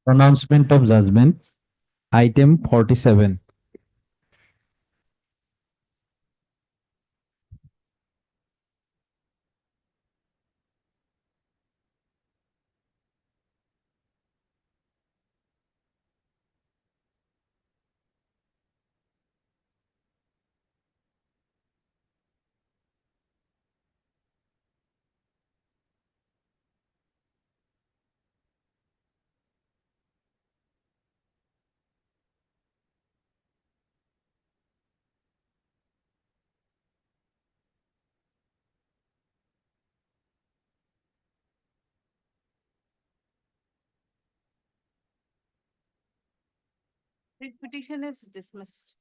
Pronouncement of judgment. Item 47. The petition is dismissed.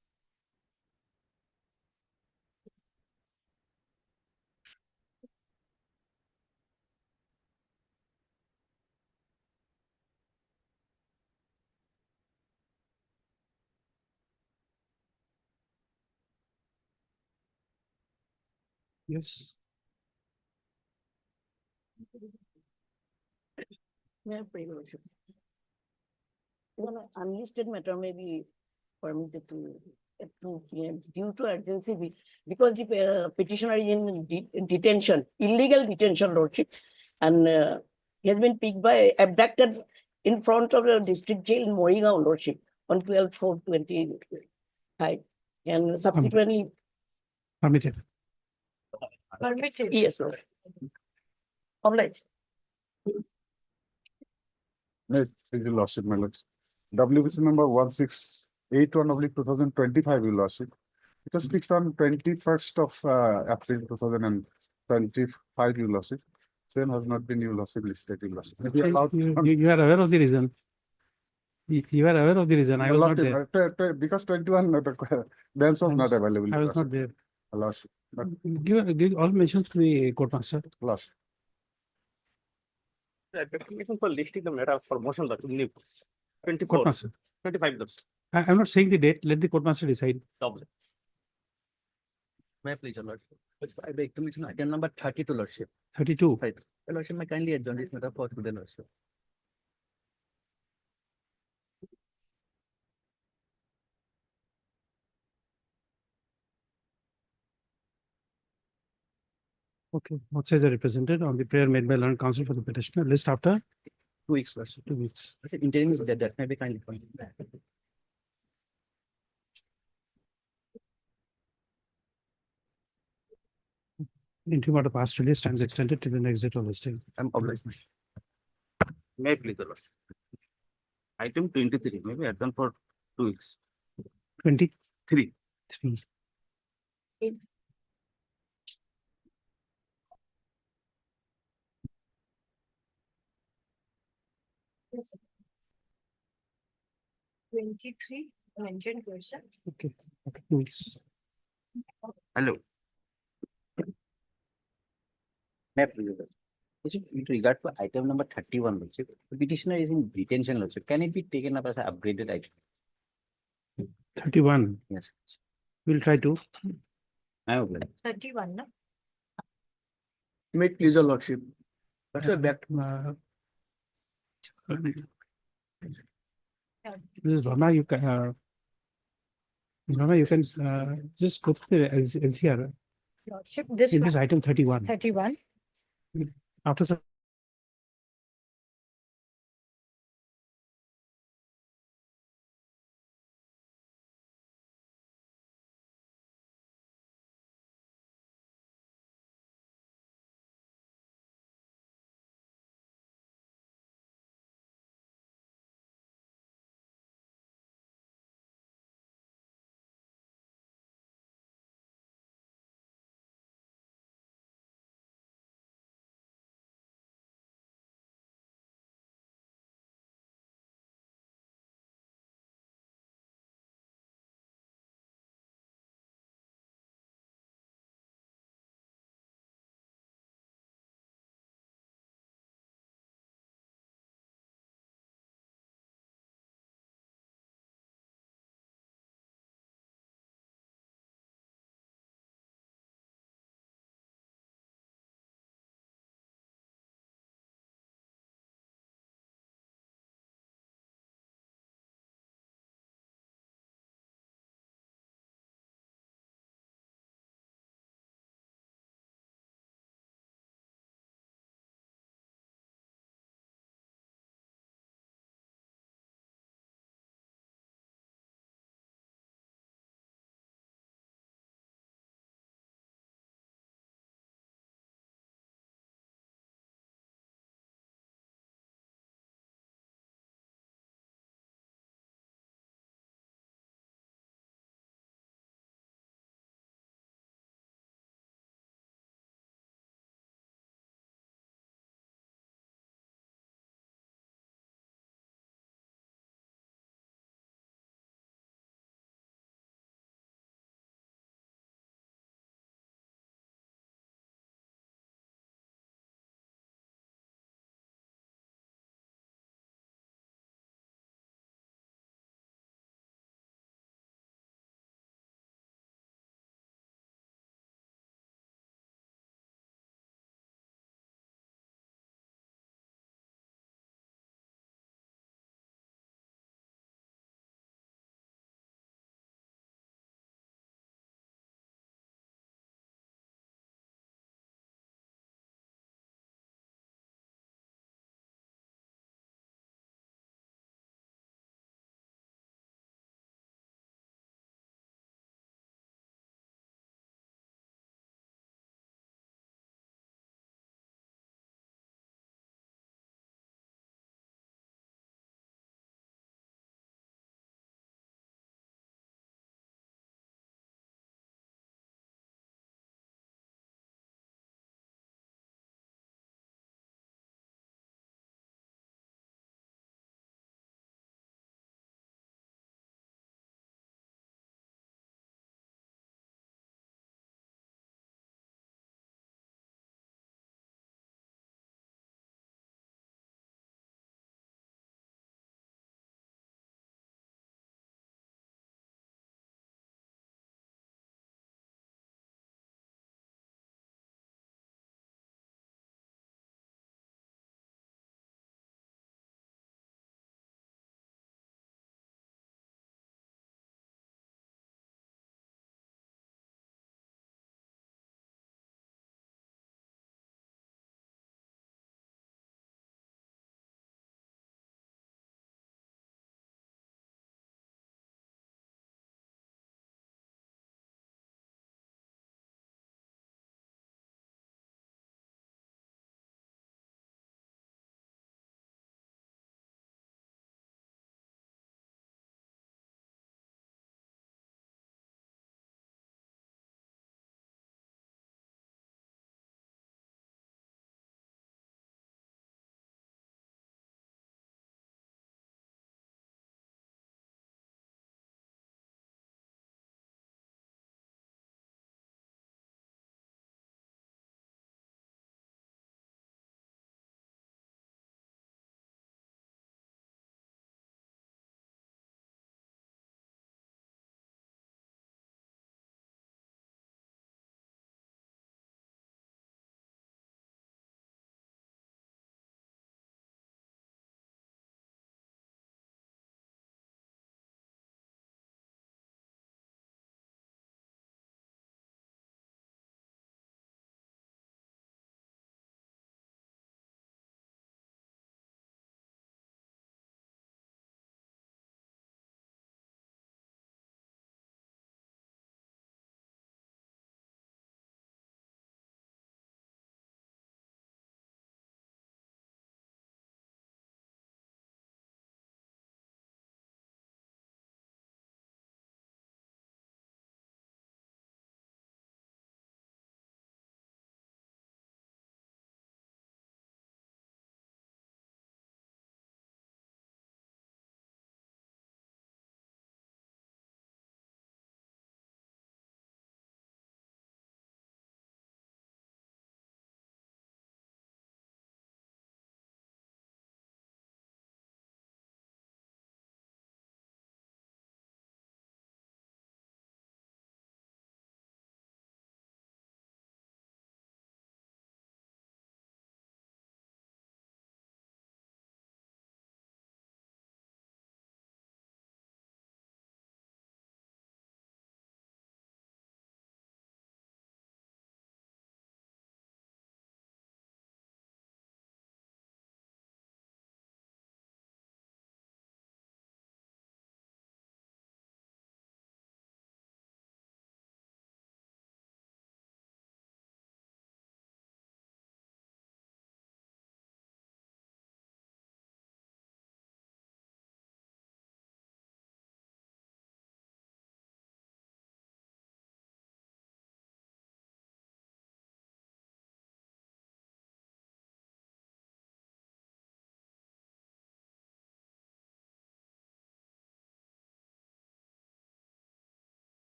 Yes. May I pray, Lordship? Unlisted matter may be permitted to approve due to urgency because the petitioner is in detention, illegal detention, Lordship, and he has been picked by abducted in front of the district jail in Morrigaon, Lordship, on 12/4/2025, and subsequently Permitted. Permitted. yes, Lord. Obliged. No, thank you, Lordship, my lords. WBC number 1681/2025, Your Lordship. It was fixed on 21st of April 2025, Your Lordship. Same has not been, Your Lordship, listed, Your Lordship. Maybe allowed- You are aware of the reason. You are aware of the reason. I was not there. Because 21, the bench was not available. I was Your not there. Lordship. But Give all mentions to the court master. Lordship. Application for listing the matter for motion that will leave. Court 24, master. 25 those. I'm not saying the date. Let the court master decide. Double. May I please, Your Lordship? I beg to mention item number 32, Lordship. 32. Right. Your Lordship, may kindly adjourn this matter for today, Lordship. Okay. What says the represented on the prayer made by learned counsel for the petitioner? List after 2 weeks, Lordship. 2 weeks. Lordship, interim is that may be kindly pointed. Interim order passed release stands extended to the next date of listing. I'm obliged. May I please, Your Lordship? Item 23, maybe adjourn for 2 weeks. 23. 3. Yes. 23 mentioned person. Okay. 2 weeks. Hello. May I please, Your Lordship? Lordship, with regard to item number 31, Lordship, the petitioner is in detention, Lordship. Can it be taken up as an upgraded item? 31. Yes. We'll try to. I'm obliged. 31, no? May it please, Your Lordship. That's a back. This is Rama. You can. Rama, you can just go through the LCR Lordship, this in one, this item 31. 31. After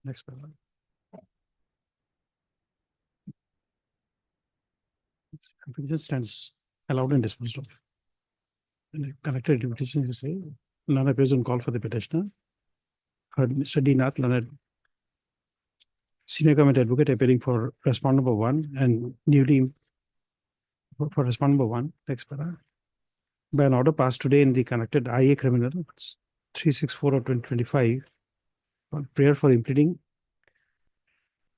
Next paragraph. Application stands allowed and disposed of. In the connected petition, you say, none appears on call for the petitioner. Heard Mr. D. Nath, learned senior government advocate appearing for respondent number one and newly for respondent number one. Next paragraph. By an order passed today in the connected IA criminal 364 of 2025, prayer for impleading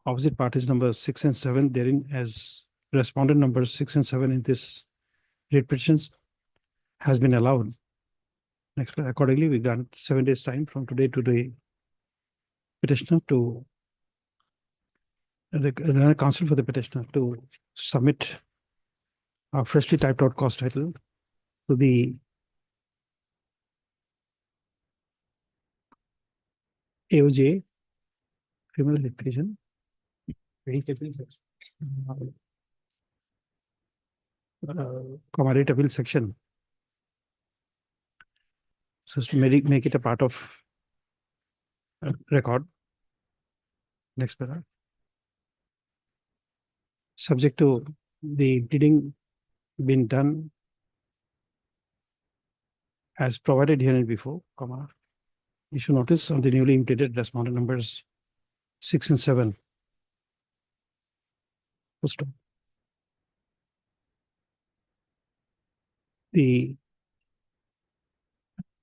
opposite parties number 6 and 7 therein as respondent numbers 6 and 7 in this writ petitions has been allowed. Next, accordingly, we grant 7 days time from today to the petitioner to the counsel for the petitioner to submit a freshly typed out cost title to the AOJ criminal litigation. Comma rate appeal section. So as to make it a part of record. Next paragraph. Subject to the bidding being done as provided here and before, comma. Issue notice on the newly implemented respondent numbers 6 and 7. Full stop. The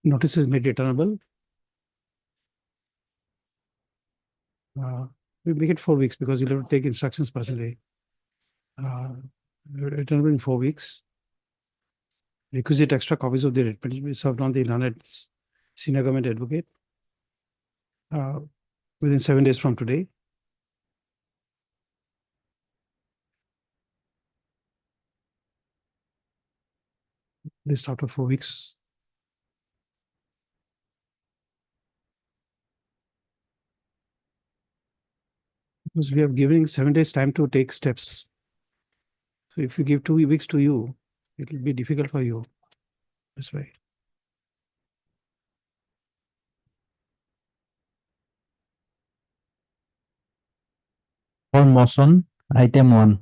notice is made returnable. We make it 4 weeks because you'll have to take instructions personally. Returnable in 4 weeks. Requisite extra copies of the writ petition will be served on the learned senior government advocate within 7 days from today. List after 4 weeks. Because we have given 7 days time to take steps. So if you give 2 weeks to you, it will be difficult for you. That's why. For motion, item 1.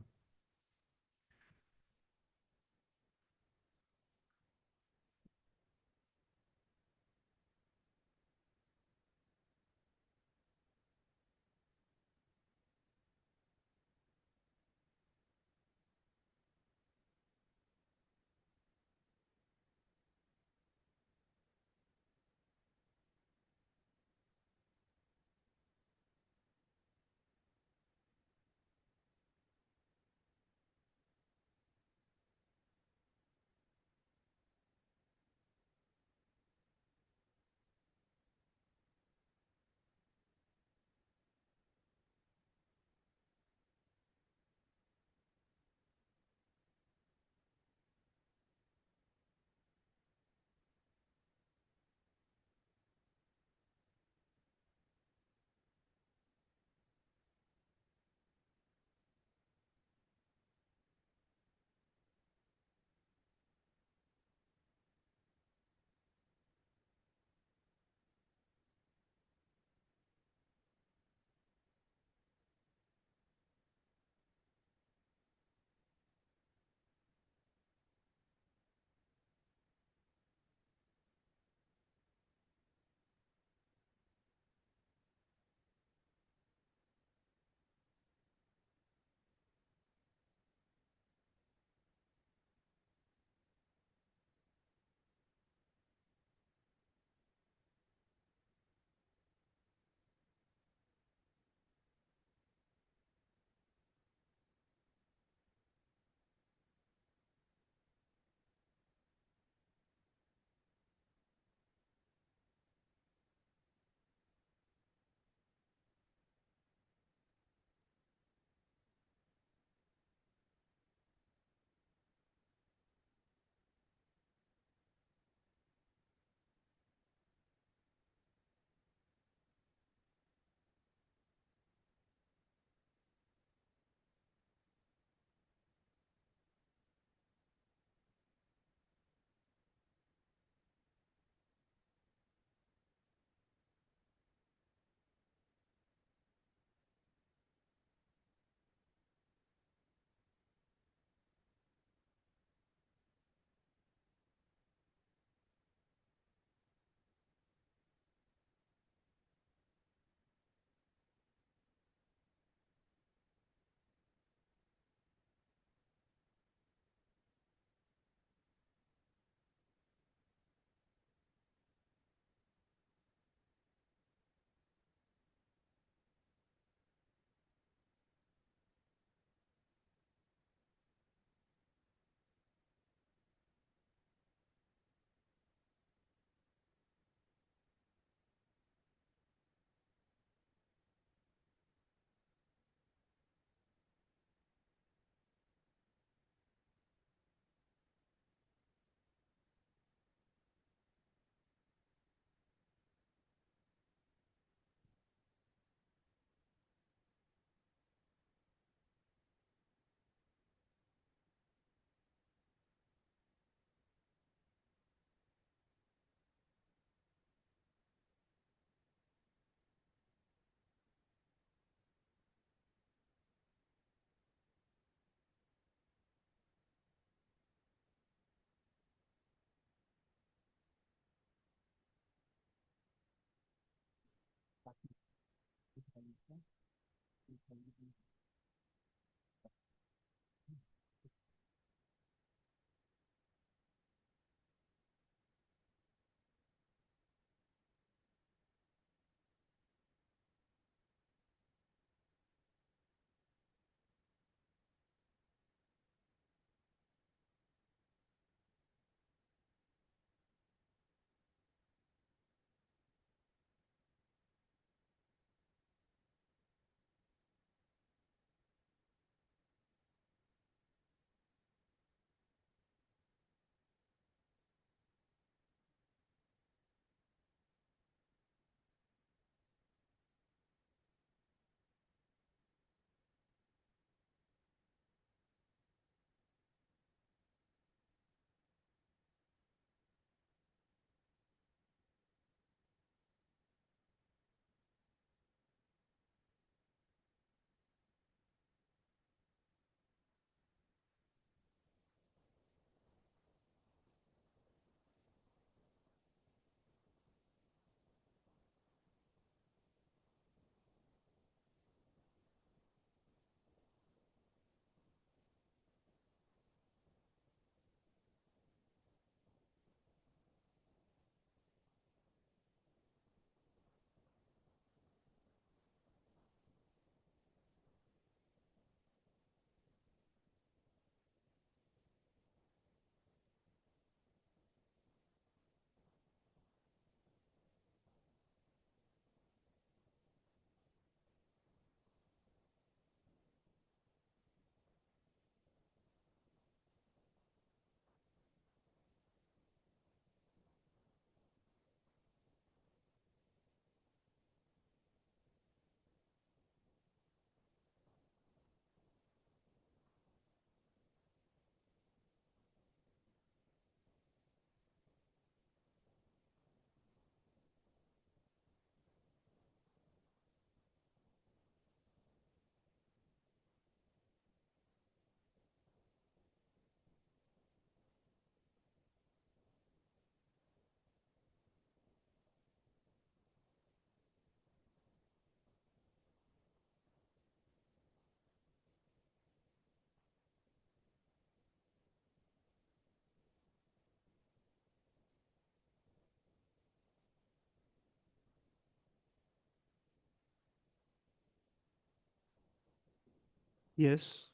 Yes.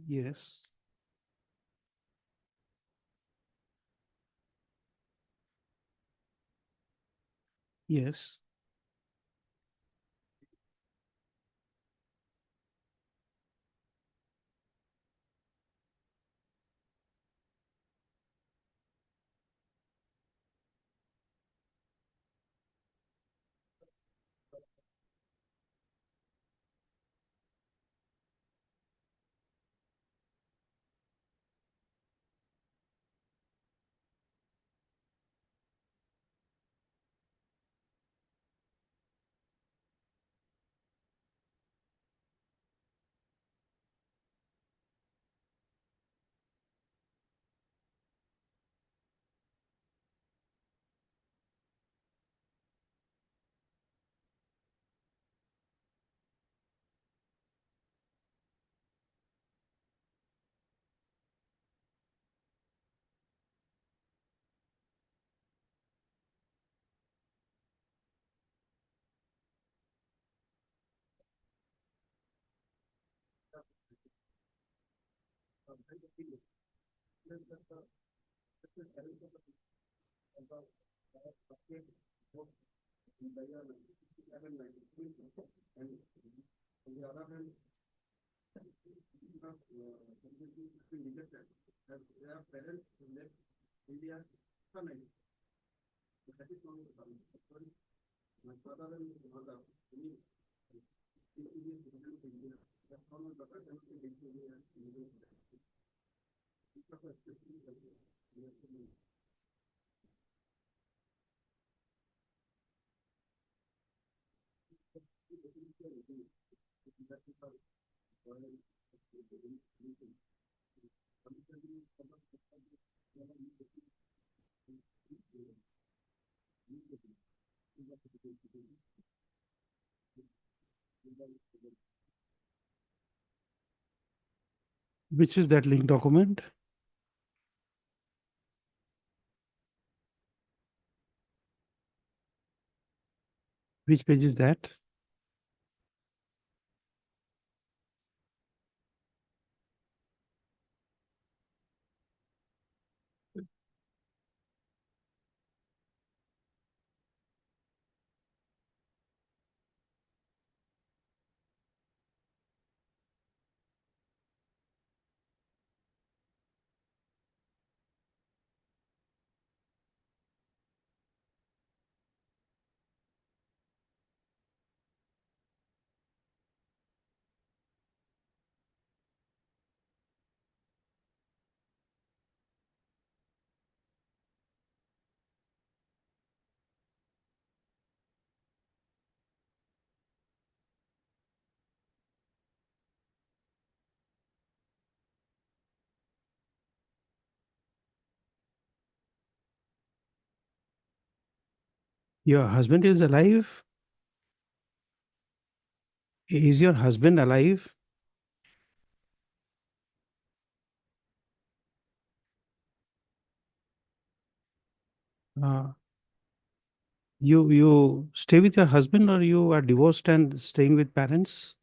Yes. Yes. Which is that link document? Which page is that? Your husband is alive? Is your husband alive? Uh, you stay with your husband, or you are divorced and staying with parents?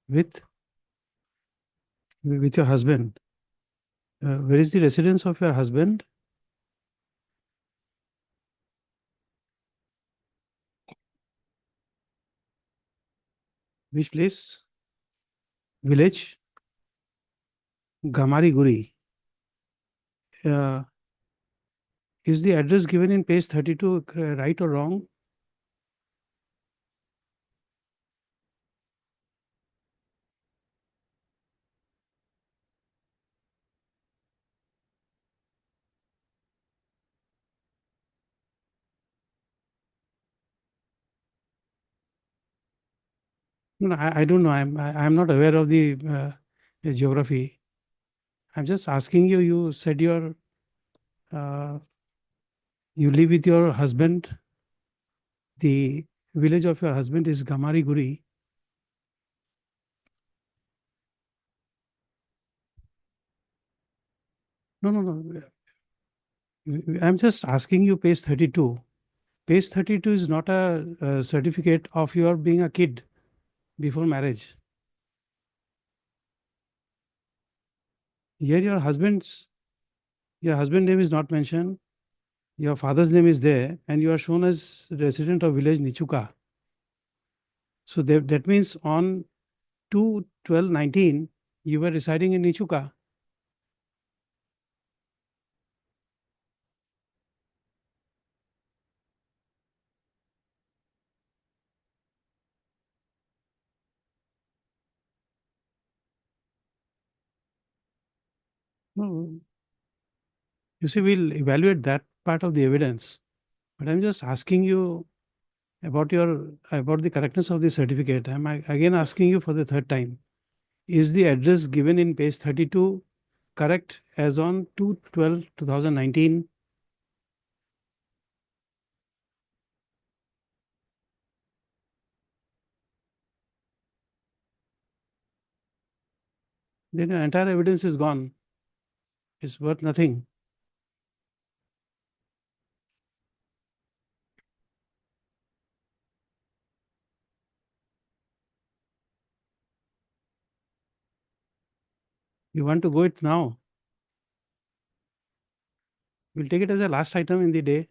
With your husband. Where is the residence of your husband? Which place? Village? Gamariguri. Is the address given in page 32 right or wrong? No, I don't know. I'm not aware of the geography. I'm just asking you. You said you live with your husband. The village of your husband is Gamariguri. No. I'm just asking you page 32. Page 32 is not a certificate of your being a kid before marriage. Here your husband's name is not mentioned. Your father's name is there, and you are shown as resident of village Nichuka. So that means on 2/12/19, you were residing in Nichuka. No, you see, we'll evaluate that part of the evidence. But I'm just asking you about the correctness of the certificate. I'm again asking you for the third time. Is the address given in page 32 correct as on 2/12/2019? Then your entire evidence is gone. It's worth nothing. You want to go it now? We'll take it as a last item in the day,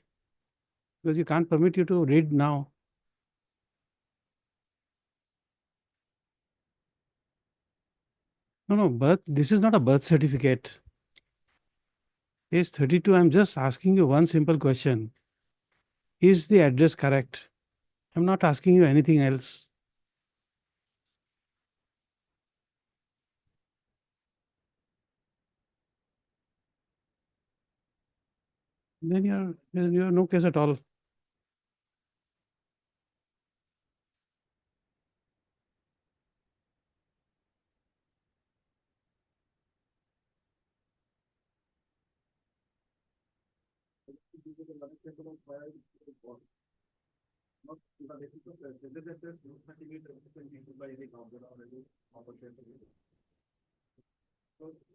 because you can't permit you to read now. No, birth. This is not a birth certificate. Page 32, I'm just asking you one simple question. Is the address correct? I'm not asking you anything else. Then you're no case at all.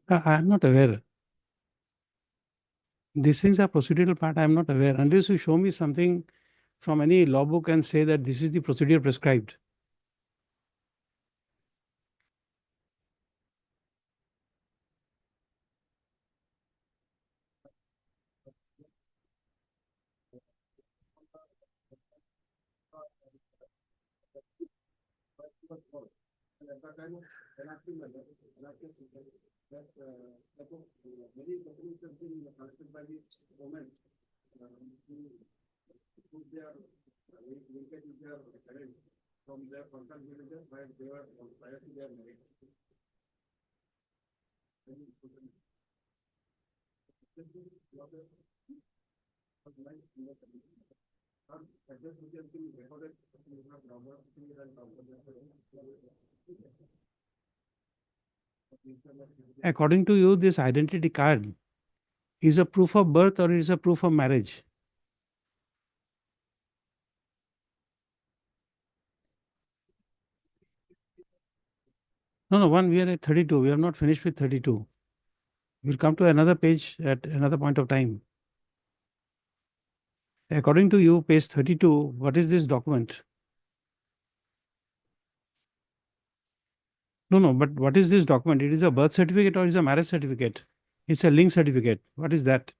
I am not aware. These things are procedural part. I am not aware. Unless you show me something from any law book and say that this is the procedure prescribed. According to you, this identity card is a proof of birth or is a proof of marriage? No, we are at 32. We have not finished with 32. We'll come to another page at another point of time. According to you, page 32, what is this document? No, but what is this document? It is a birth certificate or is a marriage certificate? It's a link certificate. What is that?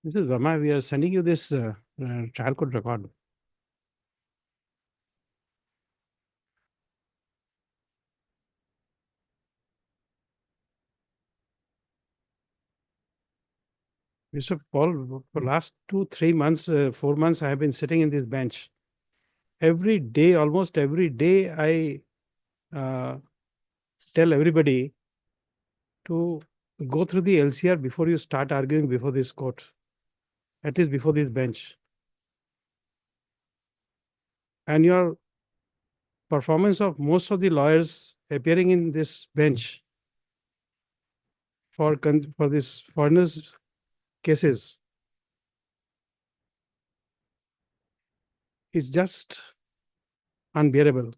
This is Verma. We are sending you this trial court record. Mr. Paul, for last 2-3 months, 4 months, I have been sitting in this bench. Every day, almost every day, I tell everybody to go through the LCR before you start arguing before this court, at least before this bench. And your performance of most of the lawyers appearing in this bench for this foreigners cases is just unbearable.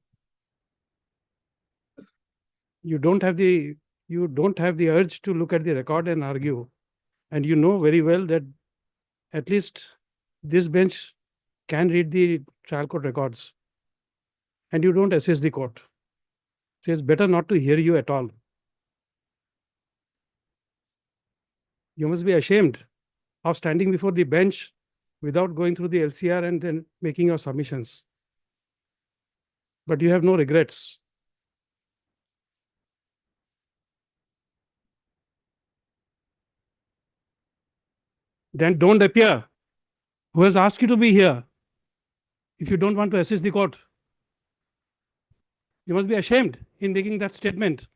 You don't have the urge to look at the record and argue, and you know very well that at least this bench can read the trial court records, and you don't assess the court. So it's better not to hear you at all. You must be ashamed of standing before the bench without going through the LCR and then making your submissions. But you have no regrets. Then don't appear. Who has asked you to be here if you don't want to assist the court? You must be ashamed in making that statement.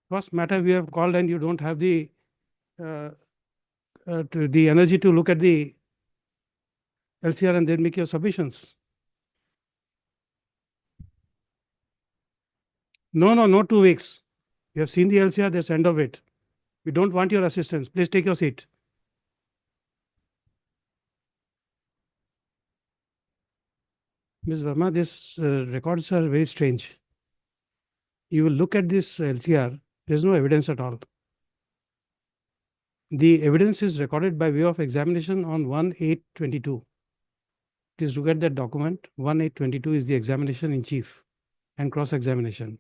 First matter we have called and you don't have the energy to look at the LCR and then make your submissions. No 2 weeks. You have seen the LCR, that's the end of it. We don't want your assistance. Please take your seat. Ms. Verma, these records are very strange. You will look at this LCR, there's no evidence at all. The evidence is recorded by way of examination on 1/8/22. Please look at that document. 1/8/22 is the examination in chief and cross-examination.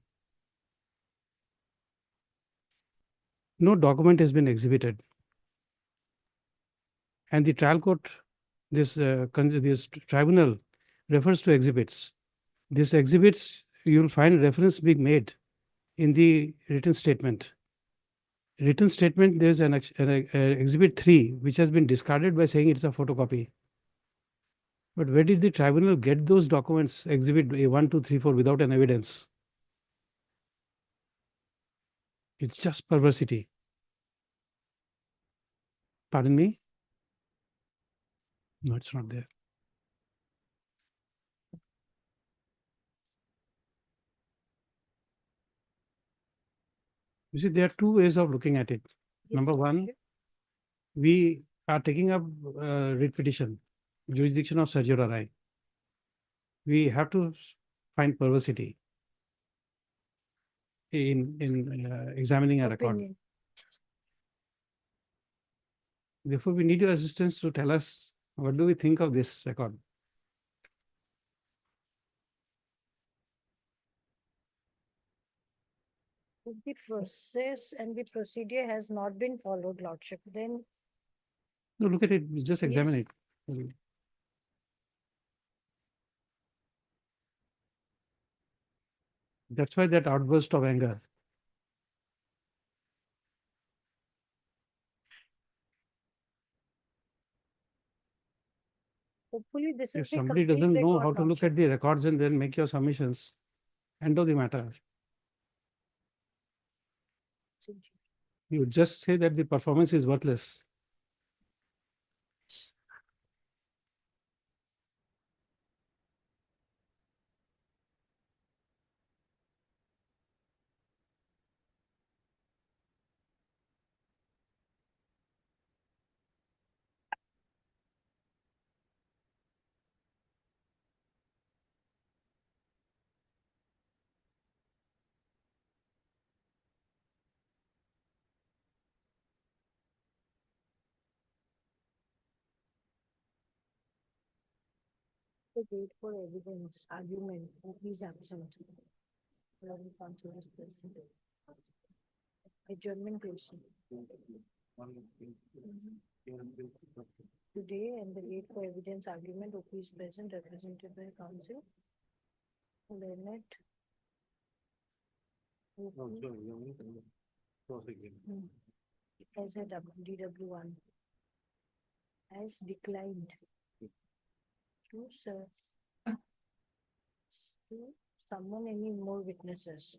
No document has been exhibited. And the trial court, this tribunal refers to exhibits. These exhibits, you will find reference being made in the written statement. Written statement, there is an exhibit 3, which has been discarded by saying it's a photocopy. But where did the tribunal get those documents, exhibit 1, 2, 3, 4, without an evidence? It's just perversity. Pardon me? No, it's not there. You see, there are 2 ways of looking at it. Number 1, we are taking up writ petition, jurisdiction of certiorari. We have to find perversity in examining a record. Opinion. Therefore, we need your assistance to tell us what do we think of this record. If the process and the procedure has not been followed, Lordship, then No, look at it, just examine Yes. it. That's why that outburst of anger. hopefully this If is the somebody complete doesn't know record, how to look Lordship. at the records and then make your submissions, end of the matter. You just say that the performance is worthless. The date for evidence, argument, who is absent. Eleven counsel is present. Adjournment question. Today and the date for evidence, argument, who is present, represented by counsel. Learned. As a DW1 has declined to serve to summon any more witnesses.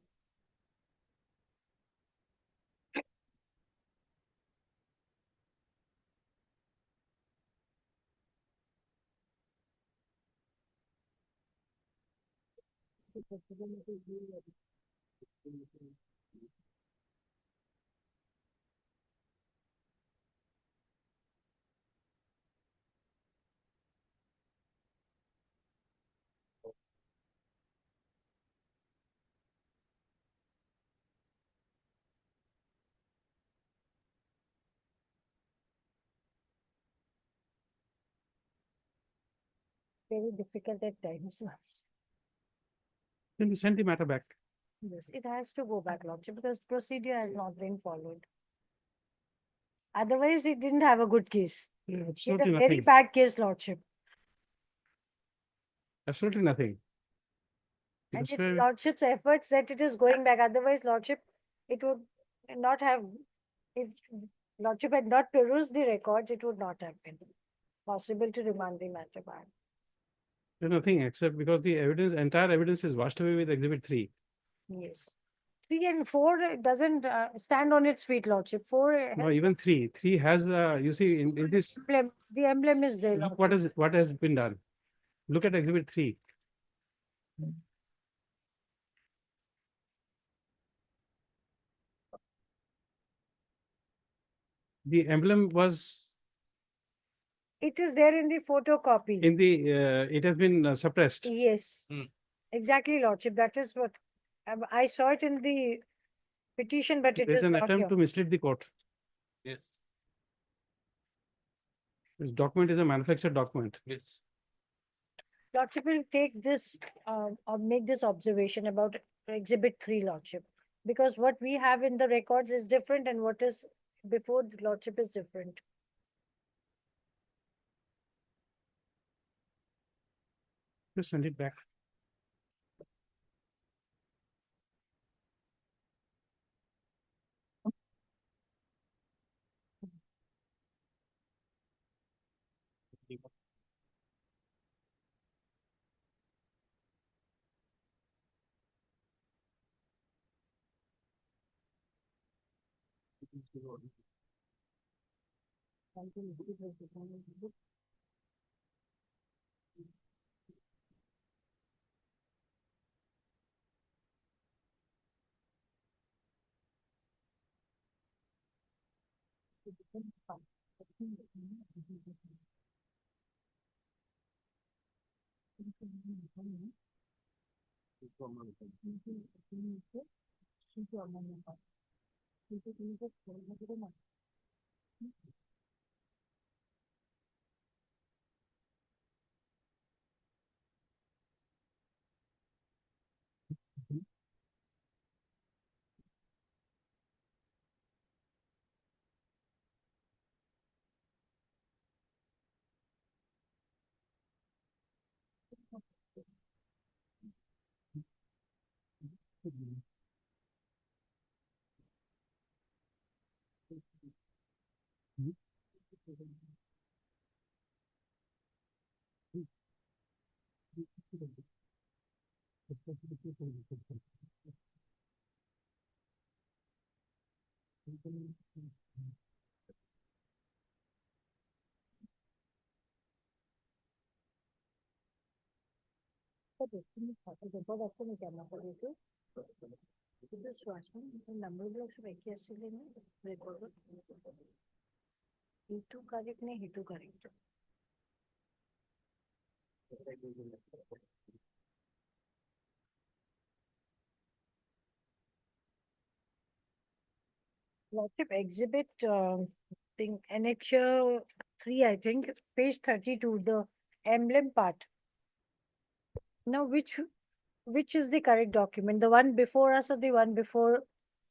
Very difficult at times. Then we send the matter back. Yes, it has to go back, Lordship, because procedure has not been followed. Otherwise, it didn't have a good case. Yeah, It had absolutely a very nothing. bad case, Lordship. Absolutely nothing. And That's it's where Lordship's efforts that it is going back. Otherwise, Lordship, it would not have, if Lordship had not perused the records, it would not have been possible to remand the matter back. there's nothing except because the evidence, entire evidence is washed away with exhibit 3. Yes. 3 and 4 doesn't stand on its feet, Lordship. 4 No, has even 3. 3 has, you see, in this, emblem. The emblem is there. look Lordship. what has been done. Look at exhibit 3. The emblem was It is there in the photocopy. in the, it has been suppressed. Yes. Hmm. Exactly, Lordship. That is what I saw it in the petition, but it There's is an not attempt here. to mislead the court. Yes, This document is a manufactured document. yes. Lordship will take this or make this observation about exhibit 3, Lordship. Because what we have in the records is different and what is before the Lordship is different. Just send it back. Number block ऐसे लेना record He2 correct नहीं He2 correct. Lordship exhibit thing annexure 3, I think, page 32, the emblem part. Now, which is the correct document? The one before us or the one before,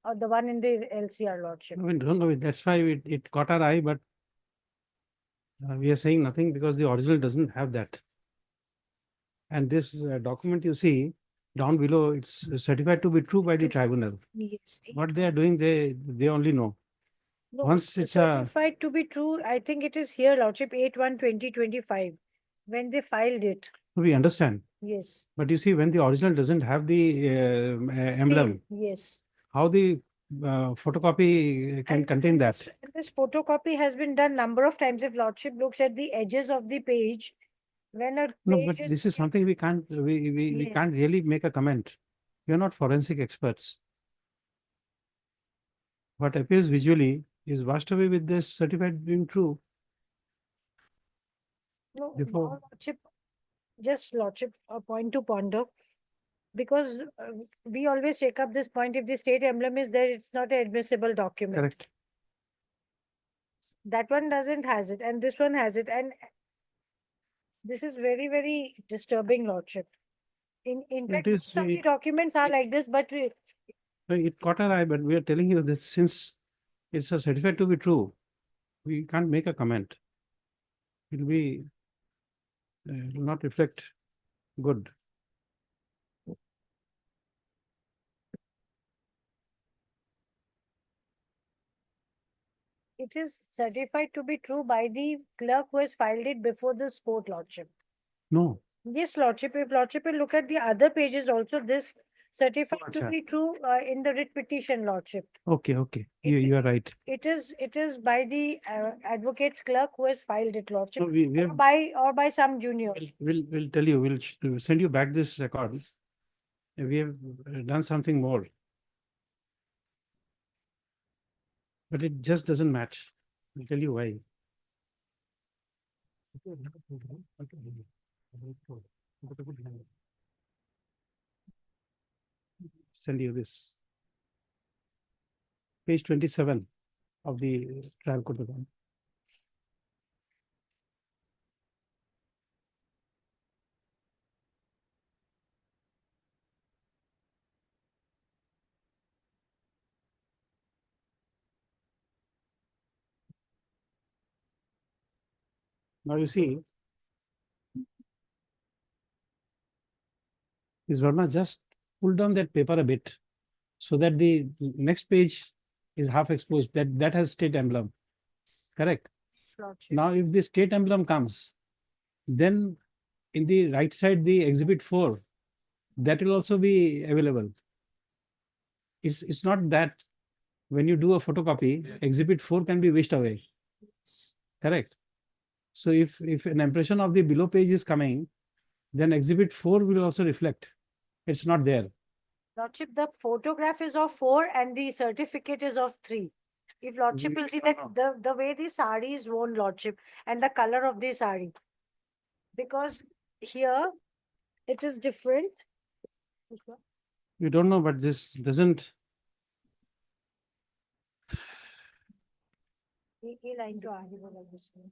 or the one in the LCR, Lordship? I mean, don't know, that's why it caught our eye, but we are saying nothing because the original doesn't have that. And this document you see down below, it's certified to be true by the tribunal. Yes. What they are doing, they only know. No, Once it's a, certified to be true, I think it is here, Lordship, 8/1/2025, when they filed it. we understand, Yes. but you see, when the original doesn't have the emblem, Seal, yes. how the photocopy can And- contain that? And this photocopy has been done number of times. If Lordship looks at the edges of the page, when a No, page but this is something we can't, we Yes. can't really make a comment. We are not forensic experts. What appears visually is washed away with this certified being true. No, Before- now, Lordship, just Lordship, a point to ponder. Because we always take up this point, if the state emblem is there, it's not an admissible document. Correct. That one doesn't has it, and this one has it, and this is very, very disturbing, Lordship. In fact, is- most of the documents are like this, but It caught our eye, but we are telling you this since it's a certified to be true. We can't make a comment. It will be, will not reflect good. it is certified to be true by the clerk who has filed it before this court, Lordship. No, Yes, Lordship, if Lordship will look at the other pages also, this certified to acha. be true in the writ petition, Lordship. okay, you are right. It is by the advocate's clerk who has filed it, Lordship, So we have, or by some junior. we'll tell you, we'll send you back this record. We have done something more. But it just doesn't match. I'll tell you why. Send you this. Page 27 of the trial court document. Now you see, Ms. Verma just pull down that paper a bit so that the next page is half exposed. That has state emblem. Correct. Lordship. Now, if the state emblem comes, then in the right side, the exhibit 4, that will also be available. It's not that when you do a photocopy, exhibit 4 can be wished away. Correct. So if an impression of the below page is coming, then exhibit 4 will also reflect. It's not there. Lordship, the photograph is of 4 and the certificate is of 3. If Lordship will see that the way the sari is worn, Lordship, and the color of the sari. Because here it is different. We don't know, but this doesn't. ये line तो आगे वाला जिसमें.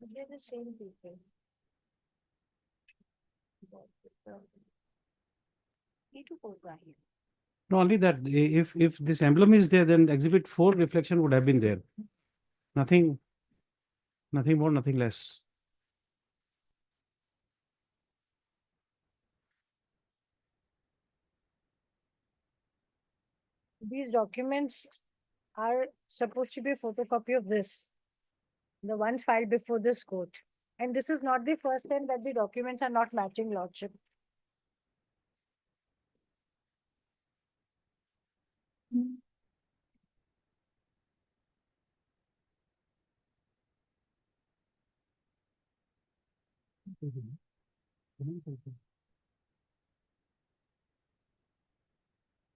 But they're the same people. ये तो होगा ही. Not only that, if this emblem is there, then exhibit 4 reflection would have been there. Nothing more, nothing less. These documents are supposed to be a photocopy of this. The ones filed before this court. And this is not the first time that the documents are not matching, Lordship.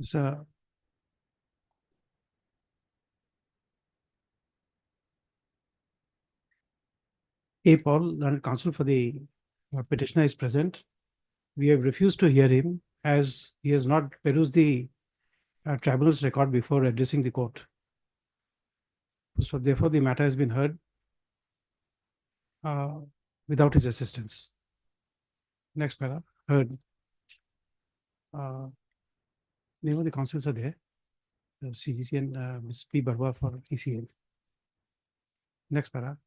So, A. Paul, learned counsel for the petitioner is present. We have refused to hear him as he has not perused the tribunal's record before addressing the court. So therefore, the matter has been heard. without his assistance. Next para, heard. Name of the councils are there. CGC and Ms. P. Barwa for ECL. Next para.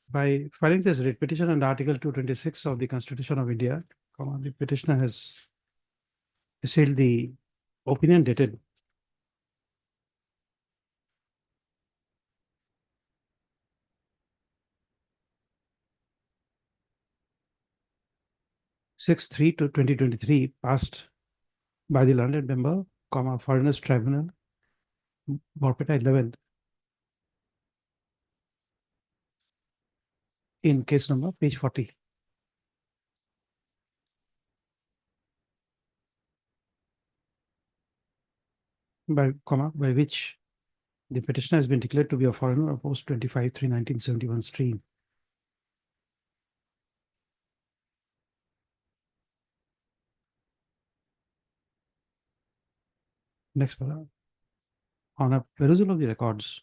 By filing this writ petition under Article 226 of the Constitution of India, the petitioner has assailed the opinion dated 6/3/2023, passed by the learned member, Foreigners Tribunal, Borpeta 11th, in case number page 40. By which the petitioner has been declared to be a foreigner of post 25/3/1971 stream. Next para. On a perusal of the records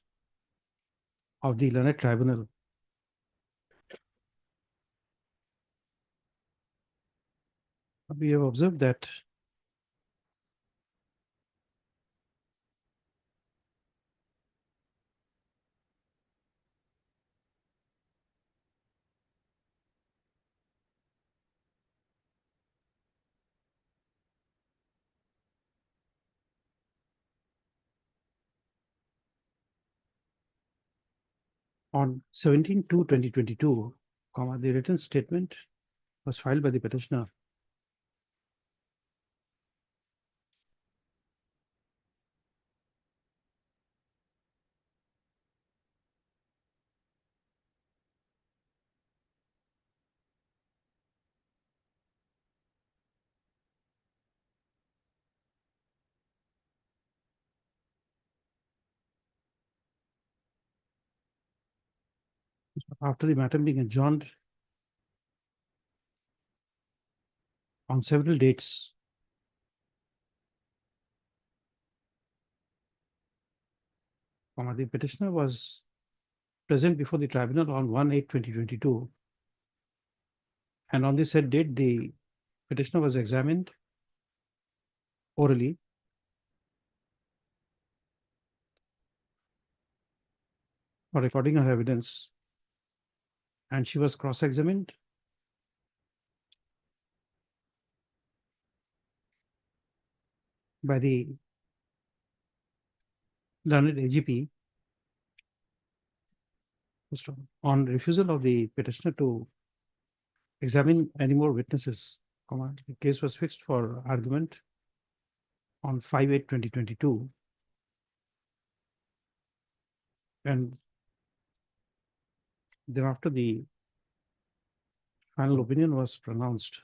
of the learned tribunal, we have observed that on 17/2/2022, the written statement was filed by the petitioner after the matter being adjourned on several dates. The petitioner was present before the tribunal on 1/8/2022, and on the said date, the petitioner was examined orally for recording her evidence, and she was cross-examined by the learned AGP on refusal of the petitioner to examine any more witnesses. The case was fixed for argument on 5/8/2022, and thereafter the final opinion was pronounced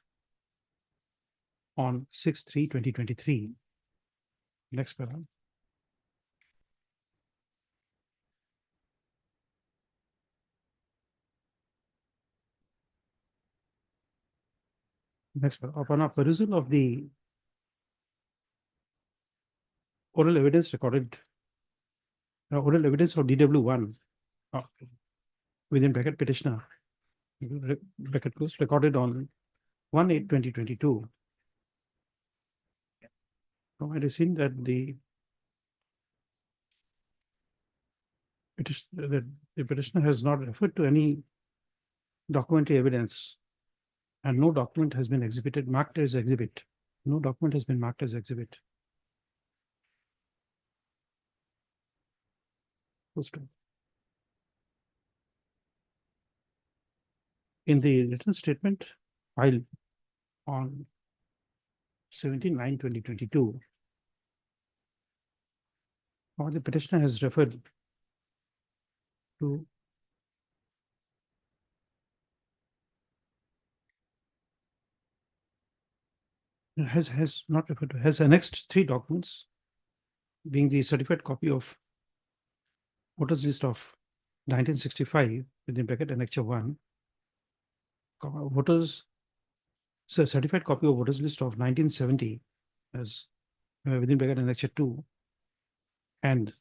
on 6/3/2023. Next paragraph. Next paragraph. Upon a perusal of the oral evidence recorded, oral evidence of DW1 within bracket petitioner, bracket close, recorded on 1/8/2022. It is seen that the petitioner has not referred to any documentary evidence, and no document has been marked as exhibit. No document has been marked as exhibit. In the written statement filed on 17/9/2022, the petitioner has referred to has annexed 3 documents, being the certified copy of voters list of 1965 within bracket annexure 1, certified copy of voters list of 1970 as within bracket annexure 2, and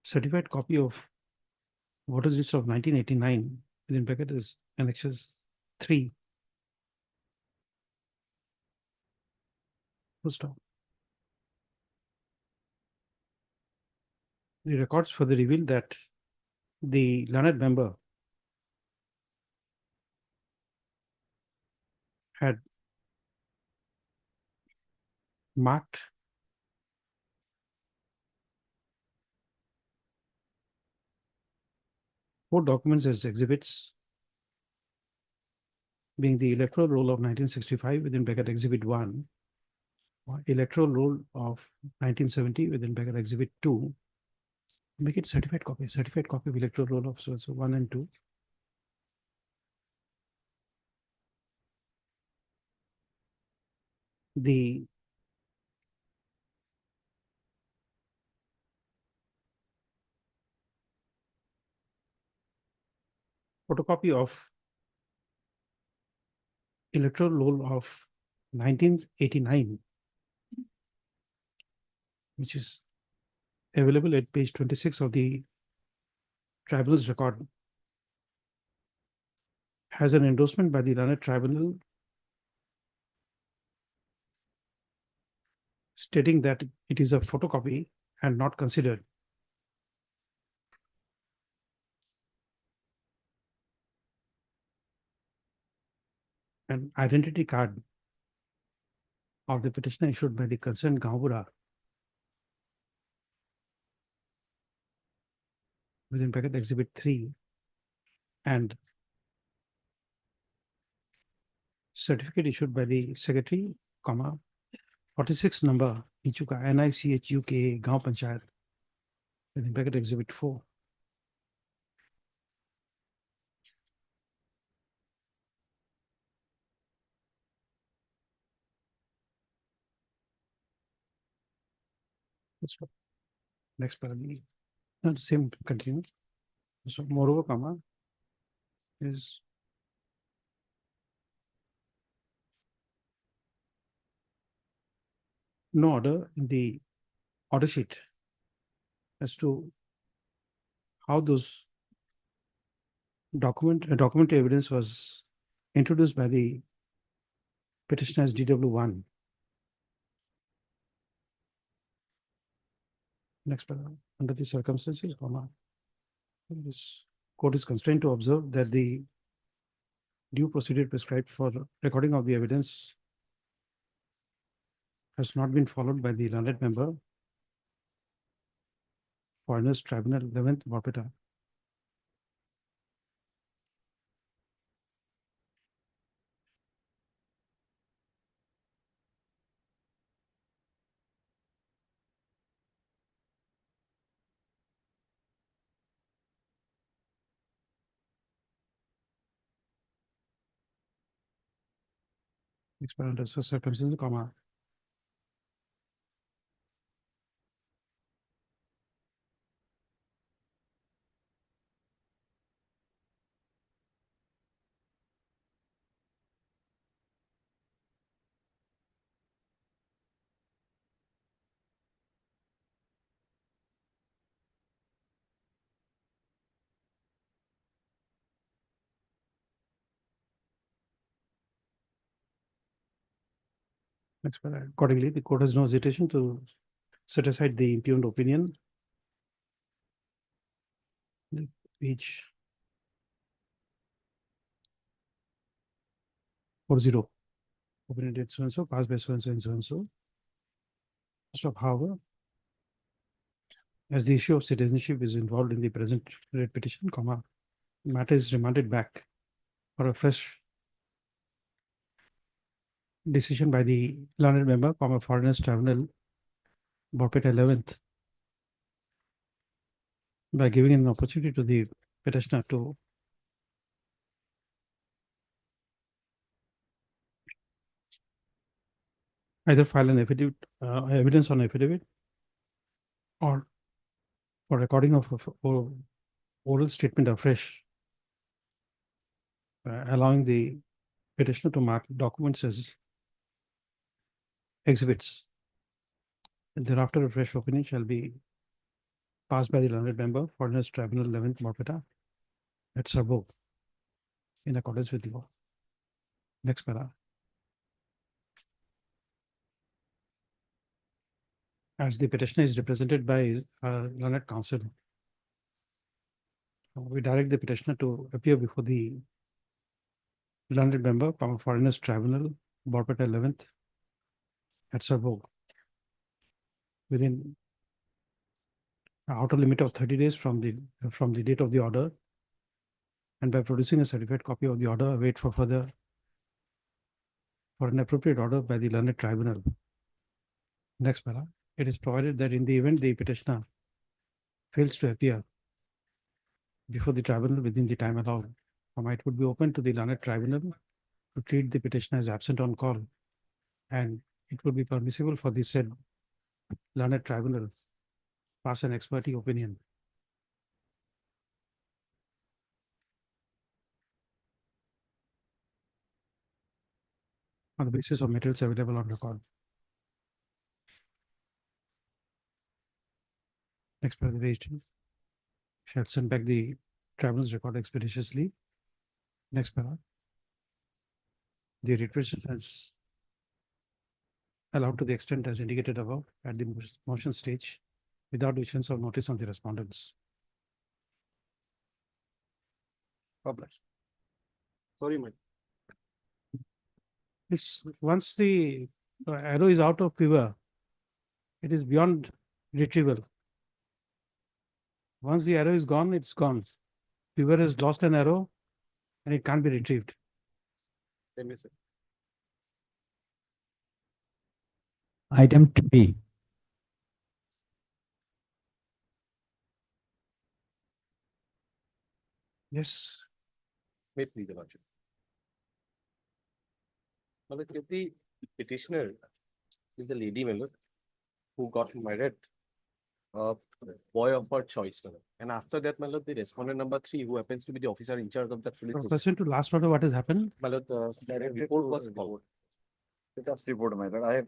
certified copy of voters list of 1989 within bracket is annexes 3. Full stop. The records further reveal that the learned member had marked four documents as exhibits, being the electoral roll of 1965 within bracket exhibit 1, or electoral roll of 1970 within bracket exhibit 2. Make it certified copy of electoral roll of so 1 and 2. The photocopy of electoral roll of 1989, which is available at page 26 of the tribunal's record, has an endorsement by the learned tribunal stating that it is a photocopy and not considered an identity card of the petitioner issued by the concerned Gambura within bracket exhibit 3 and certificate issued by the secretary, 46 number Ichuka NICHUK Gaon Panchayat within bracket exhibit 4. Next paragraph. Not same continue. So moreover, is no order in the order sheet as to how those documentary evidence was introduced by the petitioner as DW1. Next paragraph. Under the circumstances, this court is constrained to observe that the due procedure prescribed for recording of the evidence has not been followed by the learned member, Foreigners Tribunal 11th Barpeta. Next paragraph. Under such circumstances, next paragraph. Accordingly, the court has no hesitation to set aside the impugned opinion. Page 40. Opinion date so and so, passed by so and so and so and so. Stop, however, as the issue of citizenship is involved in the present writ petition, matter is remanded back for a fresh decision by the learned member, Foreigners Tribunal, Barpeta 11th, by giving an opportunity to the petitioner to either file an affidavit, evidence on affidavit, or for recording of oral statement afresh, allowing the petitioner to mark documents as exhibits. And thereafter, a fresh opinion shall be passed by the learned member, Foreigners Tribunal 11th Morpeta at Sarbo in accordance with law. Next para. As the petitioner is represented by learned counsel, we direct the petitioner to appear before the learned member from Foreigners Tribunal, Morpeta 11th at Sarbo within an outer limit of 30 days from the date of the order, and by producing a certified copy of the order, await for an appropriate order by the learned tribunal. Next para. It is provided that in the event the petitioner fails to appear before the tribunal within the time allowed, it would be open to the learned tribunal to treat the petitioner as absent on call, and it would be permissible for the said learned tribunal pass an expertise opinion on the basis of materials available on record. Next para, the registrar shall send back the tribunal's record expeditiously. Next para. The request is allowed to the extent as indicated above at the motion stage without issuance of notice on the respondents. Publish. Sorry, my. Once the arrow is out of quiver, it is beyond retrieval. Once the arrow is gone, it's gone. Quiver has lost an arrow and it can't be retrieved. Item 3. Yes. May it please the lordship. Well, if the petitioner is a lady member who got married, a boy of her choice, and after that, the respondent number 3, who happens to be the officer in charge of that police station, Question to last order, what has happened? the report was called. That's report, my lord. I have.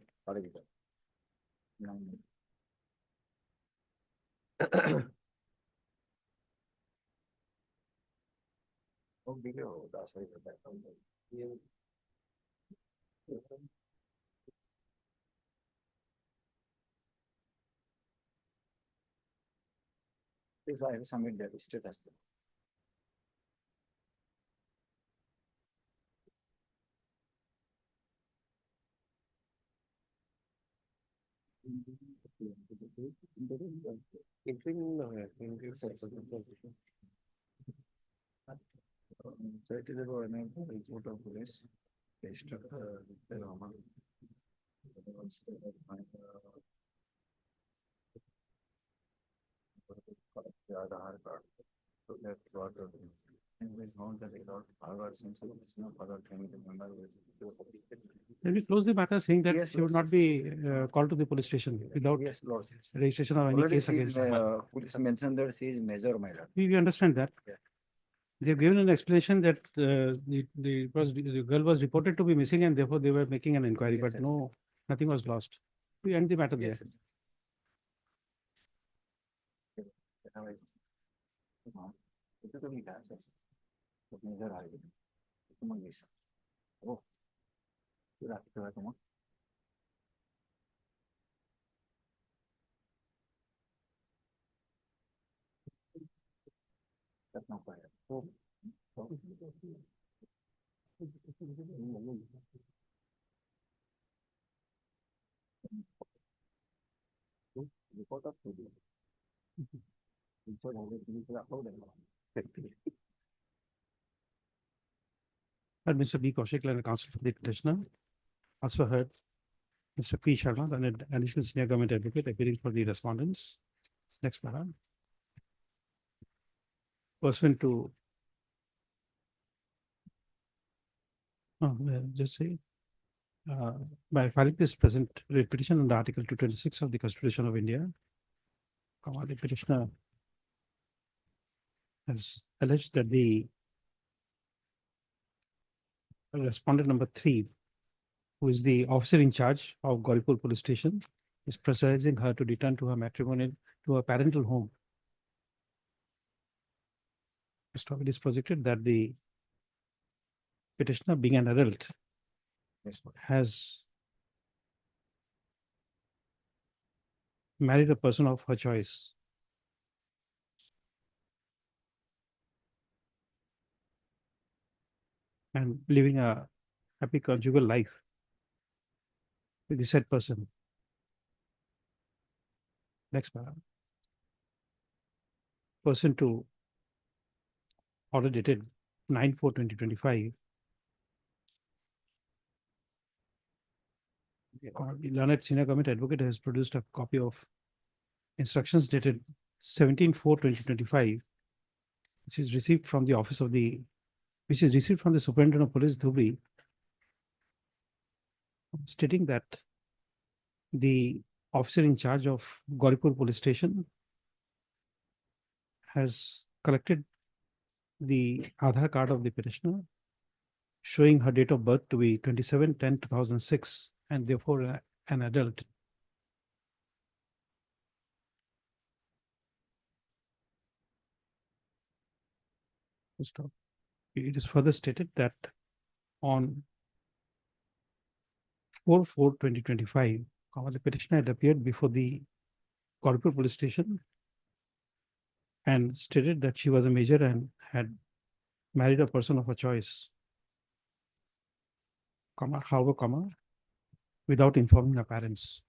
If I have submit that status. Report of police. Aadhaar card. So that's what. And we found that without our sense of other thing. Let me close the matter saying that Yes, she would Lord. not be called to the police station without Yes, Lord. registration of any Already case she is, against her. police mentioned that she is major, my lord. We understand that. Yeah. They've given an explanation that the girl was reported to be missing and therefore they were making an inquiry, Yes, but yes. no, nothing was lost. We end the matter there. Yes. Report of And Mr. B. Kaushik, learned counsel for the petitioner, also heard Mr. P. Sharma, an additional senior government advocate appearing for the respondents. Next para. Pursuant to just say, by filing this present writ petition under Article 226 of the Constitution of India, the petitioner has alleged that the respondent number 3, who is the officer in charge of Gauripur police station, is pressurizing her to return to her parental home First off, it is projected that the petitioner, being an adult, Yes, ma'am. has married a person of her choice. And living a happy conjugal life with the said person. Next paragraph. Person to order dated 9/4/2025. The learned senior government advocate has produced a copy of instructions dated 17/4/2025, which is received from the office of the, which is received from the Superintendent of Police Dhubri, stating that the officer in charge of Gauripur Police Station has collected the Aadhaar card of the petitioner, showing her date of birth to be 27/10/2006, and therefore an adult. Stop. It is further stated that on 4/4/2025, the petitioner had appeared before the Gauripur Police Station and stated that she was a major and had married a person of her choice, however, without informing her parents.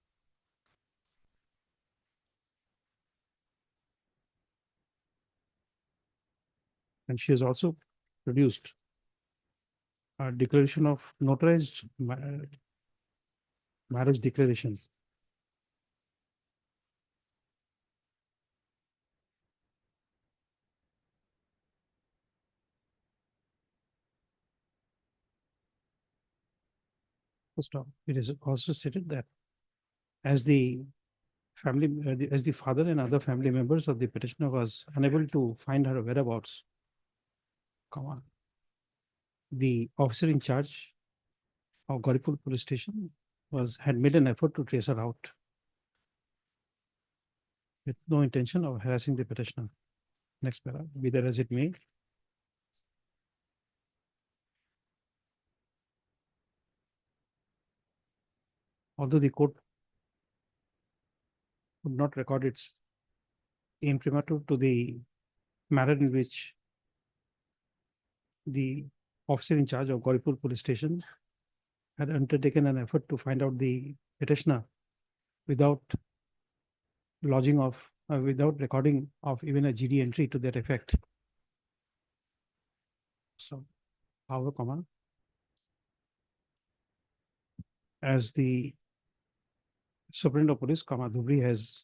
And she has also produced a declaration of notarized marriage declaration. First off, it is also stated that as the family, as the father and other family members of the petitioner was unable to find her whereabouts, the officer in charge of Gauripur Police Station had made an effort to trace her out with no intention of harassing the petitioner. Next paragraph, be that as it may. Although the court would not record its imprimatur to the manner in which the officer in charge of Gauripur Police Station had undertaken an effort to find out the petitioner without lodging of, without recording of even a GD entry to that effect. So, however, as the Superintendent of Police, Dhubri has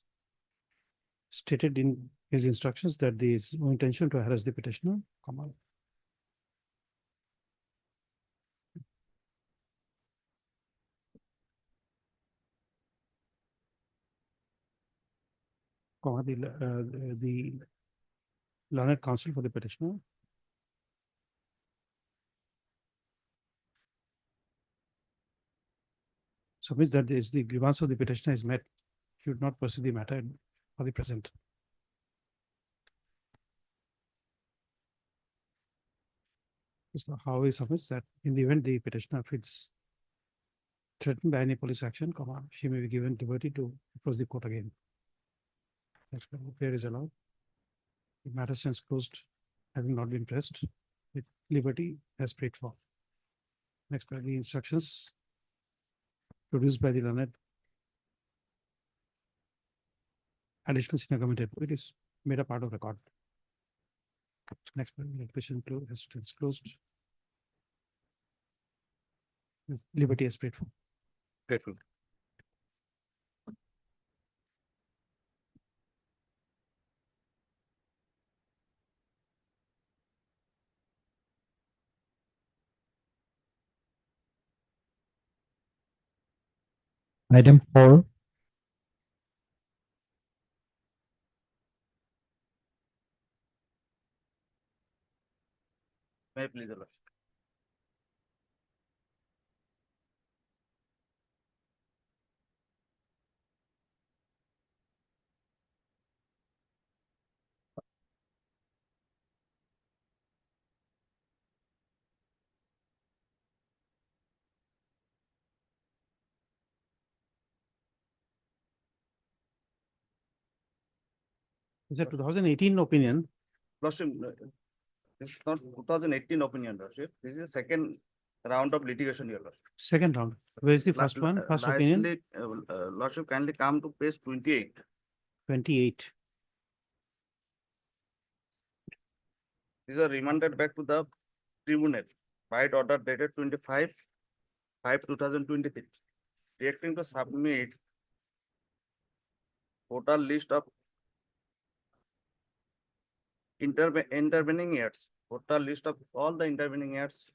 stated in his instructions that there is no intention to harass the petitioner, the learned counsel for the petitioner submits that the grievance of the petitioner is met, should not pursue the matter for the present. So how he submits that in the event the petitioner feels threatened by any police action, she may be given liberty to approach the court again. Next, prayer is allowed. The matter stands closed, having not been pressed, with liberty as prayed for. Next, the instructions produced by the learned additional senior government advocate is made a part of record. Next, the petition stands closed. With liberty as prayed for. Grateful. Item 4, May I please, your lordship? It's a 2018 opinion. Lordship, this is not 2018 opinion, Lordship. This is the second round of litigation, your Lordship. Second round. Where is the first one? First opinion? Lastly, Lordship, kindly come to page 28. 28. These are remanded back to the tribunal by order dated 25/5/2023. Directing to submit total list of intervening years, total list of all the intervening years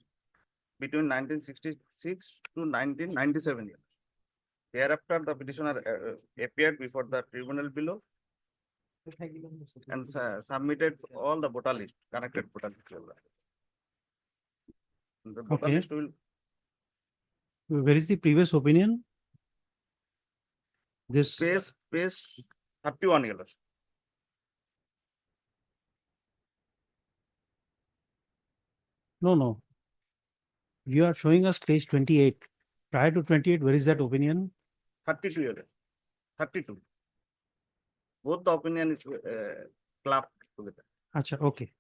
between 1966 to 1997 years. Thereafter, the petitioner appeared before the tribunal below and submitted all the voter list, connected voter list. The voter Okay. list will Where is the previous opinion? This, page 31 years. no. You are showing us page 28. Prior to 28, where is that opinion? 32 years. 32. Both the opinion is clapped together. Acha, okay.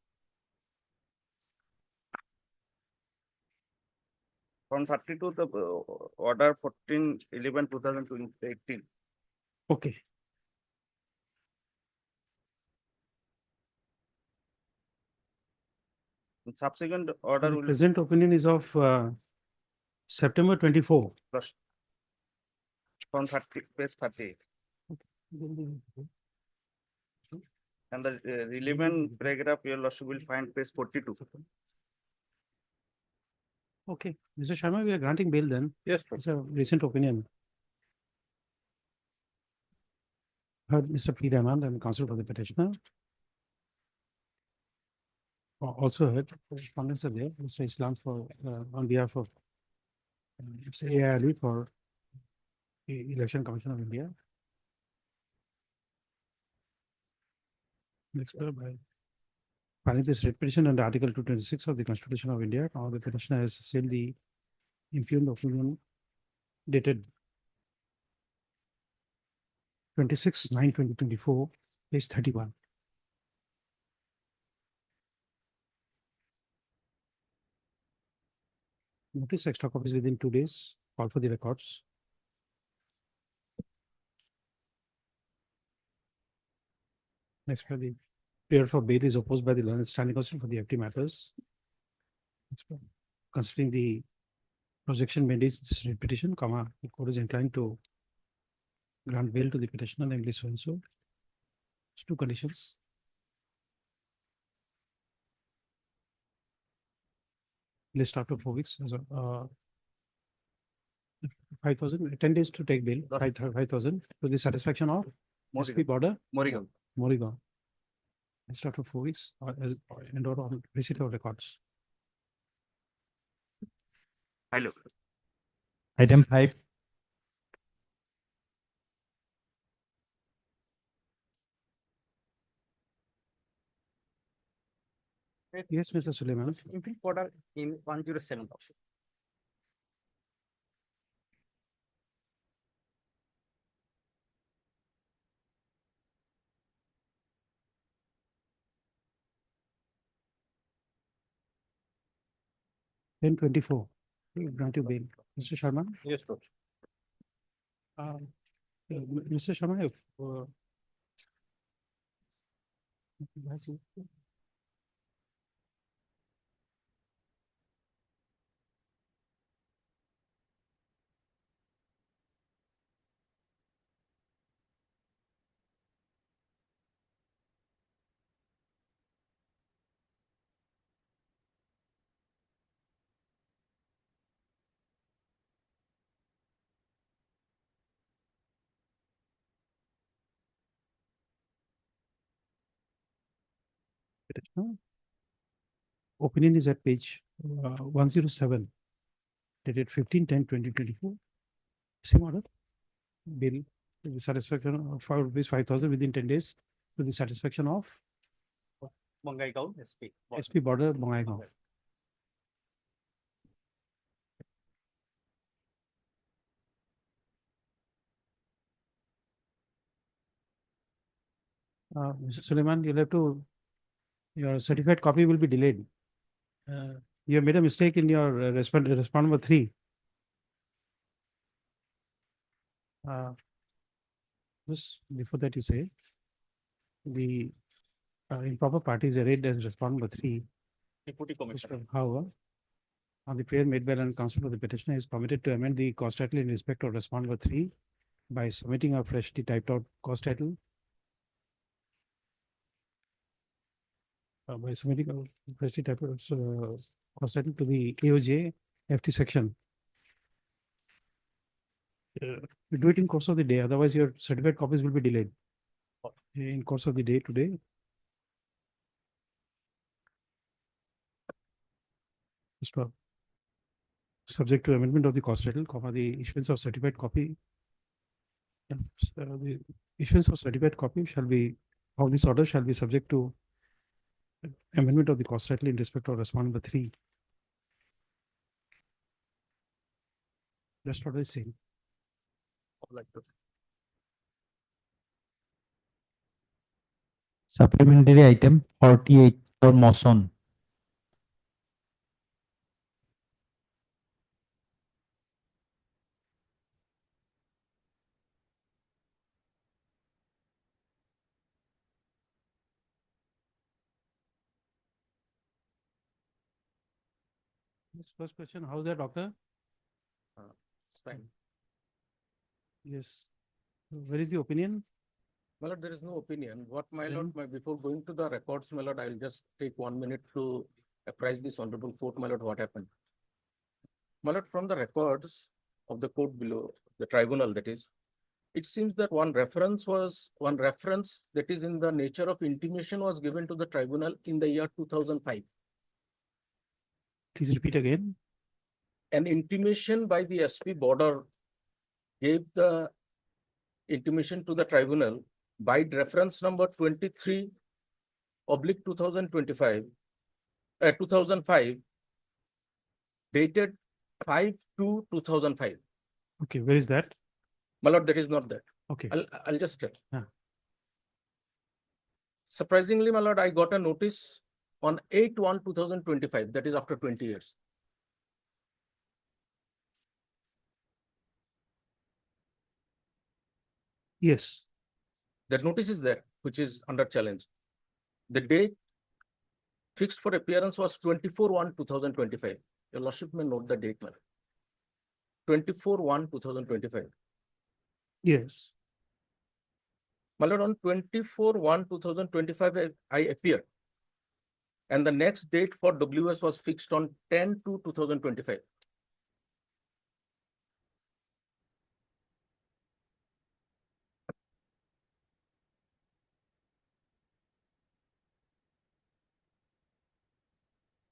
From 32 the order 14/11/2018. Okay. Subsequent order The will present opinion is of September 24. plus from 30 page 38. And the relevant paragraph your lordship will find page 42. Okay, Mr. Sharma, we are granting bail then. Yes, It's a recent opinion. Heard Mr. P. Remand and counsel for the petitioner. Also heard Congress are there, Mr. Islam for on behalf of Mr. A. Ali for the Election Commission of India. Next, by filing this writ petition under Article 226 of the Constitution of India, now the petitioner has sent the impugned opinion dated 26/9/2024, page 31. Notice extra copies within 2 days. Call for the records. Next, the prayer for bail is opposed by the learned standing counsel for the FT matters. Considering the projection mandates petition, the court is inclined to grant bail to the petitioner, namely so and so. Two conditions. List after 4 weeks. 5,000, 10 days to take bail, 5,000 to the satisfaction of SP border, Morigaon. Morigaon. List after 4 weeks and or on receipt of records. Hello. Item 5. Yes, Mr. Suleiman. Imprint order in 107. 10/24. Grant you bail. Mr. Sharma. Yes, Lordship. Mr. Sharma, if opinion is at page 107, dated 15/10/2024. Same order. Bill to the satisfaction of ₹5,000 within 10 days to the satisfaction of Bongaigaon SP. SP border Bongaigaon. Mr. Suleiman, you'll have to, your certified copy will be delayed. You have made a mistake in your respond number 3. Just before that you say, the improper party is arrayed as respond number 3. However, on the prayer made by an counsel for the petitioner is permitted to amend the cause title in respect of respond number 3 by submitting a freshly typed out cause title. By submitting a freshly typed out cause title to the AOJ FT section. You do it in course of the day, otherwise your certified copies will be delayed. In course of the day today. Subject to amendment of the cost title, the issuance of certified copy. The issuance of certified copy shall be, of this order shall be subject to amendment of the cost title in respect of respond number 3. That's what I say. Supplementary item 48 for motion. First question, how's that, doctor? It's fine. Yes. Where is the opinion? My lord, there is no opinion. What my Then- lord, before going to the records, my lord, I'll just take 1 minute to apprise this honorable court, my lord, what happened. My lord, from the records of the court below, the tribunal that is, it seems that one reference that is in the nature of intimation was given to the tribunal in the year 2005. Please repeat again. An intimation by the SP border gave the intimation to the tribunal by reference number 23/2025, 2005, dated 5/2/2005. Okay, where is that? My lord, that is not that. Okay. I'll just tell. Yeah. Surprisingly, my lord, I got a notice on 8/1/2025, that is after 20 years. Yes. That notice is there, which is under challenge. The date fixed for appearance was 24/1/2025. Your lordship may note the date, my lord. 24/1/2025. Yes. My lord, on 24/1/2025, I appeared. And the next date for WS was fixed on 10/2/2025.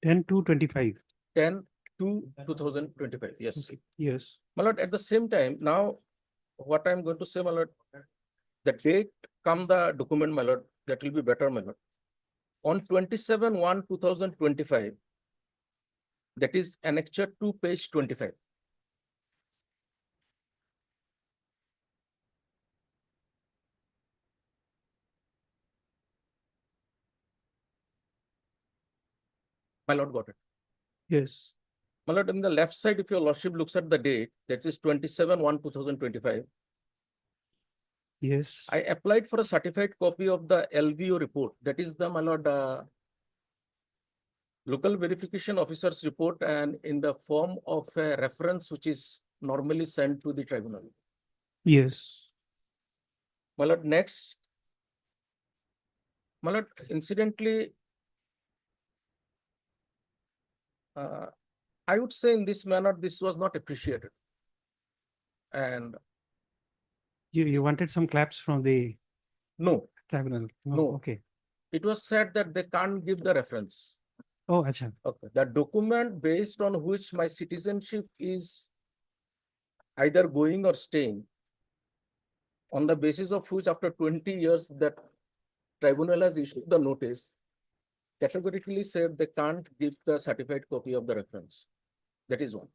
Ten to 25. 10/2/2025, yes. Okay. Yes. My lord, at the same time, now what I'm going to say, my lord, the date come the document, my lord, that will be better, my lord. On 27/1/2025, that is annexure 2, page 25. My lord got it. Yes. My lord, in the left side, if your lordship looks at the date, that is 27/1/2025. Yes. I applied for a certified copy of the LVO report. That is the, my lord, local verification officer's report, and in the form of a reference, which is normally sent to the tribunal. Yes. My lord, next. My lord, incidentally, I would say in this manner, this was not appreciated. And You wanted some claps from the no, tribunal? No. Okay. it was said that they can't give the reference. Oh, acha. Okay, the document based on which my citizenship is either going or staying, on the basis of which after 20 years that tribunal has issued the notice, categorically said they can't give the certified copy of the reference. That is one.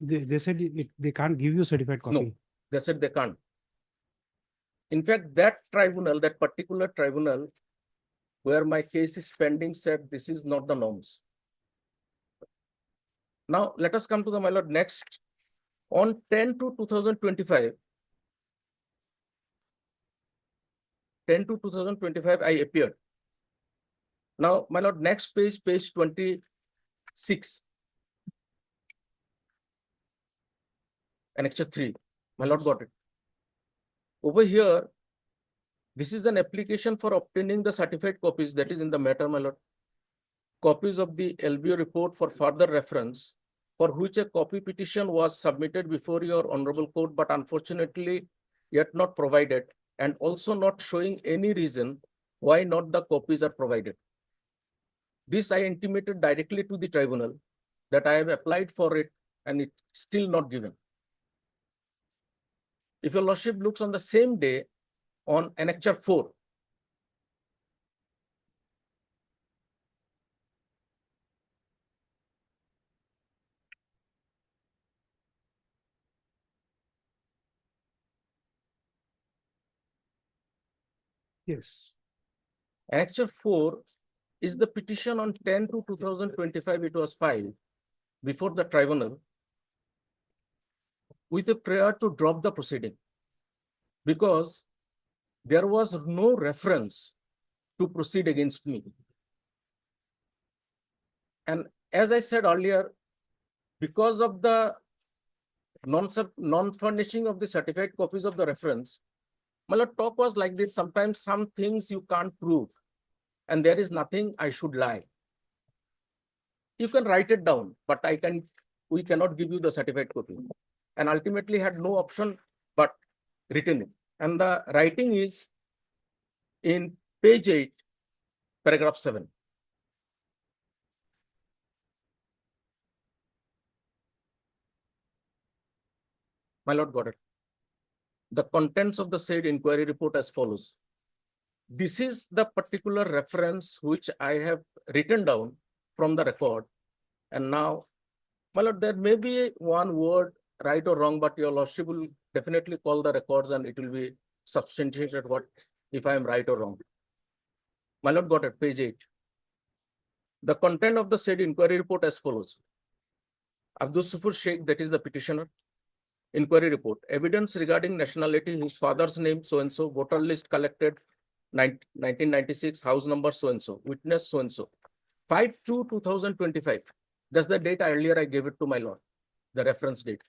They said they can't give you certified copy. No. They said they can't. In fact, that tribunal, that particular tribunal where my case is pending said this is not the norms. Now, let us come to the, my lord, next. On 10/2/2025, 10/2/2025, I appeared. Now, my lord, next page, page 26. Annexure 3, my lord got it. Over here, this is an application for obtaining the certified copies that is in the matter, my lord. Copies of the LBO report for further reference, for which a copy petition was submitted before your honorable court, but unfortunately yet not provided, and also not showing any reason why not the copies are provided. This I intimated directly to the tribunal that I have applied for it and it's still not given. If your lordship looks on the same day on Annexure 4, Yes. Annexure 4 is the petition on 10/2/2025. It was filed before the tribunal with a prayer to drop the proceeding because there was no reference to proceed against me. And as I said earlier, because of the non-furnishing of the certified copies of the reference, my lord, talk was like this. Sometimes some things you can't prove and there is nothing I should lie. You can write it down, but we cannot give you the certified copy. And ultimately had no option but written it. And the writing is in page 8, paragraph 7. My lord got it. The contents of the said inquiry report as follows. This is the particular reference which I have written down from the record. And now, my lord, there may be one word right or wrong, but your lordship will definitely call the records and it will be substantiated what if I am right or wrong. My lord got it, page 8. The content of the said inquiry report as follows. Abdul Sufur Sheikh, that is the petitioner. Inquiry report. Evidence regarding nationality, his father's name, so-and-so, voter list collected 1996, house number, so-and-so, witness, so-and-so. 5/2/2025. That's the date earlier I gave it to my lord, the reference date.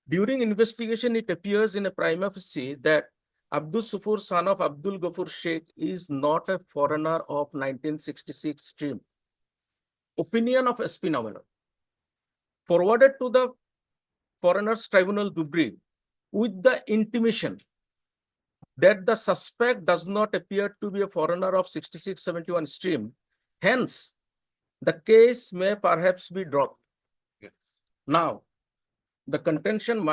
During investigation, it appears in a prima facie that Abdul Sufur, son of Abdul Ghaffur Sheikh, is not a foreigner of 1966 stream. Opinion of SP Nominal. Forwarded to the Foreigners Tribunal Dubri with the intimation that the suspect does not appear to be a foreigner of 6671 stream. Hence, the case may perhaps be dropped. Yes. Now, the contention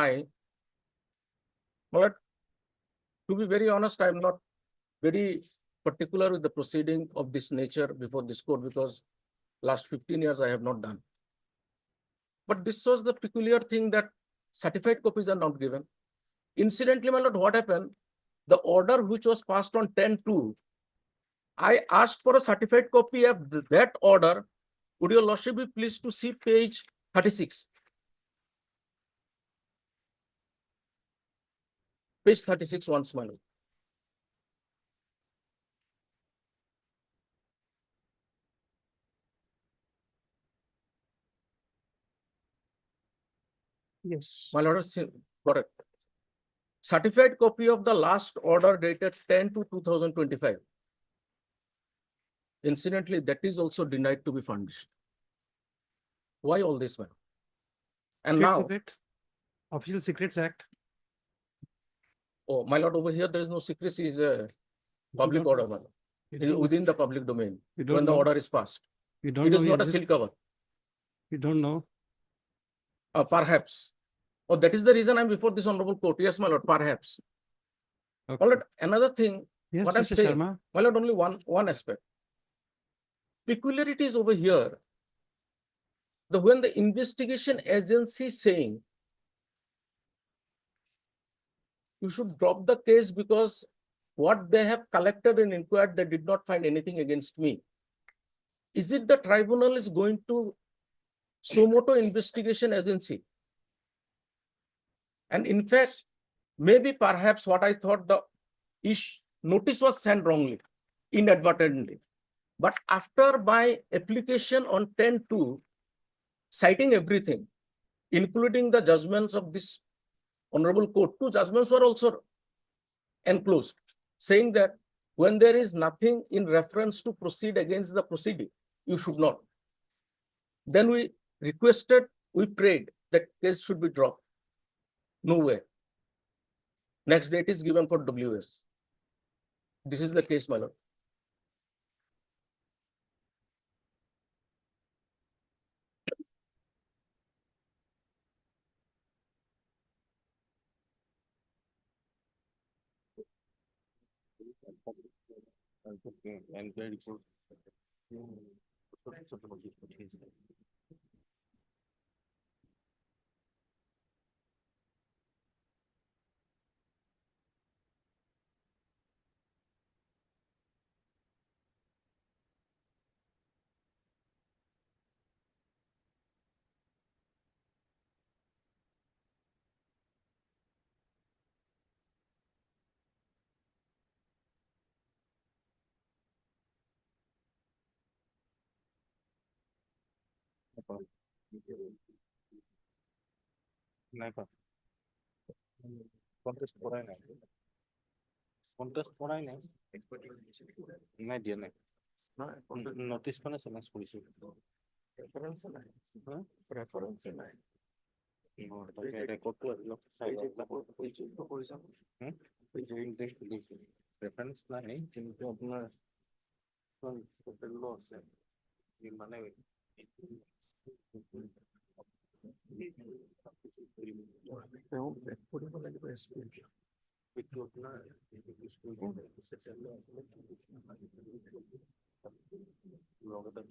but to be very honest, I am not very particular with the proceeding of this nature before this court because last 15 years I have not done. But this was the peculiar thing that certified copies are not given. Incidentally, my lord, what happened? The order which was passed on 10/2, I asked for a certified copy of that order. Would your lordship be pleased to see page 36? Page 36 once, my lord. Yes. My lord, correct. Certified copy of the last order dated 10/2/2025. Incidentally, that is also denied to be furnished. Why all this, man? And State now, secret, Official Secrets Act. oh, my lord, over here, there is no secrecy, is a public don't- order, my lord. You It is don't- within the public domain you don't when the know- order is passed. You don't It know is he not a exists? silk cover, You don't know. perhaps. Oh, that is the reason I'm before this honorable court. Yes, my lord, perhaps. My Okay. lord, another thing, Yes, what I'm Mr. saying, Sharma. my lord, only one aspect. Peculiarity is over here. When the investigation agency is saying you should drop the case because what they have collected and inquired, they did not find anything against me. Is it the tribunal is going to suo moto investigation agency? And in fact, maybe perhaps what I thought the notice was sent wrongly, inadvertently. But after my application on 10/2, citing everything, including the judgments of this honorable court, 2 judgments were also enclosed, saying that when there is nothing in reference to proceed against the proceeding, you should not. Then we requested, we prayed that case should be dropped. No way. Next date is given for WS. This is the case, my lord. Contest করাই নাই। Contest করাই নাই। নাই দিয়া নাই। Notice খনে SMS কৰিছো। Reference নাই। Reference নাই। ৰেকৰ্ডটো অলপ ৰেফাৰেন্স নাই কিন্তু আপোনাৰ আছে মানে কৰিব লাগিব এইটো আপোনাৰ লগতে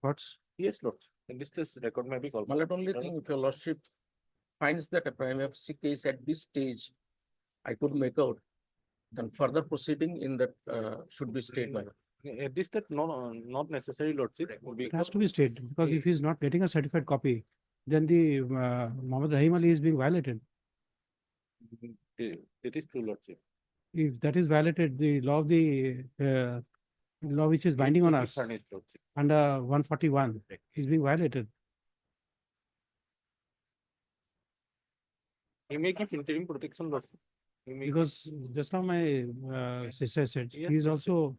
What's Yes, Lord. And this record may be called. My lord, only thing, if your lordship finds that a prima facie case at this stage, I could make out, then further proceeding in that should be stayed, my lord. At this step, no, not necessary, Lordship. it has to be stayed because if he's not getting a certified copy, then the Mohammed Rahim Ali is being violated. It is true, Lordship. If that is violated, the law of the law which is binding on us Furnished, Lordship. under 141 is being violated. He may give interim protection, Lordship. He may Because just now my sister said, Yes, he's sir. also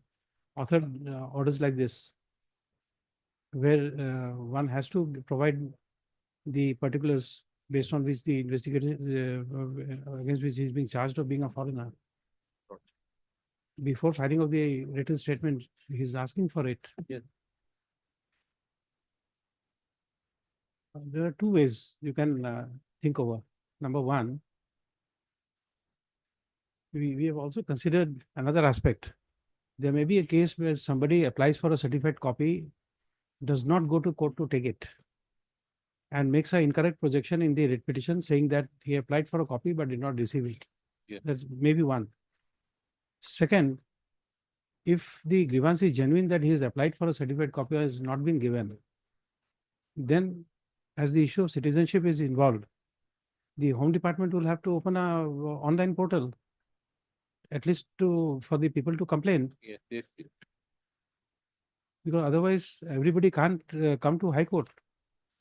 authored orders like this, where one has to provide the particulars based on which the investigator, against which he's being charged of being a foreigner. Before filing of the written statement, he's asking for it. Yes. There are 2 ways you can think over. Number 1, we have also considered another aspect. There may be a case where somebody applies for a certified copy, does not go to court to take it, and makes an incorrect projection in the writ petition saying that he applied for a copy but did not receive it. Yes. That's maybe one. Second, if the grievance is genuine that he has applied for a certified copy has not been given, then as the issue of citizenship is involved, the Home Department will have to open a online portal, at least for the people to complain, Yes, yes. because otherwise everybody can't come to High Court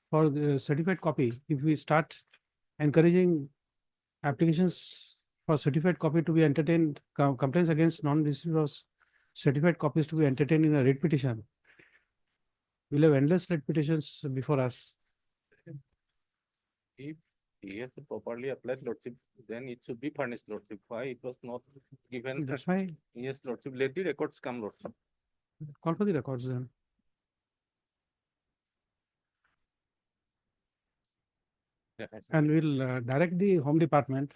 for the certified copy. If we start encouraging applications for certified copy to be entertained, complaints against non-receipt of certified copies to be entertained in a writ petition, we'll have endless writ petitions before us. If he has properly applied, Lordship, then it should be furnished, Lordship. Why it was not given? That's why Yes, Lordship. Let the records come, Lordship. call for the records then. And we'll direct the Home Department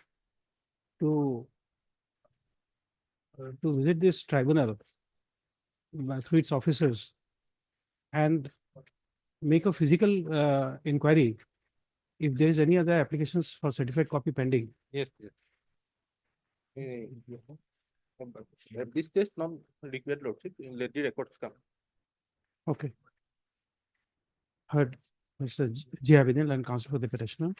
to visit this tribunal through its officers and make a physical inquiry if there is any other applications for certified copy pending. Yes, yes. At this stage, non required lordship, let the records come. Okay. Heard Mr. G. Abidin, and counsel for the petitioner.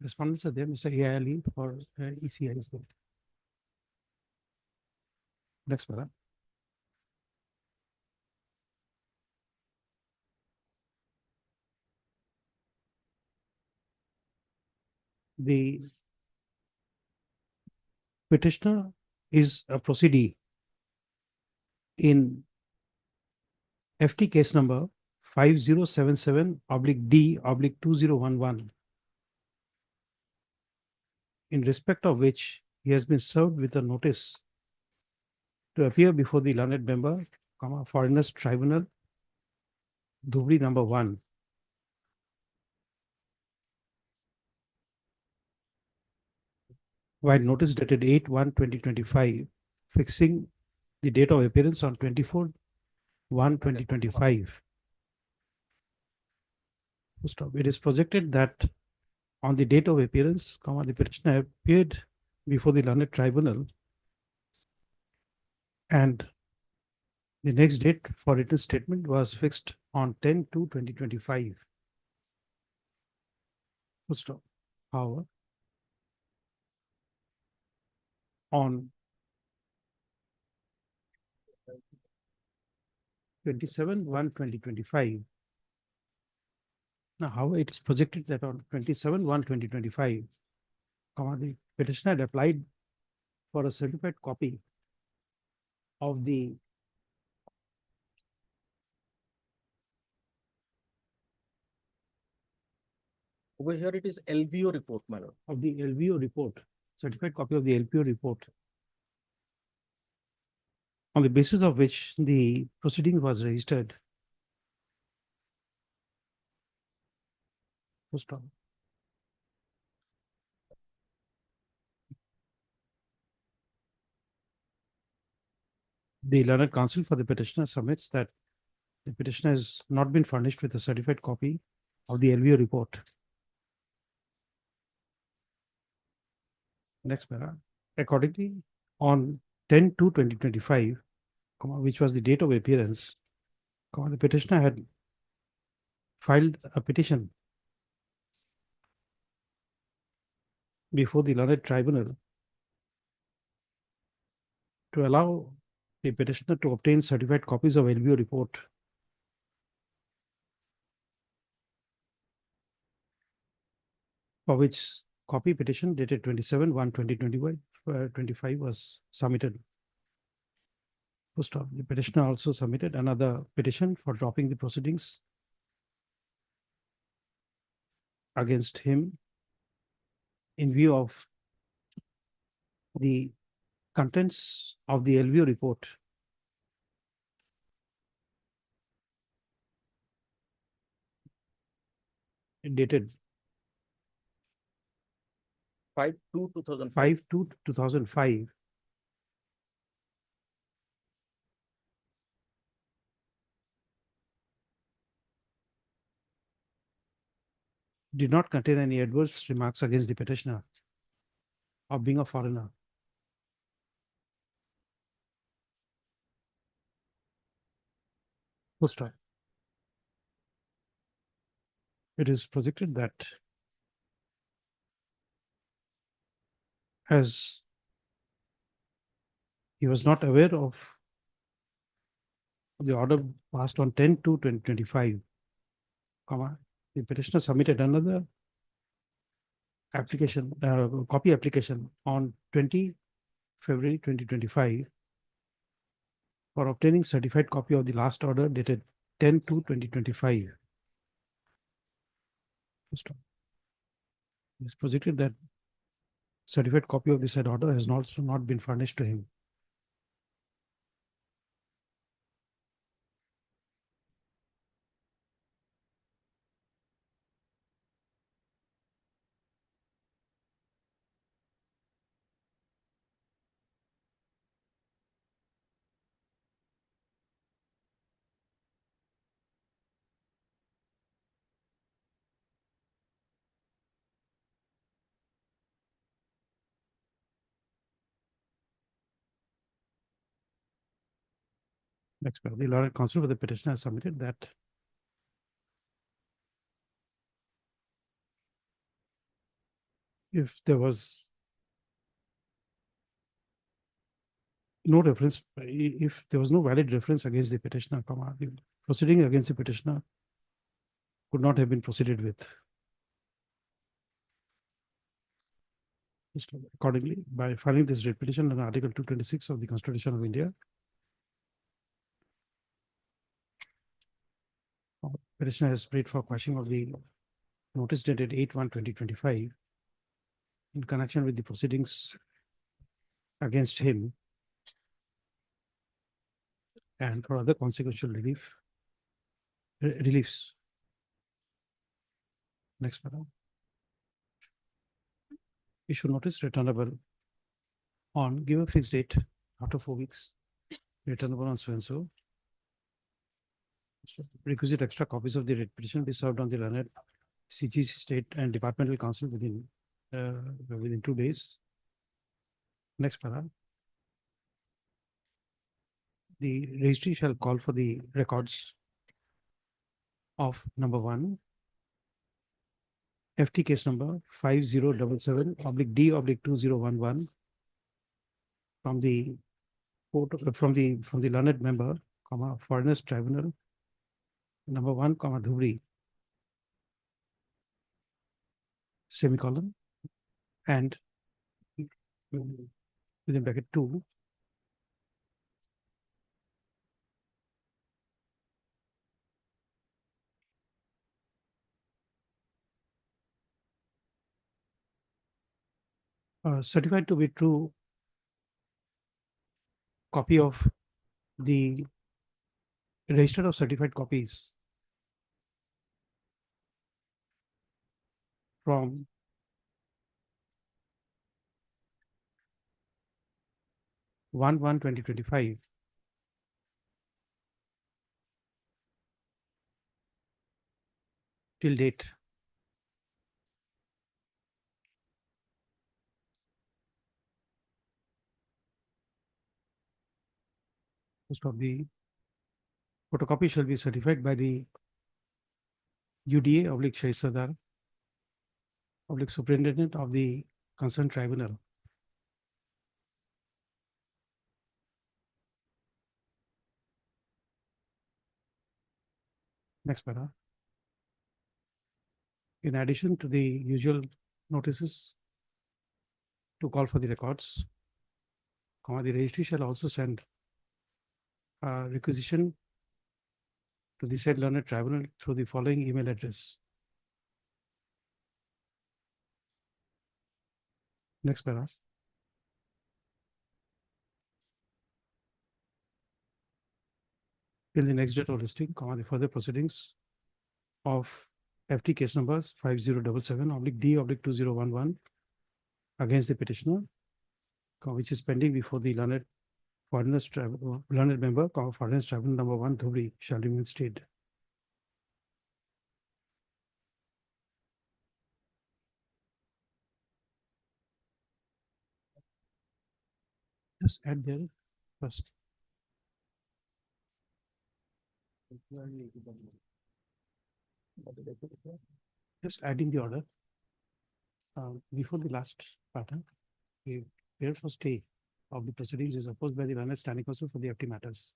Respondents are there. Mr. A. Ali for ECI is there. Next, madam. The petitioner is a proceedee in FT case number 5077/D/2011, in respect of which he has been served with a notice to appear before the learned member, Foreigners Tribunal, Dhubri number 1. While notice dated 8/1/2025, fixing the date of appearance on 24/1/2025. Stop. It is projected that on the date of appearance, the petitioner appeared before the learned tribunal, and the next date for written statement was fixed on 10/2/2025. Stop. However, on 27/1/2025. Now, however, it is projected that on 27/1/2025, the petitioner had applied for a certified copy of the Over here, it is LVO report, my lord. of the LVO report, certified copy of the LPO report, on the basis of which the proceeding was registered. First of the learned counsel for the petitioner submits that the petitioner has not been furnished with a certified copy of the LVO report. Next para. Accordingly, on 10/2/2025, which was the date of appearance, the petitioner had filed a petition before the learned tribunal to allow the petitioner to obtain certified copies of LVO report for which copy petition dated 27/1/2025 was submitted. First off, the petitioner also submitted another petition for dropping the proceedings against him in view of the contents of the LVO report dated 5/2/2005. 5/2/2005 did not contain any adverse remarks against the petitioner of being a foreigner. Full stop. It is projected that as he was not aware of the order passed on 10/2/2025, the petitioner submitted another application, copy application on 20 February 2025 for obtaining certified copy of the last order dated 10/2/2025. It is projected that certified copy of the said order has also not been furnished to him. Next, the learned counsel for the petitioner has submitted that if there was no reference, if there was no valid reference against the petitioner, the proceeding against the petitioner could not have been proceeded with. Accordingly, by filing this writ petition under Article 226 of the Constitution of India, petitioner has prayed for quashing of the notice dated 8/1/2025 in connection with the proceedings against him and for other consequential reliefs. Next paragraph. Issue notice returnable on give a fixed date after 4 weeks. Returnable on so and so. Requisite extra copies of the writ petition be served on the learned CG State and Departmental Council within 2 days. Next paragraph. The registry shall call for the records of number 1, FT case number 5077/D/2011 from the court from the learned member, foreigners tribunal number 1, Dhubri, semicolon, and within bracket 2, certified to be true copy of the register of certified copies from one 2025 till date. Most of the photocopy shall be certified by the UDA/Shahisadar superintendent of the concerned tribunal. Next paragraph. In addition to the usual notices to call for the records, the registry shall also send a requisition to the said learned tribunal through the following email address. Next paragraph. Till the next date of listing, the further proceedings of FT case numbers 5077/D/2011 against the petitioner, which is pending before the learned member, foreigners tribunal number 1, Dhubri, shall remain stayed. Just add there first. Just adding the order. Before the last pattern, a prayer for stay of the proceedings is opposed by the learned standing counsel for the FT matters.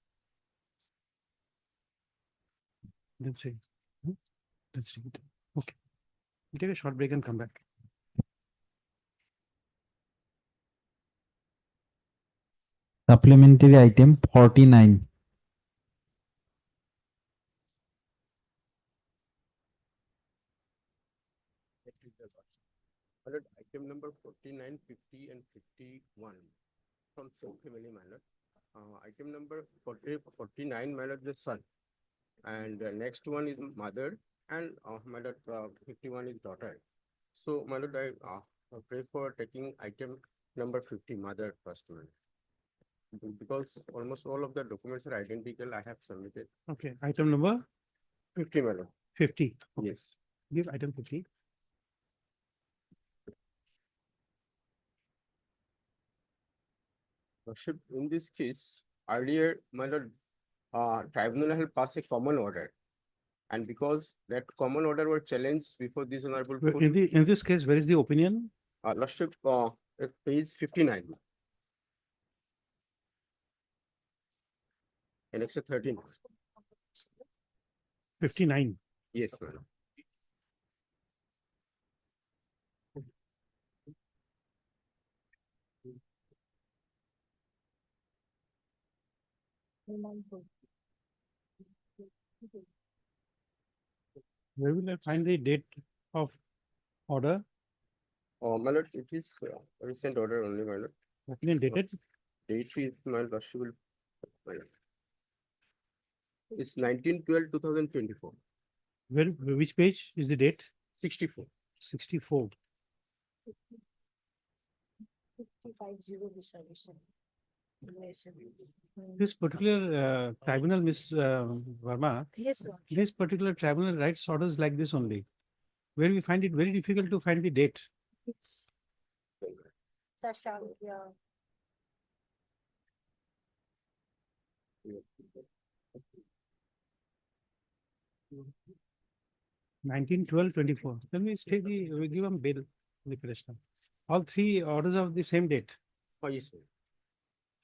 Let's say, let's read it. Okay. We'll take a short break and come back. Supplementary item 49. Item number 49, 50, and 51 from same family manner. Item number 49, my lord, the son, and next one is mother, and my lord, 51 is daughter. So, my lord, I pray for taking item number 50, mother first one, because almost all of the documents are identical. I have submitted. Okay, item number 50, my lord. 50. Okay. Yes. Give item 50. Worship, in this case, earlier, my lord, tribunal have passed a common order. And because that common order were challenged before this honorable court, In this case, where is the opinion? Lordship, at page 59. Annex 13. 59. Yes, madam. Where will I find the date of order? My lord, it is recent order only, my lord. Opinion dated? Date is my lordship will. My lord. It's 19/12/2024. Which page is the date? 64. 64. 55-0 resolution. This particular tribunal, Ms. Verma, Yes, Lord. this particular tribunal writes orders like this only, where we find it very difficult to find the date. Yeah. 19/12/24. Then we give them bail, the petitioner. All three orders of the same date. Oh, yes, sir.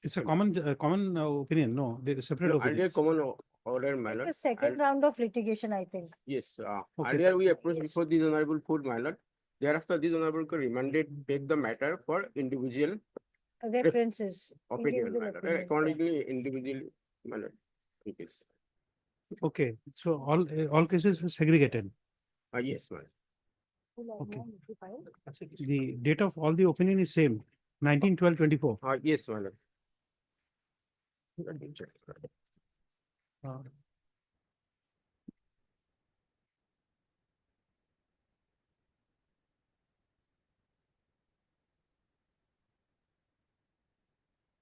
It's a common opinion. No, they're separate No, earlier opinions. common order, my lord. The second round of litigation, I think. Yes, Okay. earlier we approached before this honorable court, my lord. Thereafter, this honorable court remanded, take the matter for individual References. opinion, individual my lord. opinions, yeah. Accordingly, individual, my lord. It is. Okay, so all cases were segregated. Yes, my lord. Okay. The date of all the opinion is same, 19/12/24. Yes, my lord. Let me check.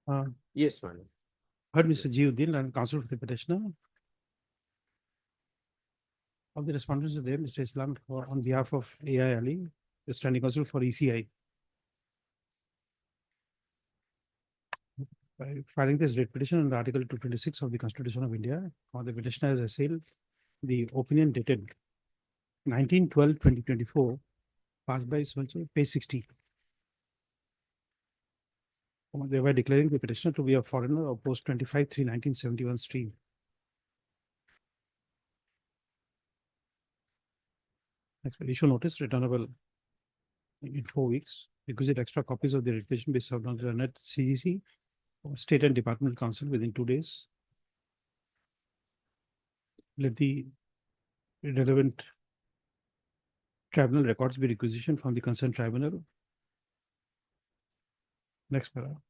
Uh, Yes, my lord. Heard Mr. Jiuddin and counsel for the petitioner. All the respondents are there, Mr. Islam on behalf of AI Ali, the standing counsel for ECI. By filing this writ petition under Article 226 of the Constitution of India, or the petitioner has assailed the opinion dated 19/12/2024, passed by page 60. Thereby declaring the petitioner to be a foreigner of post 25/3/1971 stream. Issue notice returnable in 4 weeks. Requisite extra copies of the writ petition be served on the net CGC or State and Departmental Council within 2 days. Let the relevant tribunal records be requisitioned from the concerned tribunal. Next paragraph.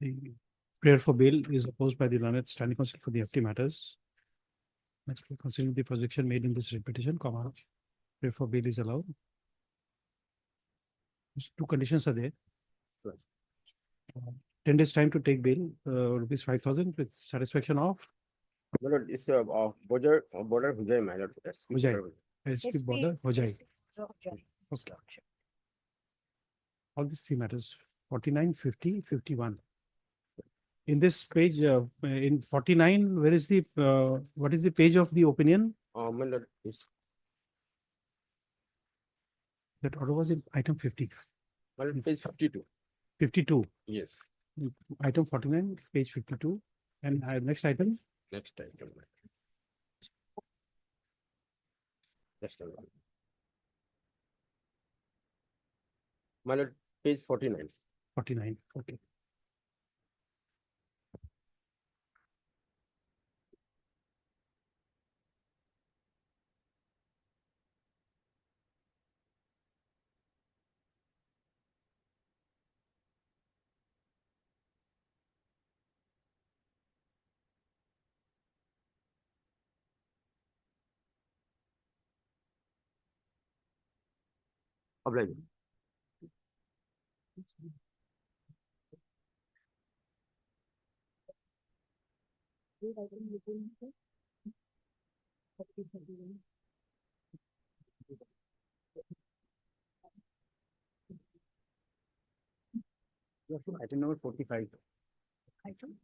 The prayer for bail is opposed by the learned standing counsel for the FT matters. Next, considering the projection made in this writ petition, comma, prayer for bail is allowed. Two conditions are there. Right. 10 days time to take bail, rupees 5,000 with satisfaction of My lord, it's border Vijay, my lord. SP Vijay. border. SP border, Hojai. SP. Okay. All these three matters, 49, 50, 51. In this page, in 49, where is the, what is the page of the opinion? My lord, it's That order was in item 50, my lord, page 52. 52, Yes, item 49, page 52. And next item, next time. Next time. My lord, page 49. 49, okay. Oblige. Item number 45. Item.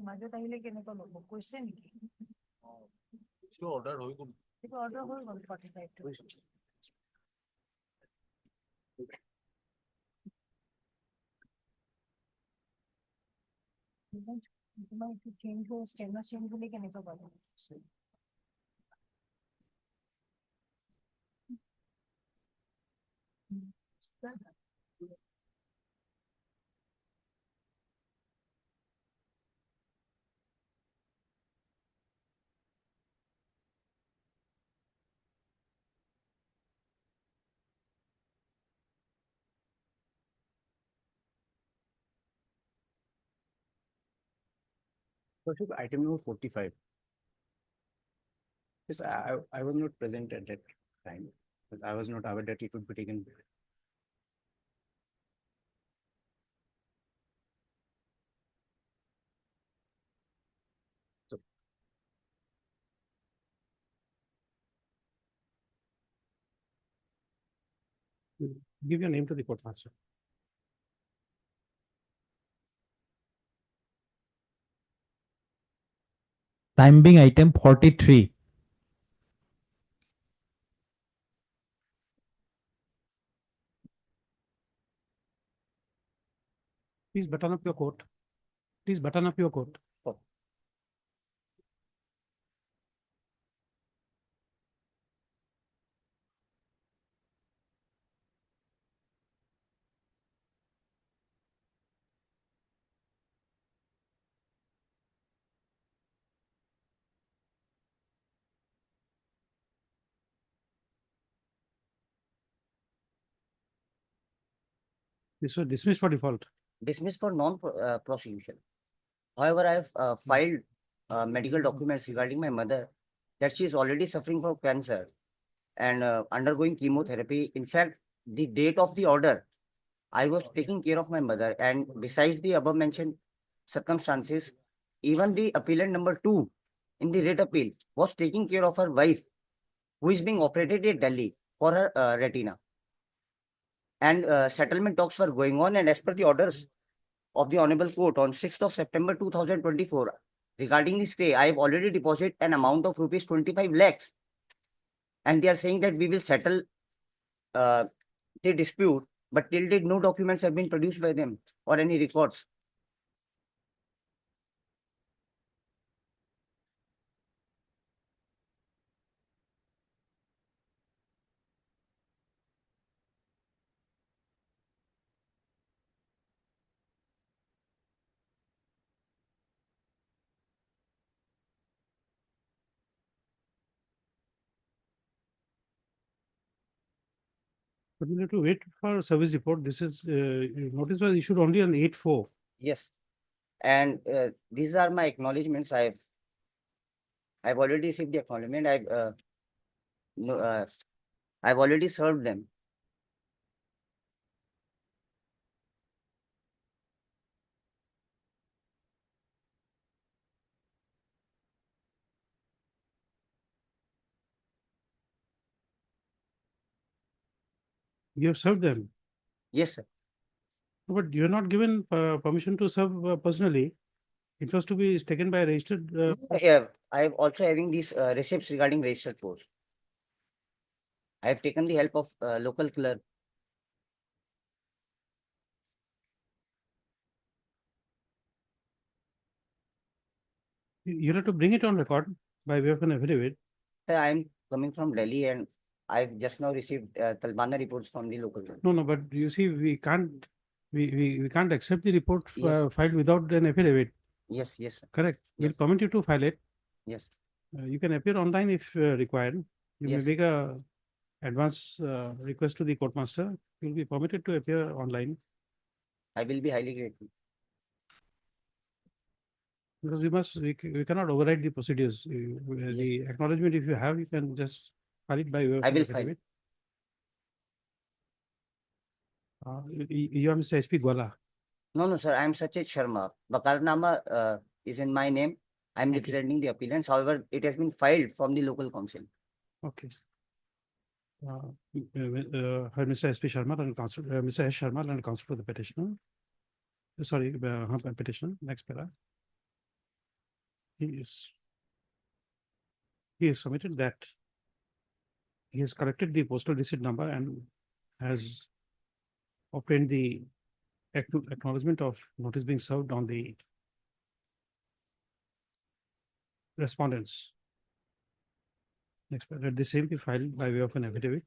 মাজত আহিলে কেনেকুৱা ল'ব কৈছে নেকি order হৈ গ'ল। সেইটো order হৈ গ'ল 45 টো তোমাৰ এইটো চেঞ্জ হৈ ষ্টেটাছ চেঞ্জ বুলি কেনেকুৱা পাব Lordship, item number 45. Yes, I was not present at that time, but I was not aware that it would be taken. So, Give your name to the court master. Time being item 43. Please button up your coat. Please button up your coat. This was dismissed for default. Dismissed for non-prosecution. However, I have filed medical documents regarding my mother that she is already suffering from cancer and undergoing chemotherapy. In fact, the date of the order, I was taking care of my mother, and besides the above mentioned circumstances, even the appellant number 2 in the writ appeal was taking care of her wife, who is being operated in Delhi for her retina. And settlement talks were going on, and as per the orders of the Honorable Court on 6th of September 2024, regarding the stay, I have already deposited an amount of rupees 25 lakhs. And they are saying that we will settle the dispute, but till date, no documents have been produced by them or any records. But you need to wait for service report. This is notice was issued only on 8/4. Yes. And these are my acknowledgements. I've already received the acknowledgement. I've already served them. You have served them, Yes, sir. but you are not given permission to serve personally. It was to be taken by a registered. Yeah, I am also having these receipts regarding registered post. I have taken the help of local clerk. You have to bring it on record by way of an affidavit. Sir, I am coming from Delhi and I've just now received Talbana reports from the local clerk. No, but you see, we can't accept the report Yes. filed without an affidavit. Yes, yes, sir. Correct. We'll Yes. permit you to file it. Yes. You can appear online if required. You may Yes. make a advance request to the court master. You'll be permitted to appear online I will be highly grateful. because we cannot override the procedures. The acknowledgement, if you have, you can just file it by way of I an will file. affidavit. You are Mr. SP Gwala. No, no, sir. I am Sachet Sharma. Vakalnama is in my name. I am Okay. representing the appellants. However, it has been filed from the local council. Okay. Mr. SP Sharma and counsel, Mr. S. Sharma and counsel for the petitioner. sorry, petitioner, next para. He has submitted that he has corrected the postal receipt number and has obtained the acknowledgement of notice being served on the respondents. Next, let the same be filed by way of an affidavit.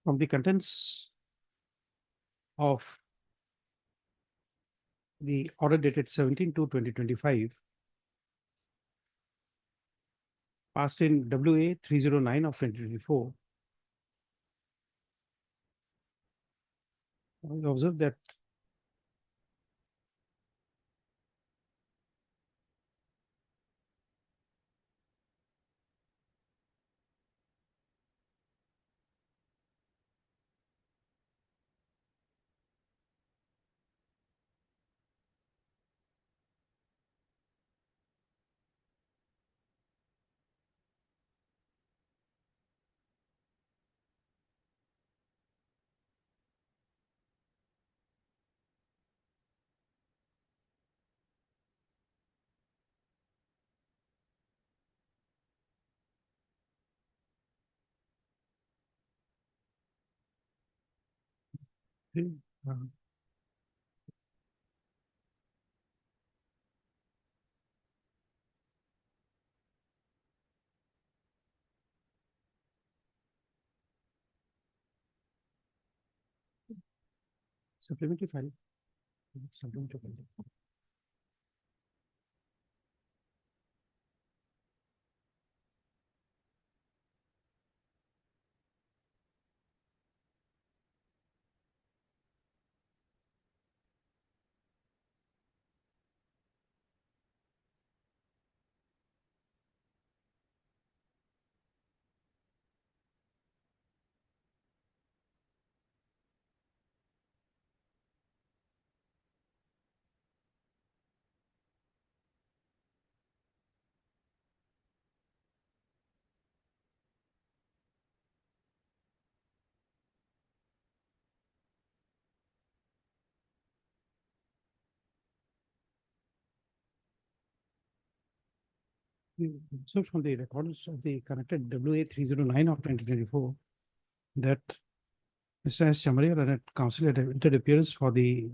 From the contents of the order dated 17/2/2025, passed in WA 309 of 2024, we observe that uh, supplementary file. Supplementary file. So from the records of the connected WA 309 of 2024, that Mr. S. Chamaria and counsel had entered appearance for the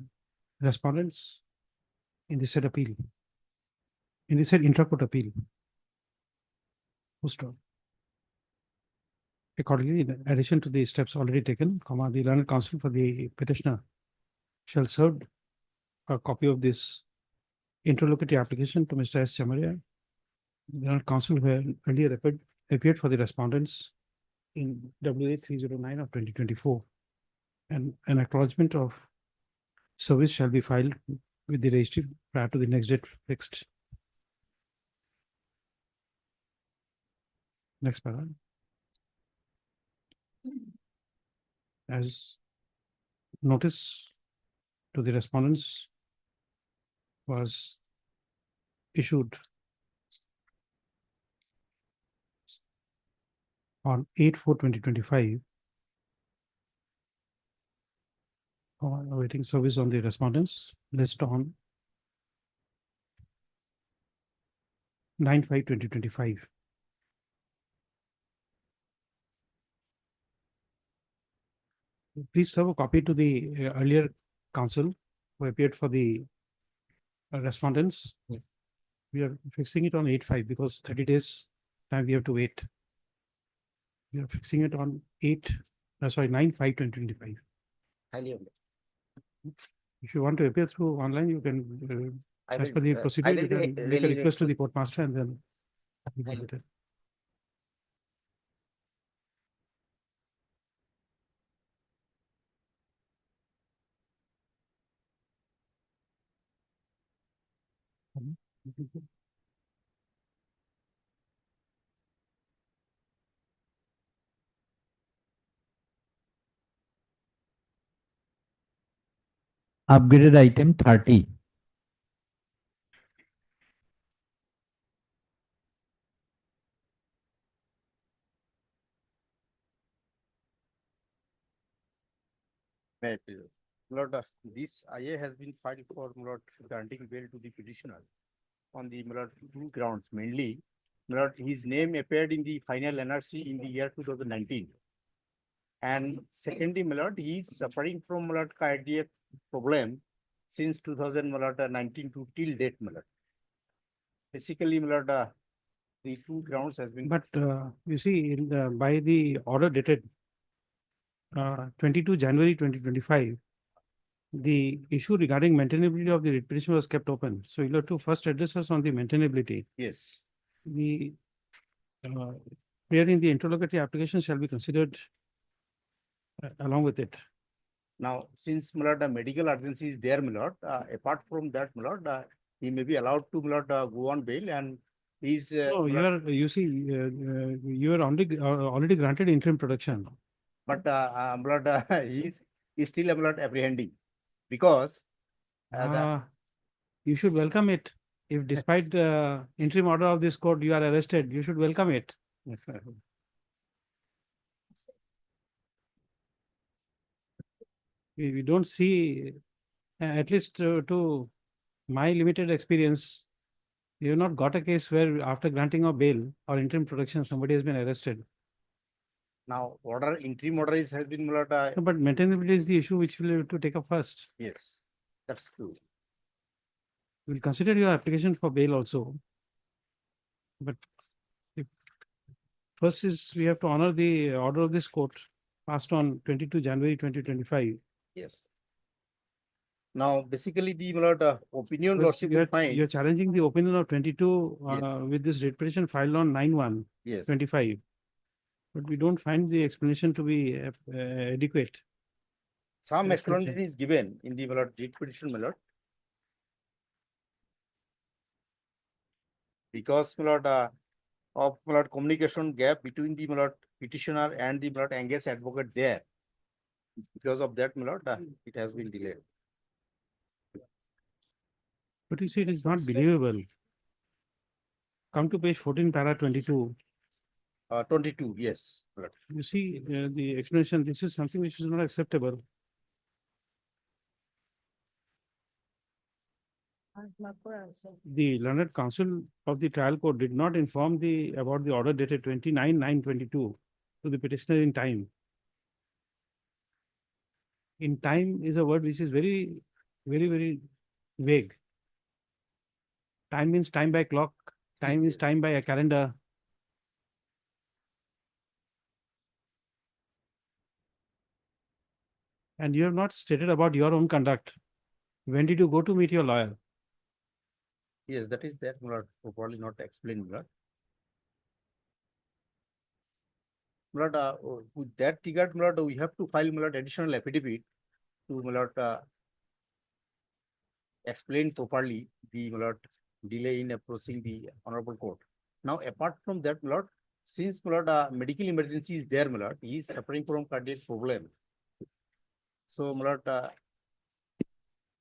respondents in the said appeal, in the said intra-court appeal. Full stop. Accordingly, in addition to the steps already taken, the learned counsel for the petitioner shall serve a copy of this interlocutory application to Mr. S. Chamaria, the learned counsel who had earlier appeared for the respondents in WA 309 of 2024, and an acknowledgement of service shall be filed with the registry prior to the next date fixed. Next paragraph. As notice to the respondents was issued on 8/4/2025, Awaiting service on the respondents list on 9/5/2025. Please serve a copy to the earlier counsel who appeared for the respondents. Yes. We are fixing it on 8/5 because 30 days time we have to wait. We are fixing it on 9/5/2025. Highly aware. If you want to appear through online, you can, I as will, per the I procedure, will you be can make a really request to grateful. the court master and then. we will Highly. get it. Upgraded item 30. Right. Lord, this IA has been filed for Lord granting bail to the petitioner on the Lord two grounds. Mainly, Lord, his name appeared in the final NRC in the year 2019. And secondly, Lord, he is suffering from Lord cardiac problem since 2019 to till date, Lord. Basically, Lord, the two grounds has been. But you see, in the, by the order dated 22 January 2025, the issue regarding maintainability of the writ petition was kept open. So you have to first address us on the maintainability. Yes. The wherein the interlocutory application shall be considered along with it. Now, since Lord, medical urgency is there, Lord, apart from that, Lord, he may be allowed to Lord, go on bail and he's. No, you are, you see, you are already granted interim protection. But Lord, he's still Lord apprehending because you should welcome it. If despite the interim order of this court, you are arrested, you should welcome it. We don't see, at least to my limited experience, you have not got a case where after granting of bail or interim protection, somebody has been arrested. Now, interim order has been Lord. No, but maintainability is the issue which we'll have to take up first. Yes, that's true. We'll consider your application for bail also. But if first is we have to honor the order of this court passed on 22 January 2025. Yes. Now, basically, the Lord opinion lordship will find. You're challenging the opinion of 22 Yes. with this writ petition filed on 9/1/25. Yes. But we don't find the explanation to be adequate. Some Yes, explanation is given in the Lord writ petition, Lord. Because Lord, of Lord communication gap between the Lord petitioner and the Lord engaged advocate there. Because of that, Lord, it has been delayed. But you see, it is not believable. Come to page 14, para 22. 22, yes. Lord. You see the explanation. This is something which is not acceptable. The learned counsel of the trial court did not inform about the order dated 29/9/22 to the petitioner in time. In time is a word which is very, very vague. Time means time by clock. Time is time by a calendar. And you have not stated about your own conduct. When did you go to meet your lawyer? Yes, that is that, Lord, probably not explained, Lord. Lord, with that regard, Lord, we have to file Lord additional affidavit to Lord explain properly the Lord delay in approaching the honorable court. Now, apart from that, Lord, since Lord medical emergency is there, Lord, he is suffering from cardiac problem. So, Lord,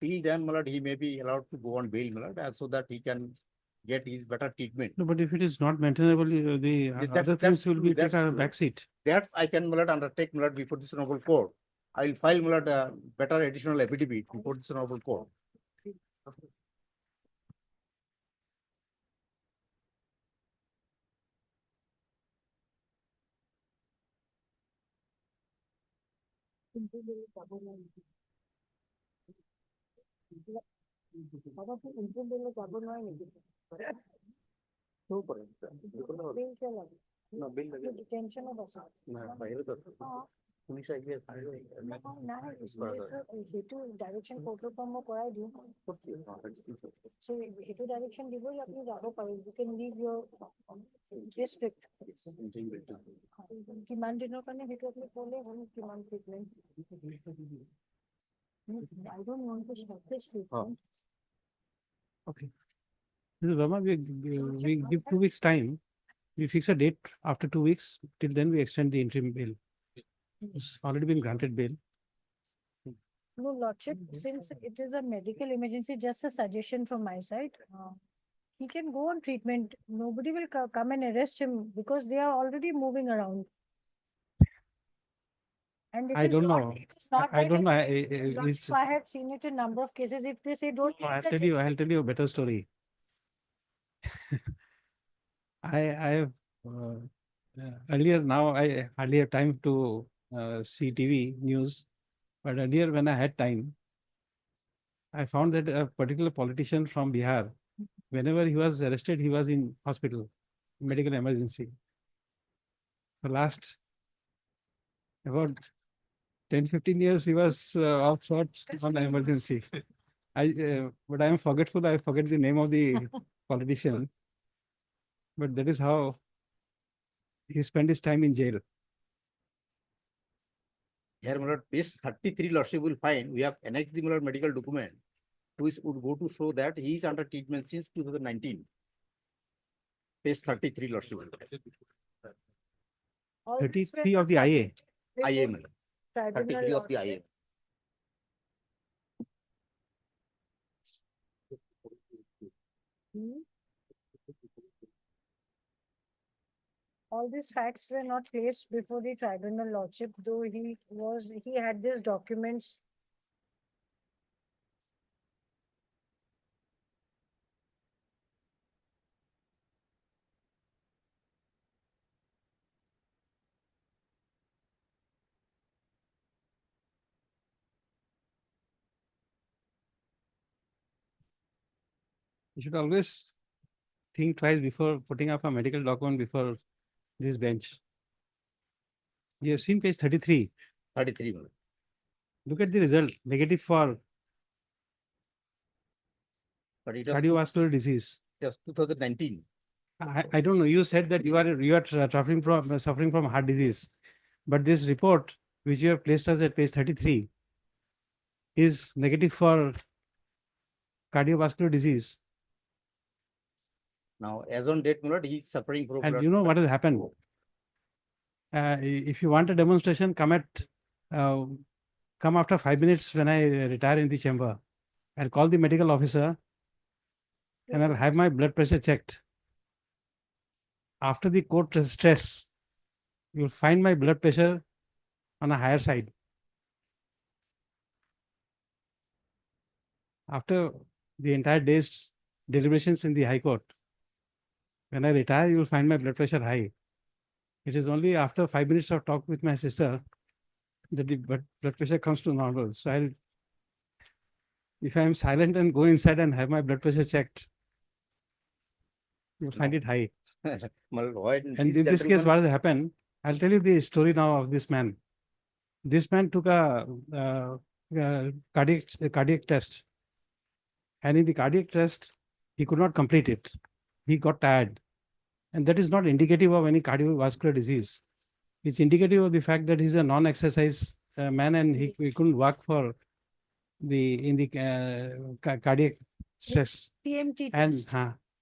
till then, Lord, he may be allowed to go on bail, Lord, so that he can get his better treatment. No, but if it is not maintainable, the other things will be take a backseat. That's I can Lord undertake Lord before this honorable court. I'll file my lord better additional affidavit before this honorable court. Bill क्या लगा? ये detention में बसा। हाँ, ना है, इसमें तो हेतु direction photo form में कराई दूँ। So हेतु direction दिवो या अपनी जागो पर you can leave your district. Demand dinner करने हेतु अपने खोले हम demand treatment. I don't want to stop this treatment. Okay. Mr. Verma, we give 2 weeks time. We fix a date after 2 weeks. Till then, we extend the interim bail. It's already been granted bail. No, Lordship, since it is a medical emergency, just a suggestion from my side. He can go on treatment. Nobody will come and arrest him because they are already moving around. And it I is don't not- know. it is not I that don't know. if- Lordship, I have seen it in number of cases. If they say don't. I'll take tell the you. I'll tell you a better story. I have earlier. Now I hardly have time to see TV news, but earlier when I had time, I found that a particular politician from Bihar, whenever he was arrested, he was in hospital, medical emergency. The last about 10-15 years, he was off short on the emergency. But I am forgetful. I forget the name of the politician. But that is how he spent his time in jail. Here, my lord, page 33 lordship will find we have annexed the my lord medical document, which would go to show that he is under treatment since 2019. Page 33 lordship. All this 33 were of the IA. before IA, my lord. tribunal 33 of the IA. lordship. Hmm? All these facts were not placed before the tribunal lordship, though he had these documents. You should always think twice before putting up a medical document before this bench. You have seen page 33. 33, my lord. Look at the result. Negative for But it was, cardiovascular disease. it was 2019. I don't know. You said that you are suffering from heart disease, but this report which you have placed us at page 33 is negative for cardiovascular disease. Now, as on date, my lord, he is suffering from. And you know what has happened? If you want a demonstration, come after 5 minutes when I retire in the chamber. I'll call the medical officer and I'll have my blood pressure checked. After the court stress, you'll find my blood pressure on a higher side. After the entire day's deliberations in the High Court, when I retire, you will find my blood pressure high. It is only after 5 minutes of talk with my sister that the blood pressure comes to normal. So if I am silent and go inside and have my blood pressure checked, you'll find it high. My lord, why And in this case, gentleman- what has happened? I'll tell you the story now of this man. This man took a cardiac test, and in the cardiac test, he could not complete it. He got tired, and that is not indicative of any cardiovascular disease. It's indicative of the fact that he's a non-exercise man, and he couldn't work for cardiac stress. TMT And test.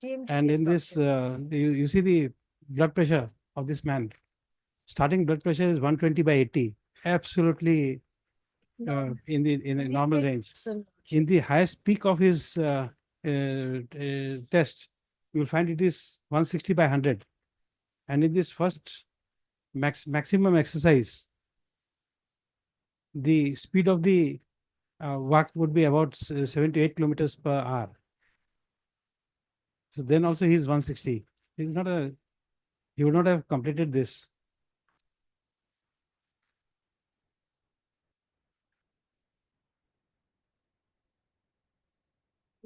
TMT and test in this, doctor. you see the blood pressure of this man. Starting blood pressure is 120/80, absolutely in a normal range. In the highest peak of his test, you will find it is 160/100. And in this first maximum exercise, the speed of the walk would be about 7 to 8 kilometers per hour. So then also he's 160. He's not a, he would not have completed this.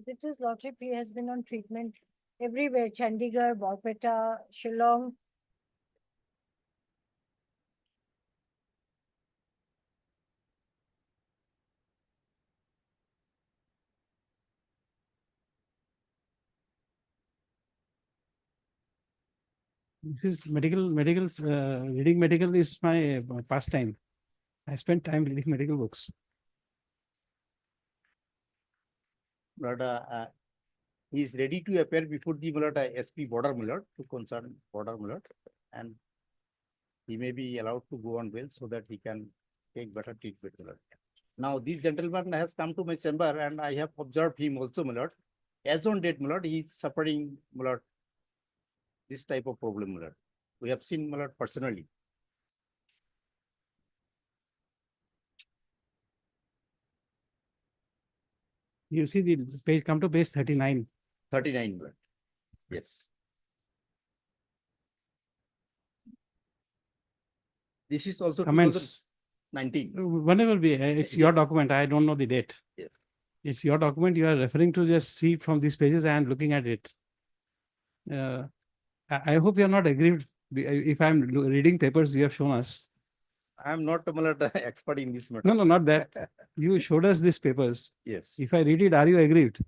With his lordship, he has been on treatment everywhere, Chandigarh, Borpeta, Shillong. This is reading medical is my pastime. I spend time reading medical books. But he is ready to appear before the SP border Millard to concern border Millard, and he may be allowed to go on bail so that he can take better treatment. Millard. Now, this gentleman has come to my chamber, and I have observed him also, Millard. As on date, Millard, he is suffering, Millard, this type of problem, Millard. We have seen Millard personally. You see the page, come to page 39. 39, Millard. Yes. This is also Comments. 2019. Whenever we, it's your Yes. document. I don't know the date. Yes. It's your document. You are referring to, just see from these pages and looking at it. I hope you are not aggrieved if I'm reading papers you have shown us. I am not Millard expert in this matter. No, not that. You showed us these papers. Yes. If I read it, are you aggrieved?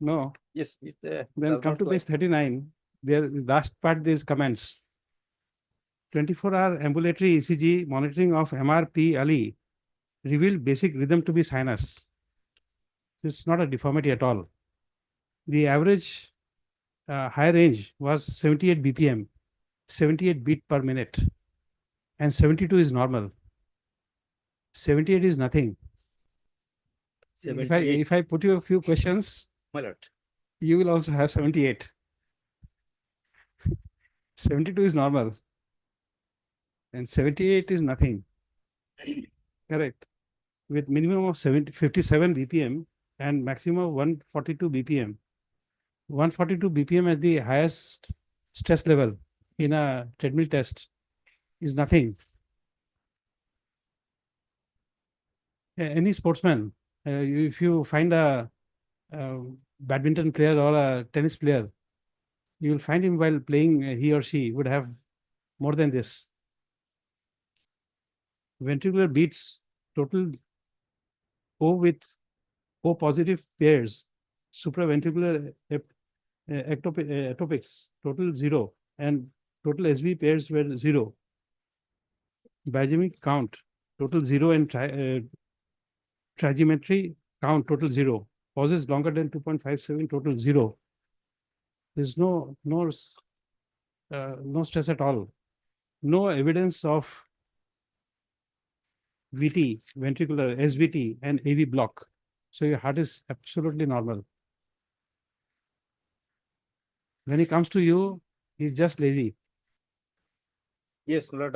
No. Yes. It, Then does come not to page 39. There is last part, there is comments. 24-hour ambulatory ECG monitoring of MRP Ali revealed basic rhythm to be sinus. It's not a deformity at all. The average high range was 78 BPM, 78 beat per minute, and 72 is normal. 78 is nothing. If I put you a few questions, Millard. you will also have 78. 72 is normal. And 78 is nothing. Correct. With minimum of 57 BPM and maximum of 142 BPM. 142 BPM as the highest stress level in a treadmill test is nothing. Any sportsman, if you find a badminton player or a tennis player, you will find him while playing, he or she would have more than this. Ventricular beats, total O with O positive pairs, supraventricular ectopics, total 0, and total SV pairs were 0. Biogemic count, total 0, and trigonometry count, total 0. Pauses longer than 2.57, total 0. There's no stress at all. No evidence of VT, ventricular, SVT, and AV block. So your heart is absolutely normal. When he comes to you, he's just lazy, Yes, Millard.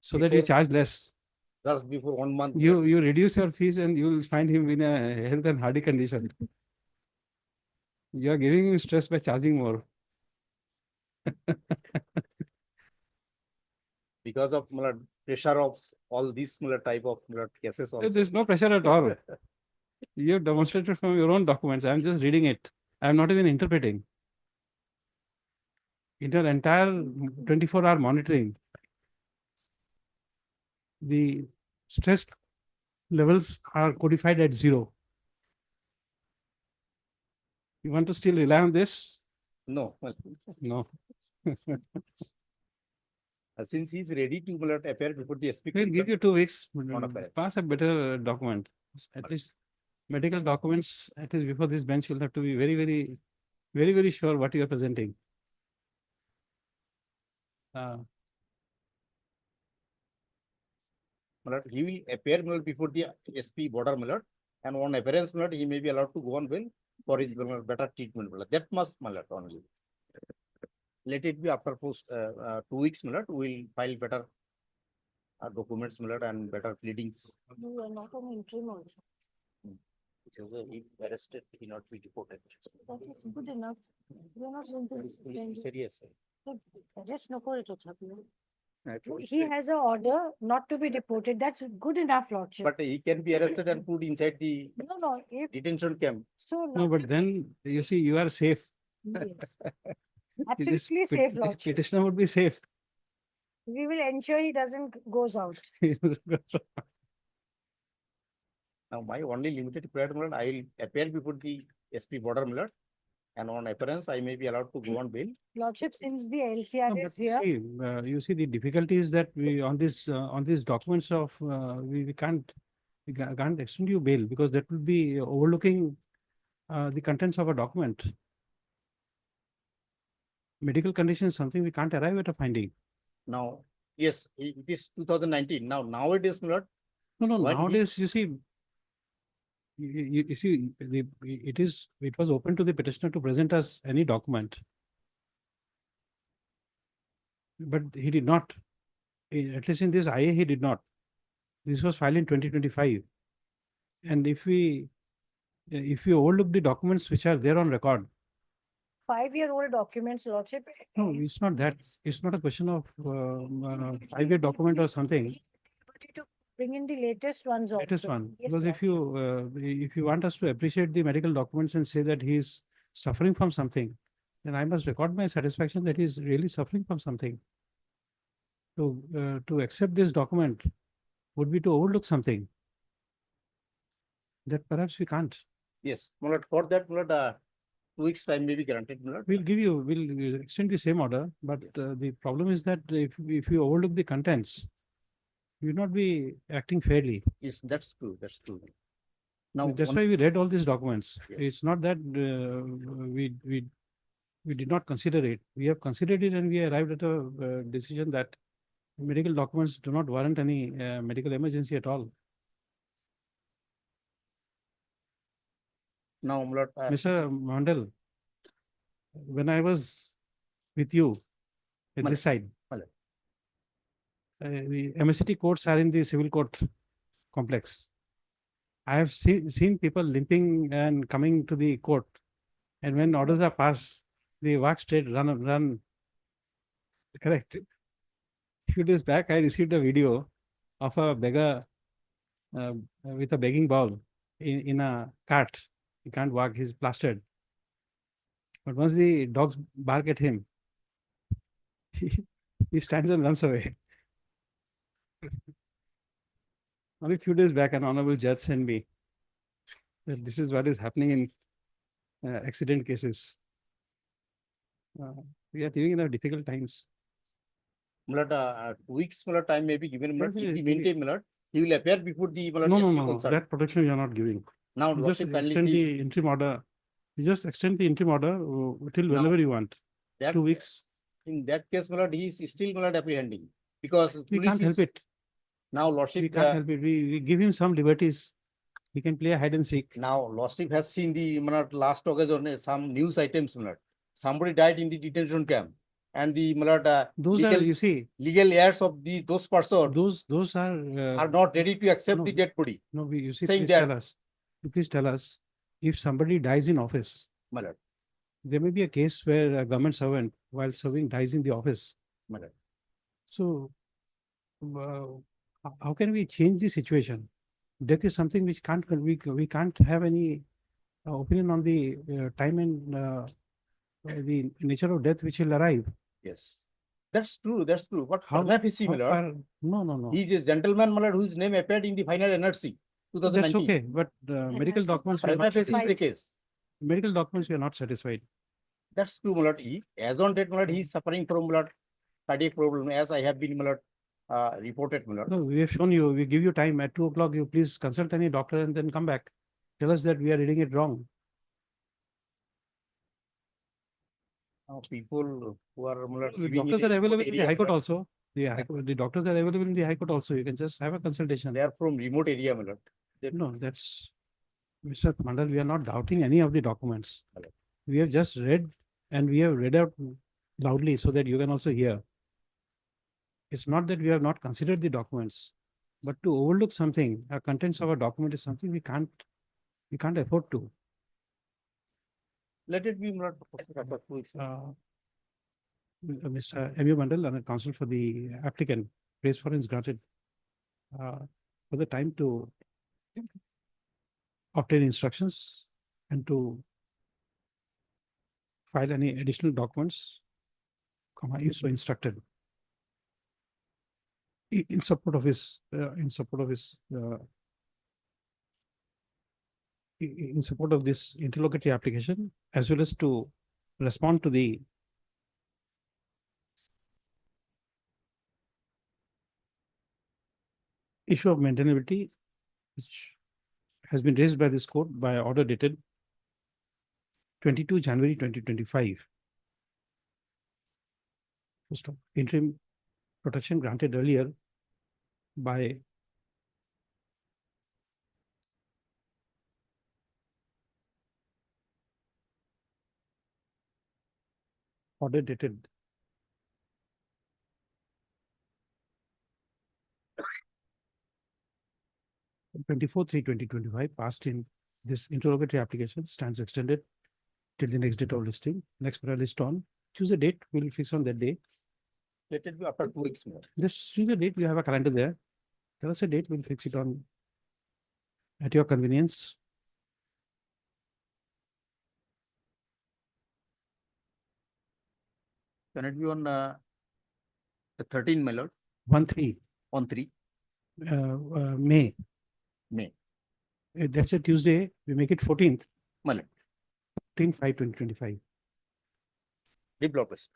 so that you Before- charge less. Just before 1 month. You reduce your fees and you will find him in a health and hardy condition. You are giving him stress by charging more. Because of Millard, pressure of all these Millard type of Millard cases also. There's no pressure at all. You have demonstrated from your own documents. I'm just reading it. I'm not even interpreting. In your entire 24-hour monitoring, the stress levels are codified at 0. You want to still rely on this? No. No. Since he's ready to Millard appear before the SP. We'll give you 2 weeks. On appearance. Pass a better document. At least medical documents, at least before this bench, you'll have to be very sure what you are presenting. Millard, he will appear Millard before the SP border Millard, and on appearance Millard, he may be allowed to go on bail for his Millard, better treatment Millard. That must Millard only. Let it be after 2 weeks Millard, we will file better documents, my lord, and better pleadings. You are not an interim also. Because if arrested, he not be deported. That is good enough. You are not going to. send- Serious. Arrest no kore to thapi. I thought He so. has an order not to be deported. That's good enough, Lordship. But he can be arrested and put inside the No, if detention camp. so. No, but then you see, you are safe. Yes. This Absolutely safe, Lordship. petitioner would be safe. We will ensure he doesn't goes out. Now, my only limited period, my lord, I will appear before the SP border, my lord, and on appearance, I may be allowed to go on bail. Lordship, since the No, LCR but is here, you see, the difficulty is that we on these documents of we can't extend you bail because that will be overlooking the contents of a document. Medical condition is something we can't arrive at a finding. Now, yes, it is 2019. Now, nowadays, my lord, No, Why he- nowadays you see, you see, it was open to the petitioner to present us any document. But he did not. At least in this IA, he did not. This was filed in 2025. And if we overlook the documents which are there on record, 5-year-old documents, Lordship. no, it's not that. It's not a question of 5-year document or something. But to bring in the latest ones also. Latest one. Yes, Because if Lordship. you want us to appreciate the medical documents and say that he's suffering from something, then I must record my satisfaction that he's really suffering from something. To accept this document would be to overlook something that perhaps we can't. yes, my lord, for that, my lord, 2 weeks time may be granted, my lord. We'll extend the same order, but the problem is that if you overlook the contents, you will not be acting fairly. Yes, that's true, that's true. Now, That's one- why we read all these documents. Yes. It's not that we did not consider it. We have considered it and we arrived at a decision that medical documents do not warrant any medical emergency at all. now, my lord, Mr. Mandal, when I was with you at Malay. this side, Malay. The MSCT courts are in the civil court complex. I have seen people limping and coming to the court, and when orders are passed, they walk straight, run. Correct. Few days back, I received a video of a beggar with a begging bowl in a cart. He can't walk, he's plastered. But once the dogs bark at him, he stands and runs away. Only a few days back, an honorable judge sent me that this is what is happening in accident cases. We are living in difficult times. my lord, 2 weeks, my lord, time may be given, my lord. Yes, In yes, the give meantime, my lord, he will appear before the, my lord, No, SP no. concerned. That protection we are not giving. Now, You just lordship kindly extend see the interim order. You just extend the interim order till Now, whenever you want. that, 2 weeks. in that case, my lord, he is still, my lord, apprehending. Because We police can't help is- it. Now, We lordship, can't help it. We give him some liberties. He can play hide and seek. now, lordship has seen the, my lord, last August on some news items, my lord. Somebody died in the detention camp. And the, my lord, Those are, legal, you see, legal heirs of those persons those are not ready to accept no, the dead body, no. You see, saying please that- tell us. Please tell us if somebody dies in office. my lord, There may be a case where a government servant, while serving, dies in the office. my lord. So, how can we change the situation? Death is something which we can't have any opinion on the time and the nature of death which will arrive. Yes, that's true, that's true. But How- prima facie, my how lord, far- No. he is a gentleman, my lord, whose name appeared in the final NRC, That's 2019. okay, but medical this is documents we are Prima not facie is the satisfied. case. Medical documents we are not satisfied. That's true, my lord. As on date, my lord, he is suffering from, my lord, cardiac problem, as I have been, my lord, reported, my lord. No, we have shown you, we give you time at 2 o'clock, you please consult any doctor and then come back. Tell us that we are reading it wrong. Now, people who are, my lord, The living in doctors are a remote available in the area, High Court my lord, also. The doctors are available in the High Court also. You can just have a consultation. They are from remote area, my lord. No, that's, Mr. Mandal, we are not doubting any of the documents. Hello. We have just read and we have read out loudly so that you can also hear. It's not that we have not considered the documents, but to overlook something, contents of a document is something we can't afford to. Let it be, my lord, after 2 weeks. Mr. M.U. Mandal, and counsel for the applicant, praise for is granted for the time to obtain instructions and to file any additional documents, if so instructed. In support of his, in support of this interlocutory application, as well as to respond to the issue of maintainability, which has been raised by this court by order dated 22 January 2025. First of interim protection granted earlier by order dated 24/3/2025, passed in this interrogatory application stands extended till the next date of listing. Next para list on. Choose a date. We'll fix on that day. Let it be after 2 weeks more. Just choose a date. We have a calendar there. Tell us a date. We'll fix it on at your convenience. Can it be on the 13, my lord, 1/3 on 3 May. May? That's a Tuesday. We make it 14th. My lord, 14/5/2025. developers.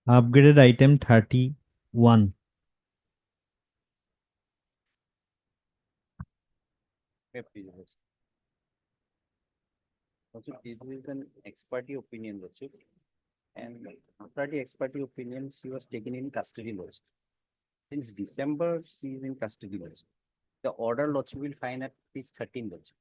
Upgraded item 31. Also, this is an expertise opinion, Lordship. And after the expertise opinion, she was taken in custody, Lordship. Since December, she is in custody, Lordship. The order, Lordship, will find at page 13, Lordship.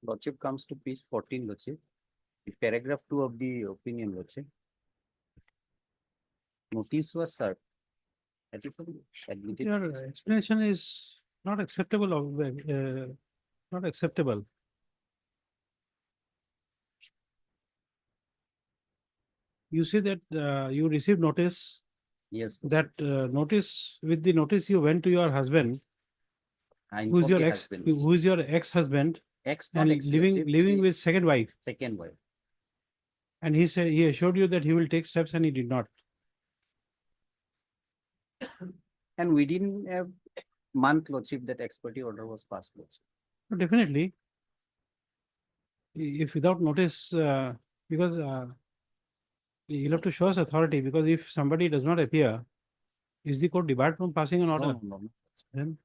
Lordship comes to page 14, Lordship. The paragraph 2 of the opinion, Lordship. Notice was served. That is admitted. Your explanation is not acceptable. Not acceptable. You say that you received notice. Yes. That notice, with the notice you went to your husband, I who is informed your the ex, husband. who is your ex-husband, Ex, not and ex, living Lordship, living she- with second wife. second wife. And he said, he assured you that he will take steps, and he did not. And within a month, Lordship, that expertise order was passed, Lordship. But definitely, if without notice, because you'll have to show us authority, because if somebody does not appear, is the court debarred from passing an order? No. Then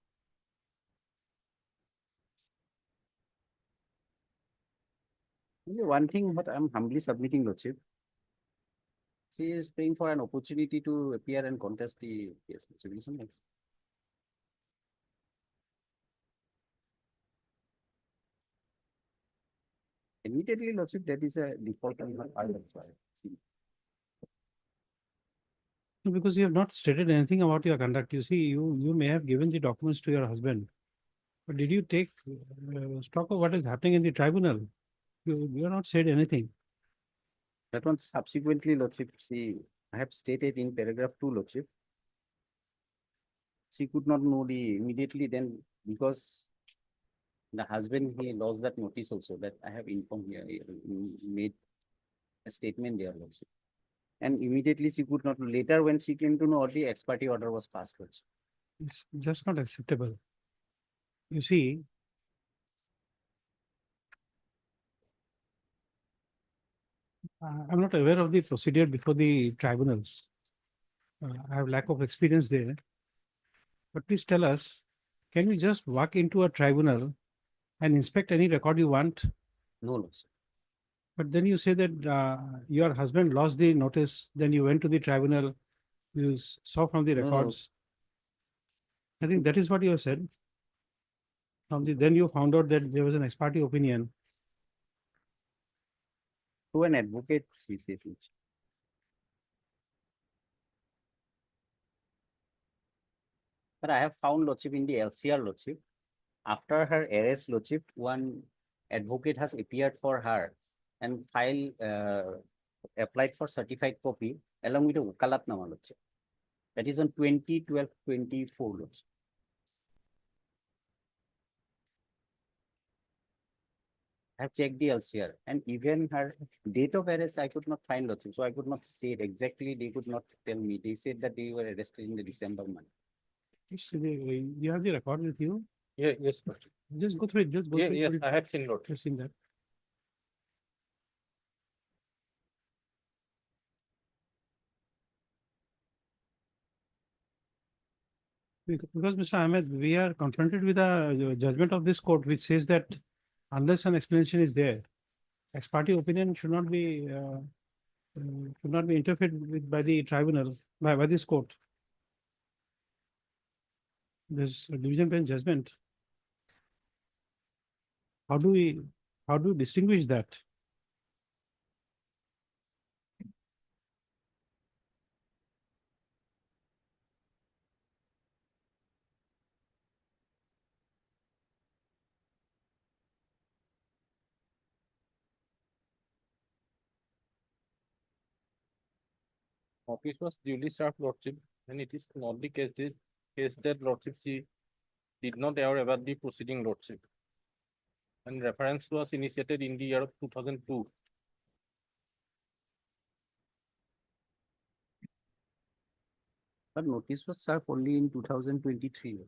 Only one thing, but I'm humbly submitting, Lordship. She is praying for an opportunity to appear and contest the case. Lordship. Immediately, Lordship, that is a default on her part. because you have not stated anything about your conduct. You see, you may have given the documents to your husband, but did you take stock of what is happening in the tribunal? You have not said anything. That one subsequently, Lordship, I have stated in paragraph 2, Lordship. She could not know immediately then, because the husband, he lost that notice also, that I have informed here, made a statement there, Lordship. And immediately she could not, later when she came to know, the expertise order was passed, Lordship. It's just not acceptable. You see, I'm not aware of the procedure before the tribunals. I have lack of experience there. But please tell us, can we just walk into a tribunal and inspect any record you want. No, no, sir. But then you say that your husband lost the notice, then you went to the tribunal, you saw from the No, no. records. I think that is what you have said. Then you found out that there was an ex parte opinion. To an advocate, she says. But I have found lordship in the LCR lordship. After her arrest lordship, one advocate has appeared for her and applied for certified copy along with a Wakalatnama lordship. That is on 20/12/24 lordship. I have checked the LCR and even her date of arrest, I could not find lordship. So I could not state exactly, they could not tell me. They said that they were arrested in the December month. You have the record with you? Yeah, yes, Lordship. Just go through it, just go Yeah, through yes, it. I have seen Lordship. You've seen that. Because Mr. Ahmed, we are confronted with a judgment of this court which says that unless an explanation is there, ex parte opinion should not be interfered with by the tribunal, by this court. There's a division bench judgment. How do we distinguish that? Notice was duly served Lordship, and it is not the case that Lordship she did not aware about the proceeding Lordship. And reference was initiated in the year of 2002. But notice was served only in 2023.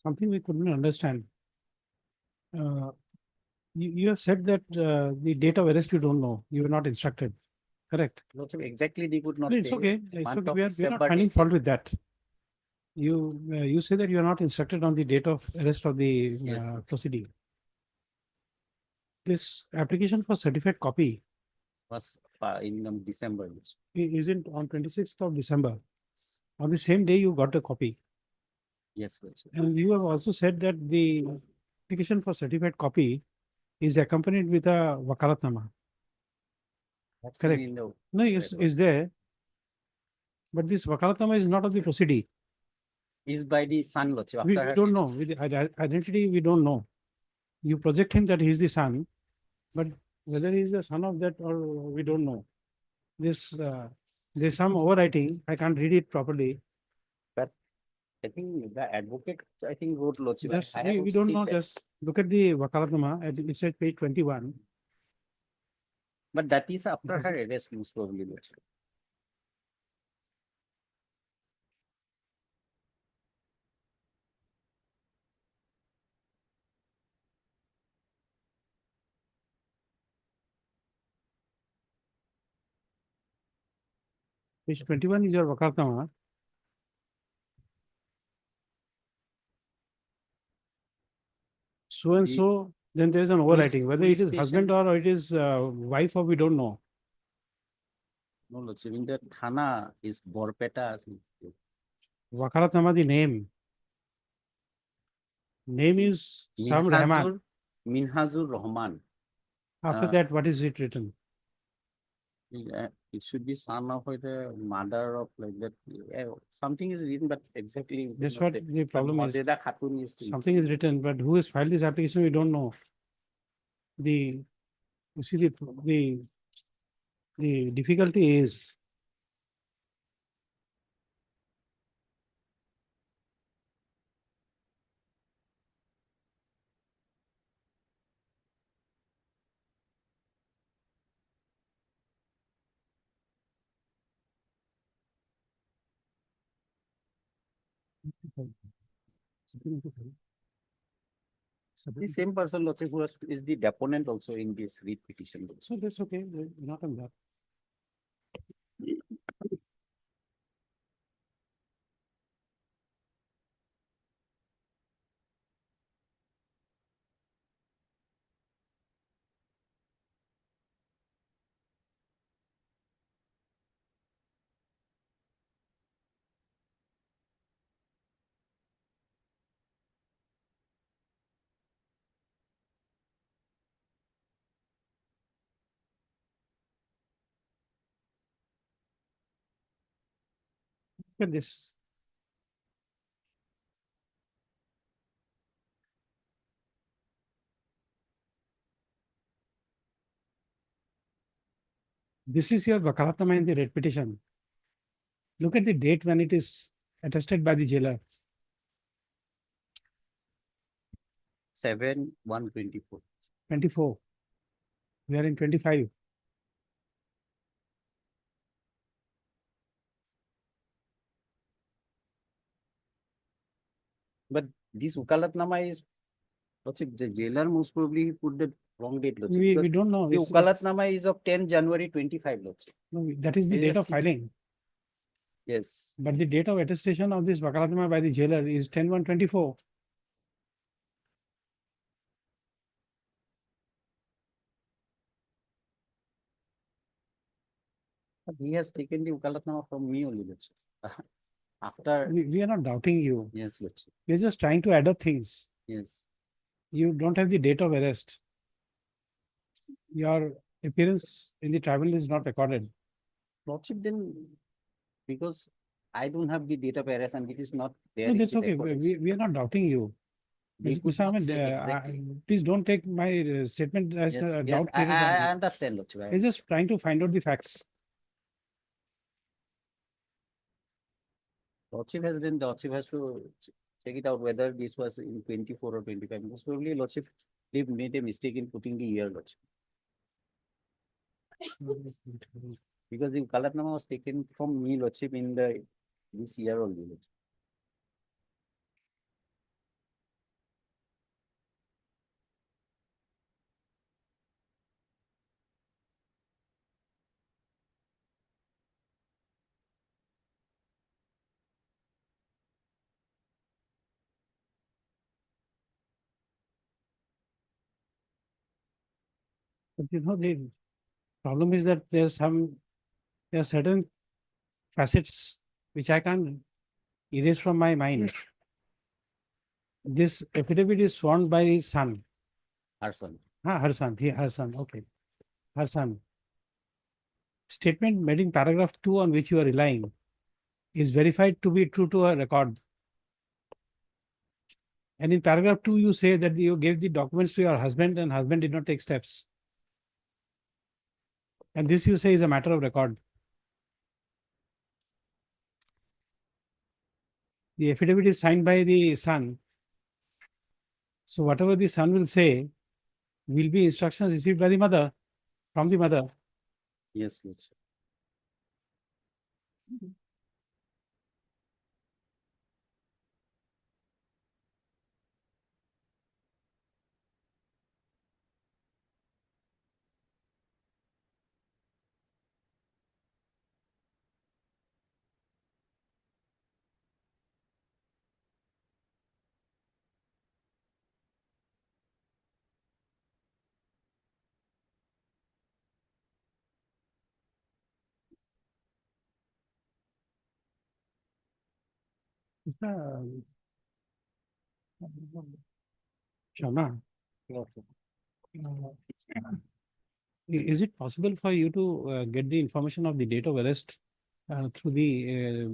something we couldn't understand. You have said that the date of arrest you don't know, you were not instructed, correct? Lordship, exactly they could not No, it's say. okay, it's Month okay, of we are not December, finding they fault said. with that. You say that you are not instructed on the date of arrest of the Yes. proceeding. This application for certified copy Was in December. Lordship. isn't on 26th of December. On the same day you got a copy. Yes, Lordship. And you have also said that the application for certified copy is accompanied with a wakalatnama. That's Correct. in the No, is there. But this wakalatnama is not of the proceeding. is by the son, Lordship. We after her don't know. death. With the identity, we don't know. You project him that he is the son, but whether he is the son of that or we don't know. This there's some overwriting. I can't read it properly. I think the advocate, I think wrote Lordship. Just I we haven't don't seen know. that. Just look at the wakalatnama. It's at page 21. But that is after her arrest, most probably, Lordship. Page 21 is your wakalatnama. So and so, then there is an overwriting. Whether it is husband station. or it is wife or we don't know. No, Lordship, in the Thana is Borpeta. Wakalatnama, the name. Name is some Rahman. Minhazur Rahman. After that, what is it written? It should be son of the mother of like that. Something is written, but exactly. we That's cannot what say. the But problem is. Modeda Khatun is Something is written, but who has filed this application, we don't know. You see, the difficulty is the same person, Lordship, who is the deponent also in this writ petition. so that's okay. Not on that. Look at this. This is your wakalatnama in the writ petition. Look at the date when it is attested by the jailer. 7/1/24. 24. We are in 25. But this Ukalatnama is, Lordship, the jailer most probably put the wrong date, Lordship. We because don't know. The Ukalatnama is of 10 January 25, Lordship. No, that is the It is date a of filing. Yes. But the date of attestation of this wakalatnama by the jailer is 10/1/24. But he has taken the Ukalatnama from me only, Lordship. After, We are not doubting you. yes, Lordship. We are just trying to add up things. Yes. You don't have the date of arrest. Your appearance in the tribunal is not recorded. Lordship, then, because I don't have the date of arrest and it is not there. No, in that's the okay. records. We are not doubting you. They Mr. could not Ahmed, say exactly. please don't take my statement as Yes, a yes, doubt. I created on you. understand, Lordship. We're just trying to find out the facts. Lordship has then, Lordship has to check it out whether this was in 24 or 25. Most probably, Lordship, they made a mistake in putting the year, Lordship. Because the Kalatnama was taken from me, Lordship, in this year only, Lordship. But the problem is that there are certain facets which I can't erase from my mind. This affidavit is sworn by his son. Her son. Her son, okay. Her son. Statement made in paragraph 2 on which you are relying is verified to be true to a record. And in paragraph 2, you say that you gave the documents to your husband and husband did not take steps. And this you say is a matter of record. The affidavit is signed by the son. So whatever the son will say will be instructions received by the mother, from the mother. Yes, yes. Sharma, No, sir. is it possible for you to get the information of the date of arrest through the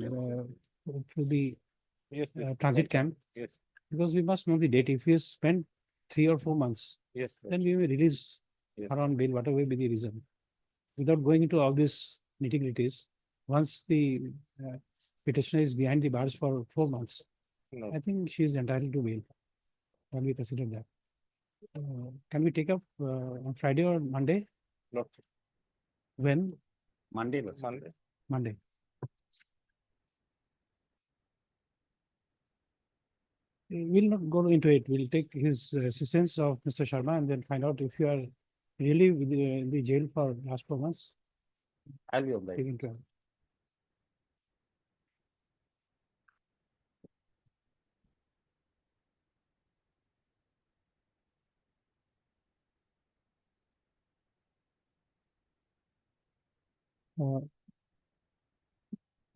Yes, yes. transit camp? Yes, Because we must know the date. If he has spent 3 or 4 months, yes. then we may release Yes. her on bail, whatever may be the reason. Without going into all these nitty-gritties, once the petitioner is behind the bars for 4 months, No, I think she is entitled to bail. When we consider that. Can we take up on Friday or Monday? not When? Monday. was- Monday. Monday. We'll not go into it. We'll take his assistance of Mr. Sharma and then find out if you are really in the jail for last 4 months. I'll be obliged. Take into account.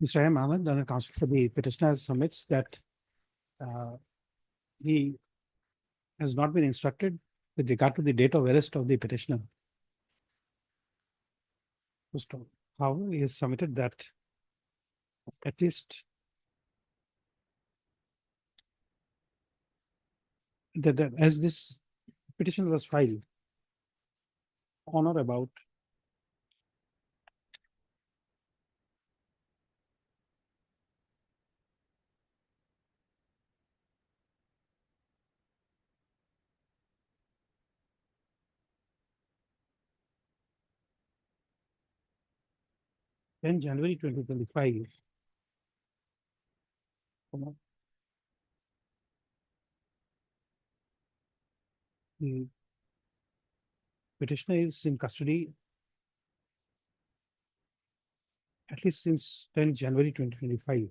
Mr. M. Ahmed, the counsel for the petitioner, submits that he has not been instructed with regard to the date of arrest of the petitioner. First of all, however, he has submitted that at least that as this petition was filed on or about 10 January 2025. The petitioner is in custody at least since 10 January 2025.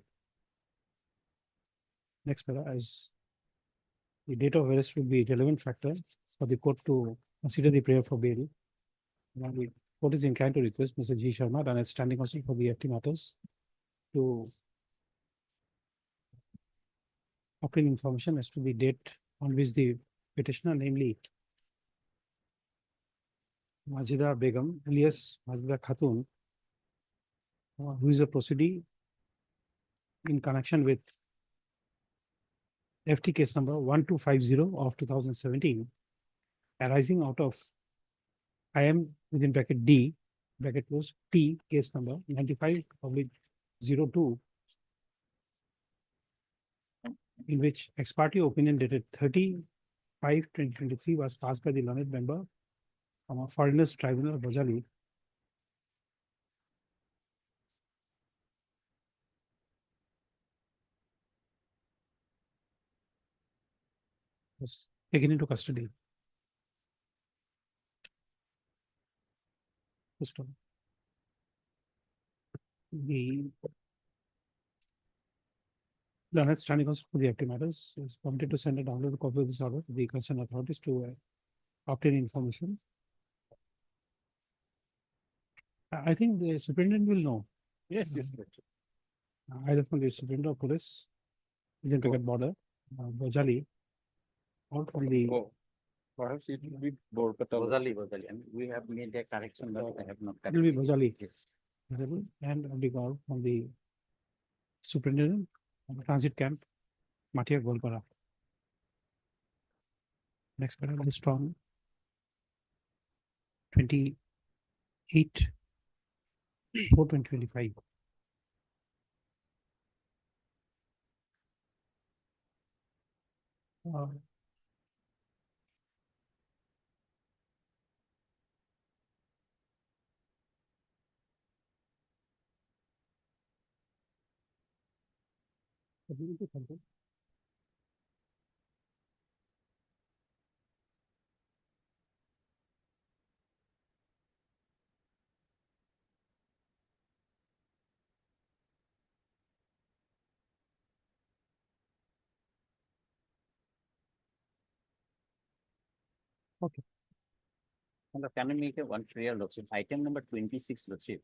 Next para, as the date of arrest will be a relevant factor for the court to consider the prayer for bail. Now the court is inclined to request Mr. G. Sharma, the standing counsel for the FT matters, to obtain information as to the date on which the petitioner, namely Majida Begum, alias Majida Khatun, who is a proceedee in connection with FT case number 1250 of 2017, arising out of IM within bracket D, bracket close, T, case number 95/02, in which ex parte opinion dated 30/5/2023 was passed by the learned member from a foreigners tribunal, Bajali. Was taken into custody. First of all, the learned standing counsel for the FT matters is permitted to send a downloaded copy of this order to the concerned authorities to obtain information. I think the superintendent will know, Yes, yes. either from the superintendent of police, Indian Cricket Border, Bajali, or from the, Oh, perhaps it will be Borkata. Bozali, and we have made a correction, but I have not. it will be corrected it. Bajali, Yes. and the guard from the superintendent of the transit camp, Matia Golpara. Next paragraph is from 28, 4/2025. Okay. And can I make a one prayer, Lordship? Item number 26, Lordship.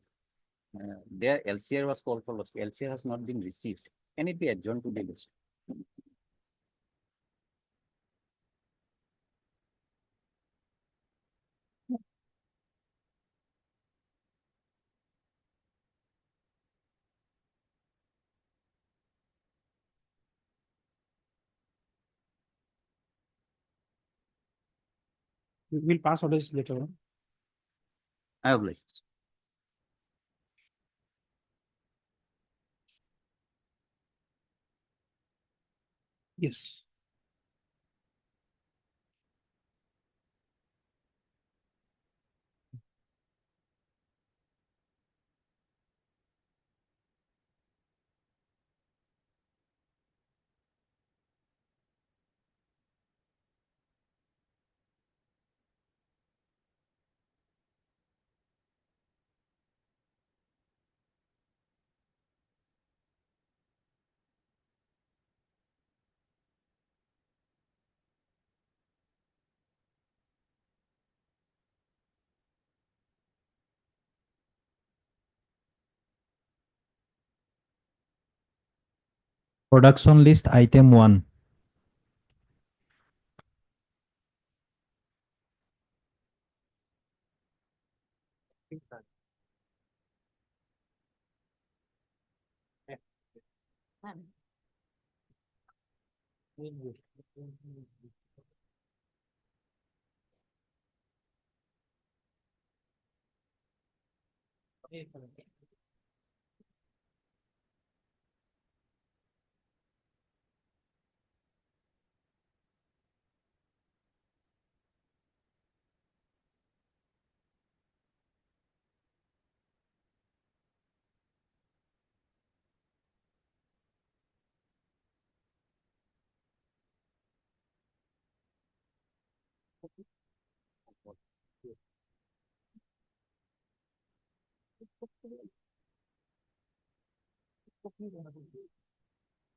There LCR was called for, Lordship. LCR has not been received. Can it be adjourned to the Lordship? We'll pass orders later on. I oblige. Yes. Production list item 1.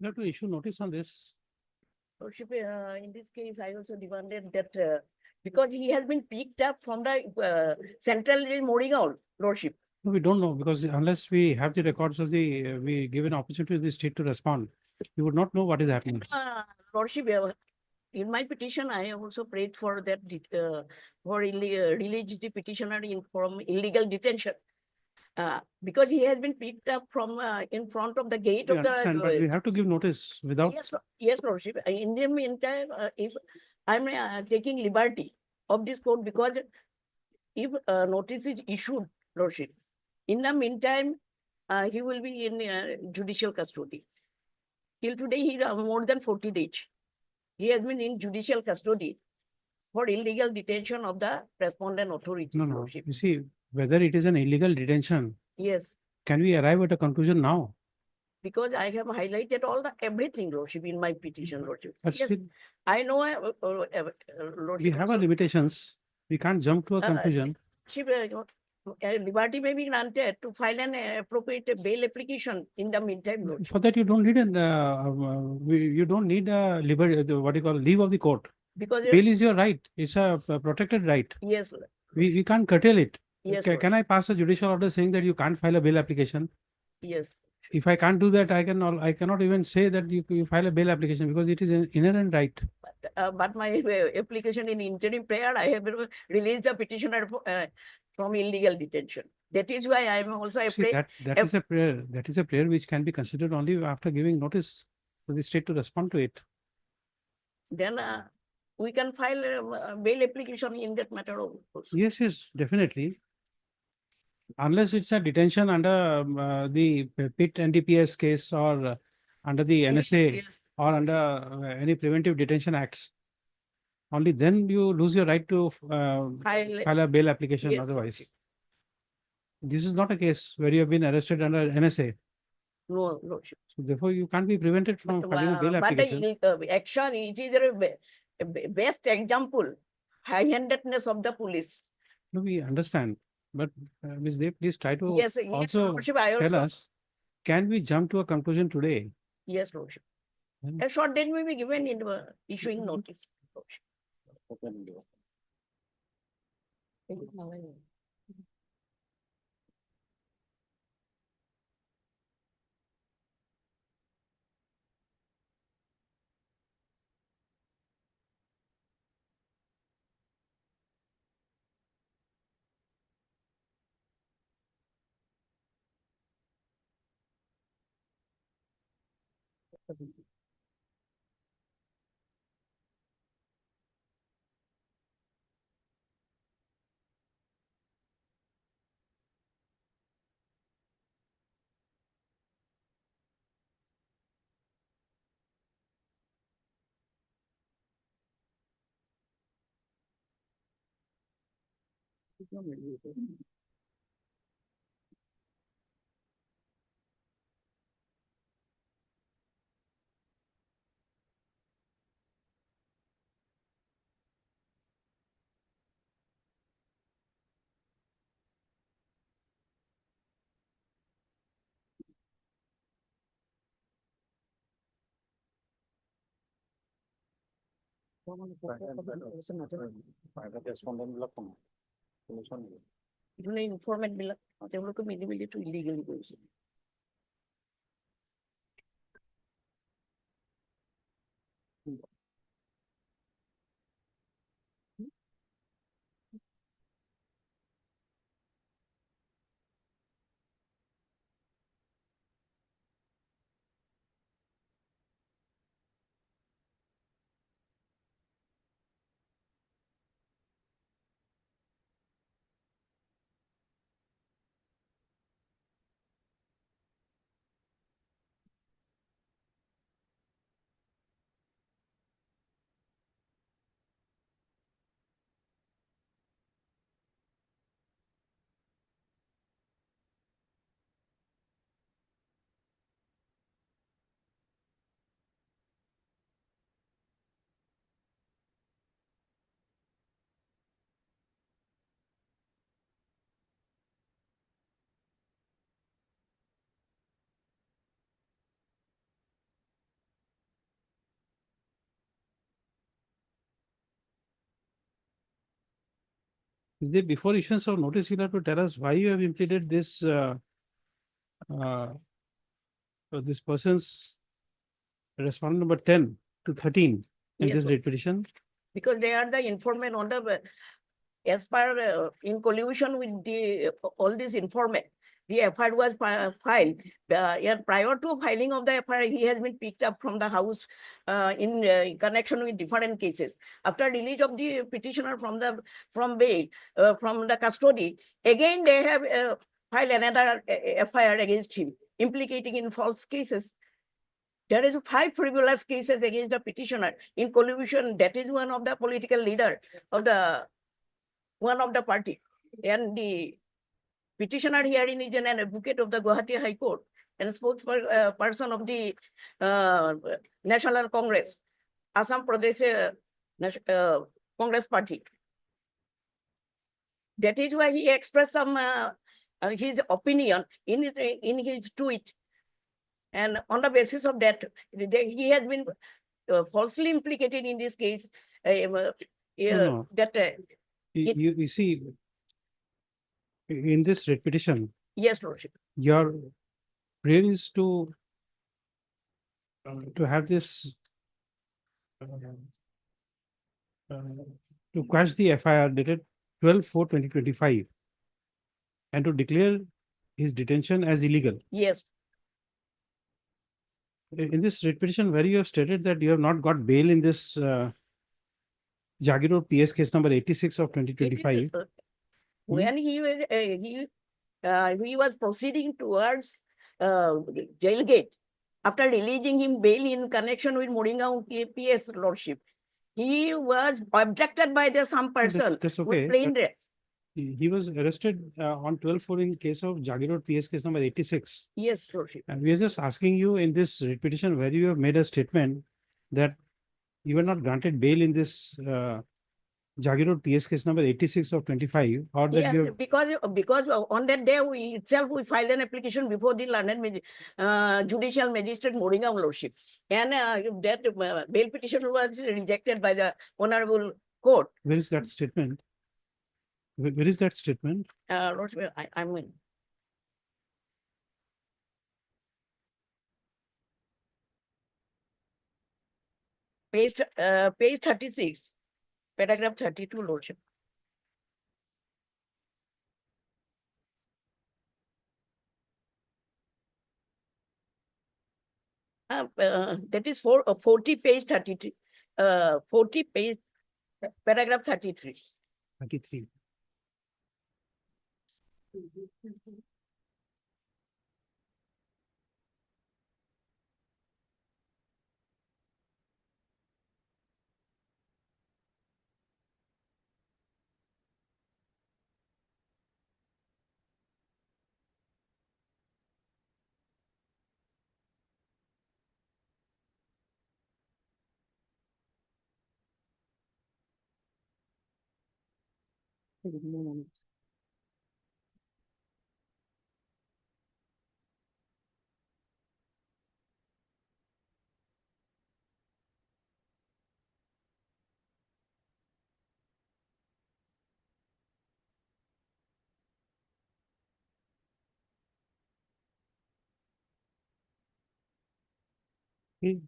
You have to issue notice on this. Lordship, in this case, I also demanded that because he has been picked up from the central Morrigaon, Lordship. No, we don't know, because unless we have the records of the, we give an opportunity to the state to respond, we would not know what is happening. Lordship, in my petition, I also prayed for that for release the petitioner from illegal detention. Because he has been picked up from in front of the gate We of the. understand, but we have to give notice without. Yes, Lordship. In the meantime, if I'm taking liberty of this court, because if notice is issued, Lordship, in the meantime, he will be in judicial custody. Till today, he more than 40 days. He has been in judicial custody for illegal detention of the respondent authority. No, no. Lordship. You see, whether it is an illegal detention, Yes, can we arrive at a conclusion now? because I have highlighted everything, Lordship, in my petition, Lordship. But Yes, still, I know, Lordship. we have our limitations. We can't jump to a conclusion. Liberty may be granted to file an appropriate bail application in the meantime, Lordship. For that, you don't need you don't need a liberty, what you call leave of the court. Because Bail is your right. It's a protected right. yes, We can't curtail it. Yes, Can Lordship. I pass a judicial order saying that you can't file a bail application? Yes. If I can't do that, I cannot even say that you file a bail application because it is an inherent right. But my application in interim prayer, I have released a petitioner from illegal detention. That is why I am also See, afraid. that is a prayer. That is a prayer which can be considered only after giving notice to the state to respond to it. Then we can file a bail application in that matter also. Yes, definitely. Unless it's a detention under the PIT NDPS case or under the NSA Yes. or under any preventive detention acts. Only then you lose your right to file a bail application Yes, otherwise. Lordship. This is not a case where you have been arrested under NSA. No, Lordship. So therefore, you can't be prevented from filing a bail But application. the action, it is a best example, high-handedness of the police. No, we understand, but Ms. Dev, please try to Yes, also Lordship, I tell also, us, can we jump to a conclusion today? yes, Lordship. Hmm. A short date may be given in issuing notice. Lordship. Informant বিলাক তেওঁলোকে মিলি মিলি to illegally কৰিছে। Is there before issuance of notice, you'll have to tell us why you have implemented this this person's respondent number 10 to 13 in Yes, this sir. writ petition? Because they are the informant on the, as per in collusion with the all these informant, the FIR was filed. And prior to filing of the FIR, he has been picked up from the house in connection with different cases. After release of the petitioner from bail, from the custody, again they have filed another FIR against him, implicating in false cases. There is 5 frivolous cases against the petitioner in collusion. That is one of the political leader of one of the party. And the petitioner herein is an advocate of the Guwahati High Court and spokesperson of the National Congress, Assam Pradesh Congress Party. That is why he expressed some his opinion in his tweet. And on the basis of that, he has been falsely implicated in this case. No. That You see, In this writ petition, Yes, Lordship. your prayer is to have this uh, to quash the FIR dated 12/4/2025 and to declare his detention as illegal. Yes, In this writ petition, where you have stated that you have not got bail in this Jagir Road PS case number 86 of it is, 2025. when he was proceeding towards jail gate, after releasing him bail in connection with Moringao PS Lordship, he was abducted by some person That's okay. with plain dress. He was arrested on 12/4 in case of Jagir Road PS case number 86. Yes, Lordship. And we are just asking you in this writ petition where you have made a statement that you were not granted bail in this Jagir Road PS case number 86 of 25, or that Yes, you have, because on that day we filed an application before the learned judicial magistrate Moringao Lordship, and that bail petition was rejected by the honorable court. where is that statement? Where is that statement? Lordship, I'm in. Page 36, paragraph 32, Lordship. That is 40 page 33, 40 page paragraph 33. 33.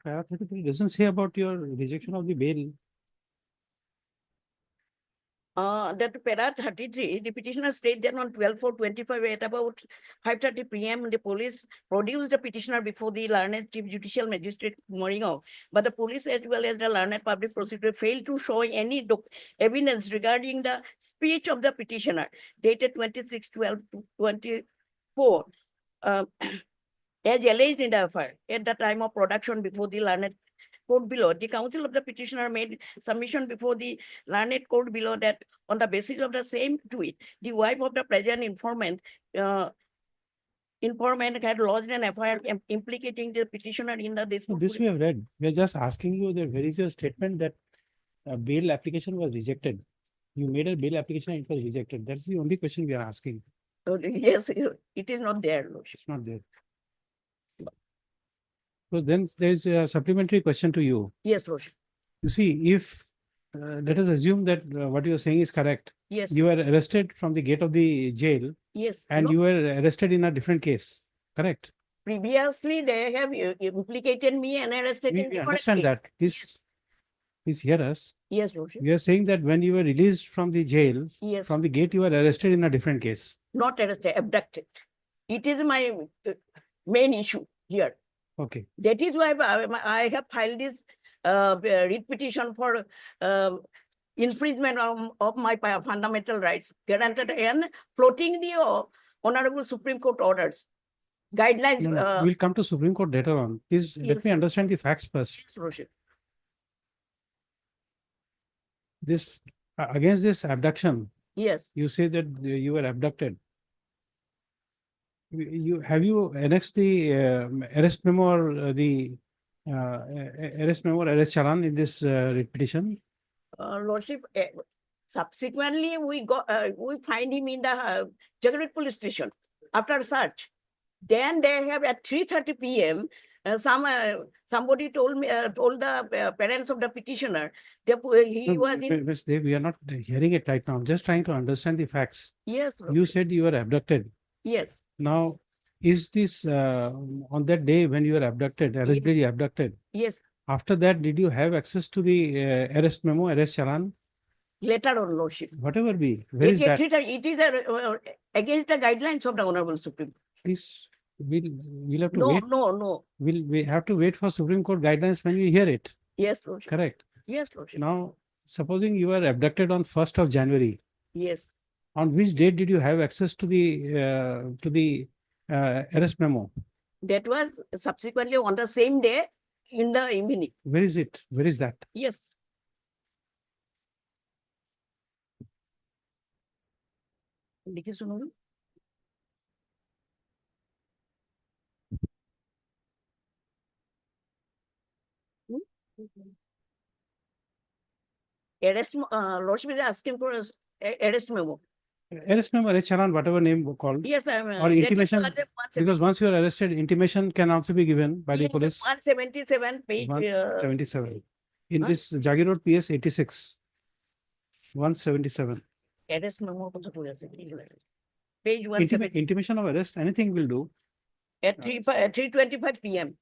Para 33 doesn't say about your rejection of the bail. That para 33, the petitioner stated that on 12/4/25 at about 5:30 p.m. the police produced the petitioner before the learned chief judicial magistrate Moringao, but the police as well as the learned public prosecutor failed to show any evidence regarding the speech of the petitioner dated 26/12/24 as alleged in the FIR at the time of production before the learned court below. The counsel of the petitioner made submission before the learned court below that on the basis of the same tweet, the wife of the present informant had lodged an FIR implicating the petitioner in the So this we have read. We are just asking you that where is your statement that a bail application was rejected? You made a bail application and it was rejected. That's the only question we are asking. Yes, it is not there, Lordship. It's not there. So then there is a supplementary question to you. Yes, Lordship. You see, if let us assume that what you are saying is correct. Yes, You were arrested from the gate of the jail yes. and No, you were arrested in a different case, correct? previously they have implicated me and arrested in We different understand case. that. Please hear us. Yes, Lordship. We are saying that when you were released from the jail, Yes, from the gate, you were arrested in a different case. not arrested, abducted. It is my main issue here. Okay. That is why I have filed this writ petition for infringement of my fundamental rights granted and floating the Honorable Supreme Court orders, guidelines. No, we'll come to Supreme Court later on. Please let Yes. me understand the facts first. Yes, Lordship. This against this abduction, Yes, you say that you were abducted. Have you annexed the arrest memo or the arrest memo or arrest challan in this writ petition? Lordship. Subsequently, we find him in the Jagadit police station after search. Then they have at 3:30 p.m. Somebody told me, told the parents of the petitioner, that he No, was in, Ms. Dev, we are not hearing it right now. I'm just trying to understand the facts. yes, You said you were abducted. yes, Now, is this on that day when you were abducted, allegedly abducted? yes, After that, did you have access to the arrest memo, arrest challan, later on, Lordship. whatever be? Where is that? It is against the guidelines of the Honorable Supreme. Please, we'll have to No, wait. no. We have to wait for Supreme Court guidelines when we hear it. Yes, Lordship. Correct. Yes, Lordship. Now, supposing you were abducted on 1st of January, Yes. on which date did you have access to the arrest memo? That was subsequently on the same day in the evening. Where is it? Where is that? Yes. लिखे सुनो ना। Arrest, Lordship is asking for arrest memo. Arrest memo, arrest challan, whatever name called. Yes, I am. Or intimation, because once you are arrested, intimation can also be given by the police. 177 page. 177. In this Jagir Road PS 86. 177. Arrest memo also put as page 170. Intimation of arrest, anything will do. At 3:25 p.m.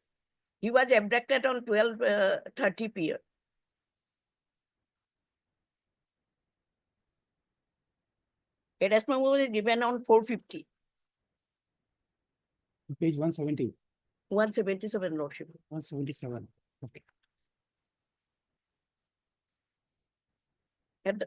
He was abducted on 12:30 p.m. Arrest memo was given on 4:50. Page 170. 177, Lordship. 177. Okay. And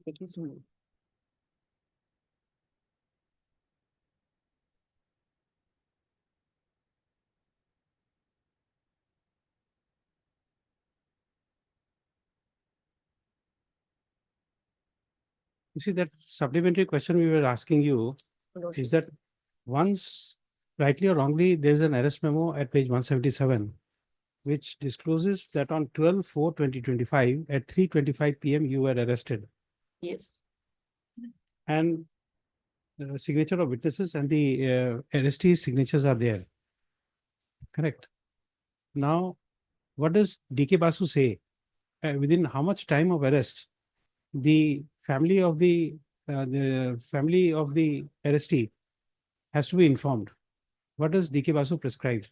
लिखे सुनो। You see that supplementary question we were asking you is that once, rightly or wrongly, there's an arrest memo at page 177, which discloses that on 12/4/2025 at 3:25 p.m. you were arrested. Yes. And the signature of witnesses and the arrestees' signatures are there. Correct. Now, what does DK Basu say? Within how much time of arrest the family of the arrestee has to be informed? What does DK Basu prescribe?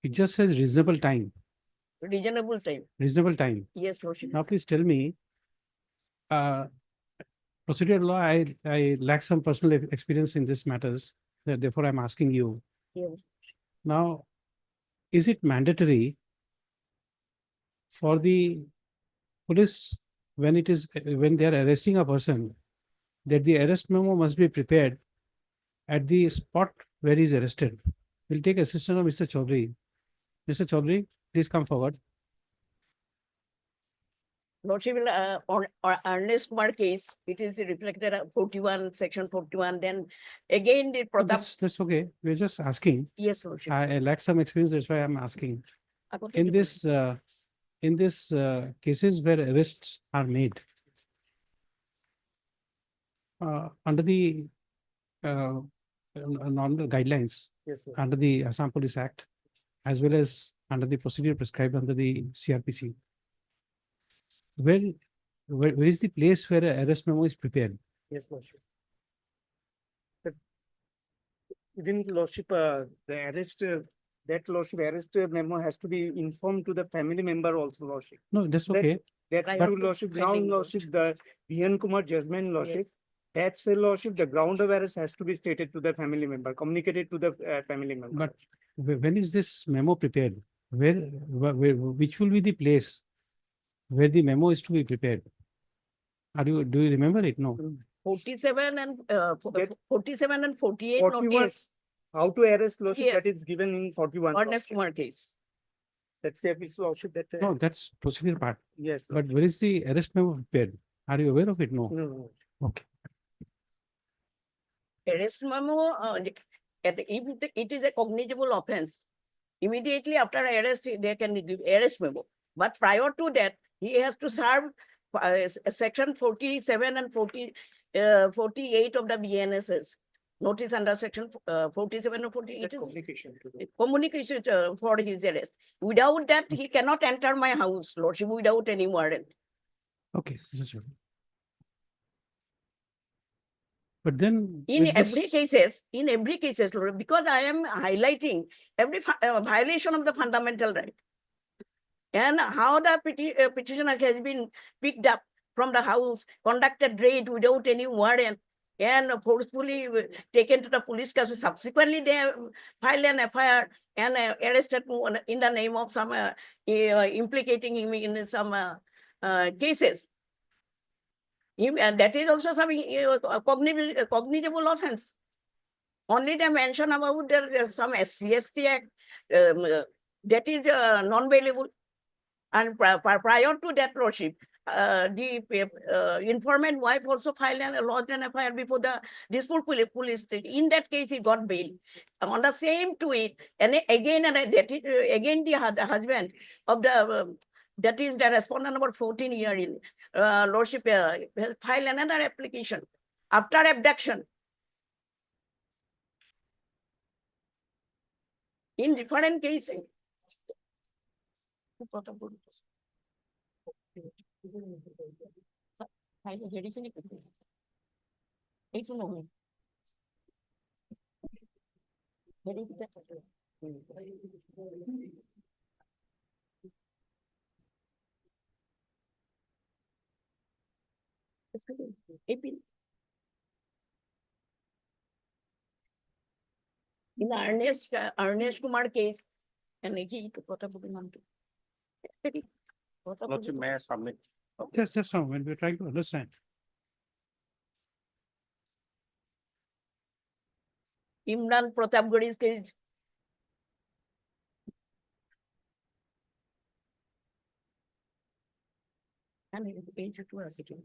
It just says reasonable time. Reasonable time. Reasonable time. Yes, Lordship. Now, please tell me, procedural law, I lack some personal experience in this matters. Therefore, I'm asking you. Yes. Now, is it mandatory for the police when they are arresting a person that the arrest memo must be prepared at the spot where he is arrested? We'll take assistance of Mr. Chaudhary. Mr. Chaudhary, please come forward. Lordship, on Ernest Kumar case, it is reflected at 41, section 41, then again the Pratap. That's okay. We're just asking. Yes, Lordship. I lack some experience, that's why I'm asking. In this cases where arrests are made under the normal guidelines, Yes, sir. under the Assam Police Act, as well as under the procedure prescribed under the CRPC, where is the place where an arrest memo is prepared? Yes, Lordship. Within Lordship, the arrest, that Lordship arrest memo has to be informed to the family member also, Lordship. No, that's That- okay. That Right. to Lordship, now Pending. Lordship, the Vihan Kumar judgment Lordship. That's a Lordship, the ground of arrest has to be stated to the family member, communicated to the family member. But when is this memo prepared? Which will be the place where the memo is to be prepared? Do you remember it? No. 47 and That- 47 and 48 41 notice, How to arrest Lordship, that Yes. is given in 41. Ernest Kumar case. That's a piece Lordship that. No, that's procedure part. Yes. But where is the arrest memo prepared? Are you aware of it? No. No. Okay. Arrest memo, if it is a cognizable offense, immediately after arrest, they can give arrest memo. But prior to that, he has to serve section 47 and 48 of the BNSS. Notice under section 47 and 48 That is communication to the- communication for his arrest. Without that, he cannot enter my house, Lordship, without any warrant. Okay. That's okay. But then. In with every this- cases, Lord, because I am highlighting every violation of the fundamental right. And how the petitioner has been picked up from the house, conducted raid without any warrant, and forcefully taken to the police custody. Subsequently, they filed an FIR and arrested in the name of some implicating him in some cases. And that is also some cognizable offense. Only the mention about there's some SCST Act that is non-bailable. And prior to that, Lordship, the informant wife also filed and lodged an FIR before the dispute police. In that case, he got bail. On the same tweet, and again the husband of the that is the respondent number 14 here in Lordship has filed another application after abduction. In different cases. In the Ernest Kumar case, and he took what about the Lordship, may I submit? Just now, when we're trying to understand. Imran Pratap Gadi's case. And it is age to a city.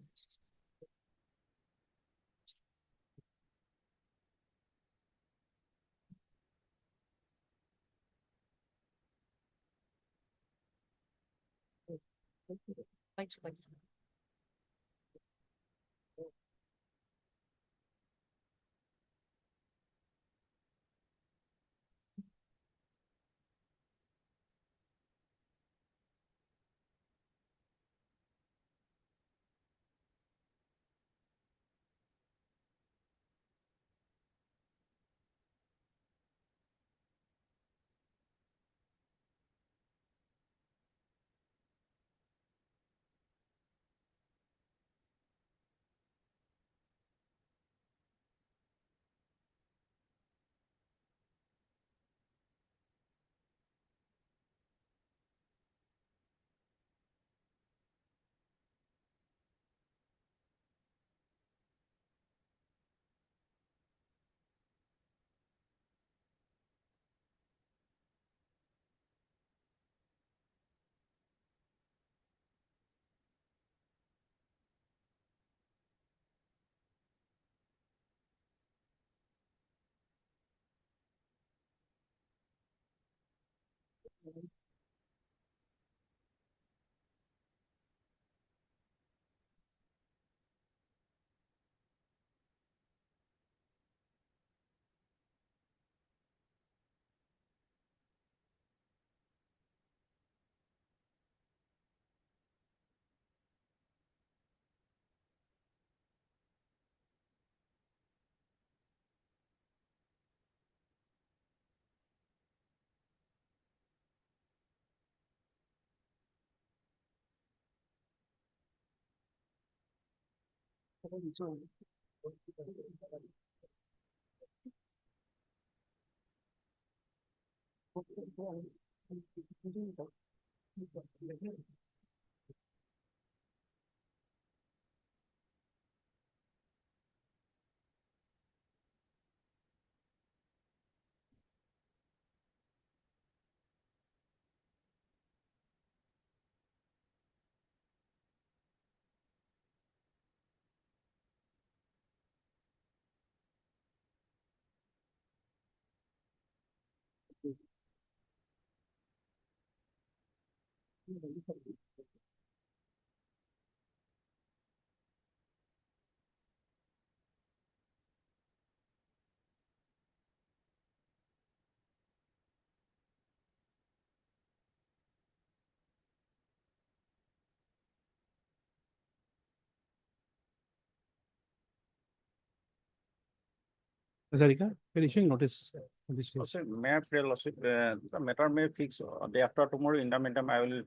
Sarika, we're issuing notice on this. Lordship, may I pray, Lordship, the matter may fix day after tomorrow. In the meantime, I will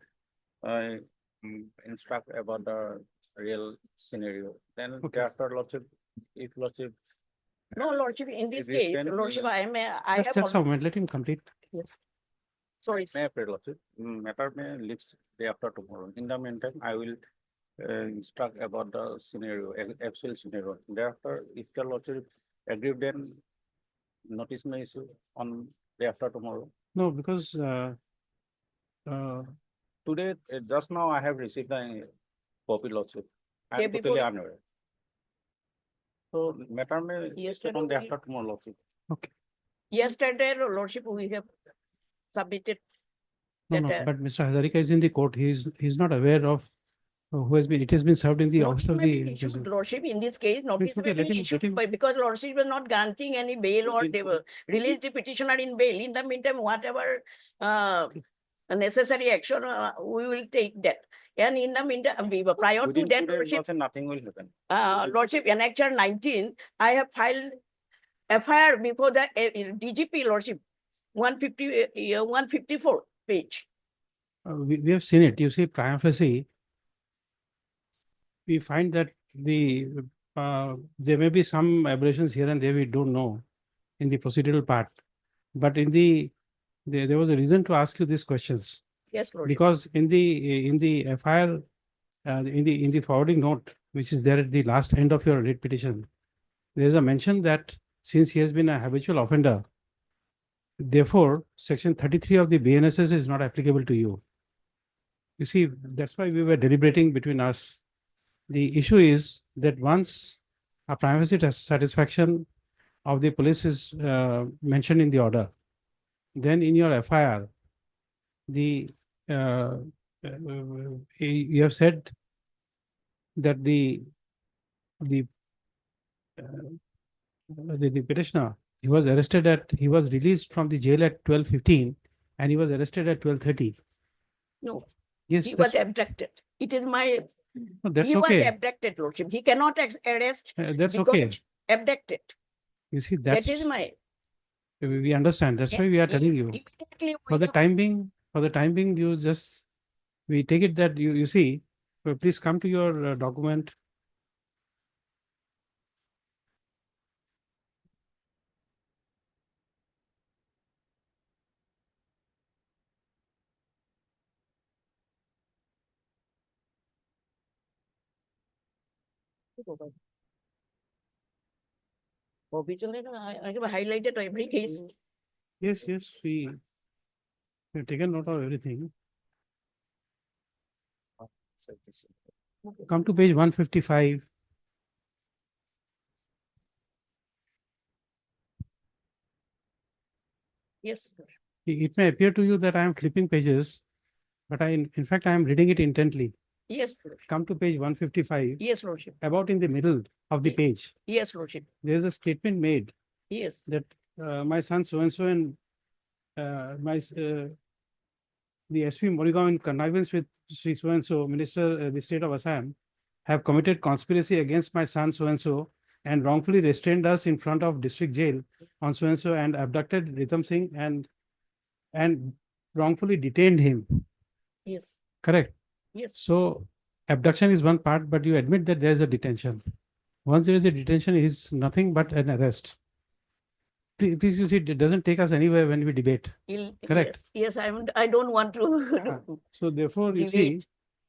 instruct about the real scenario. Then Okay. after Lordship, if Lordship, No, Lordship, in this If you case, can, Lordship, I have. Just a moment, let him complete. Yes. Sorry. may I pray, Lordship, matter may fix day after tomorrow. In the meantime, I will instruct about the scenario, actual scenario. Thereafter, if the Lordship agree, then notice may issue on day after tomorrow. No, because Today, just now I have received a copy, Lordship. I Day am totally before- unaware. So matter may Yesterday on day we- after tomorrow, Lordship. Yesterday, Lordship, we have submitted. no, that, no, but Mr. Hazarika is in the court. He's not aware of who has been, it has been served in the office Notice of may be the. issued, Lordship, in this case, notice okay, may let be him- issued, let him- but because Lordship was not granting any bail or Within- they were released the petitioner in bail. In the meantime, whatever necessary action, we will take that. And in the meantime, prior to Within that, 2 days, Lordship, Lordship, nothing will happen. Lordship, annexure 19, I have filed FIR before the DGP, Lordship, 154 page. We have seen it. You see, prima facie, we find that there may be some aberrations here and there we don't know in the procedural part. But in there was a reason to ask you these questions. Yes, Lordship. Because in the FIR, in the forwarding note, which is there at the last end of your writ petition, there is a mention that since he has been a habitual offender, therefore, section 33 of the BNSS is not applicable to you. You see, that's why we were deliberating between us. The issue is that once a prima facie satisfaction of the police is mentioned in the order, then in your FIR, you have said that the petitioner, he was released from the jail at 12:15 and he was arrested at 12:30. No, Yes, he was abducted. It is my, no, that's he was okay. abducted, Lordship. He cannot arrest That's okay. because abducted. You see, That is my. we understand. That's why we are telling you. Immediately For we the have- time being, you just, we take it that you see, please come to your document. I have highlighted every case. Yes, we have taken note of everything. Come to page 155. Yes. It may appear to you that I am flipping pages, but in fact, I am reading it intently. Yes, Lordship. Come to page 155, Yes, Lordship. about in the middle of the Ye- page, Yes, Lordship. there is a statement made Yes. that my son so-and-so and the SP Morrigaon in connivance with Sri so-and-so, Minister, the state of Assam, have committed conspiracy against my son so-and-so and wrongfully restrained us in front of district jail on so-and-so and abducted Ritam Singh and wrongfully detained him. Yes. Correct. Yes. So abduction is one part, but you admit that there is a detention. Once there is a detention, it is nothing but an arrest. Please, you see, it doesn't take us anywhere when we debate. Correct. Yes, I don't want Ah, to. So therefore, you see,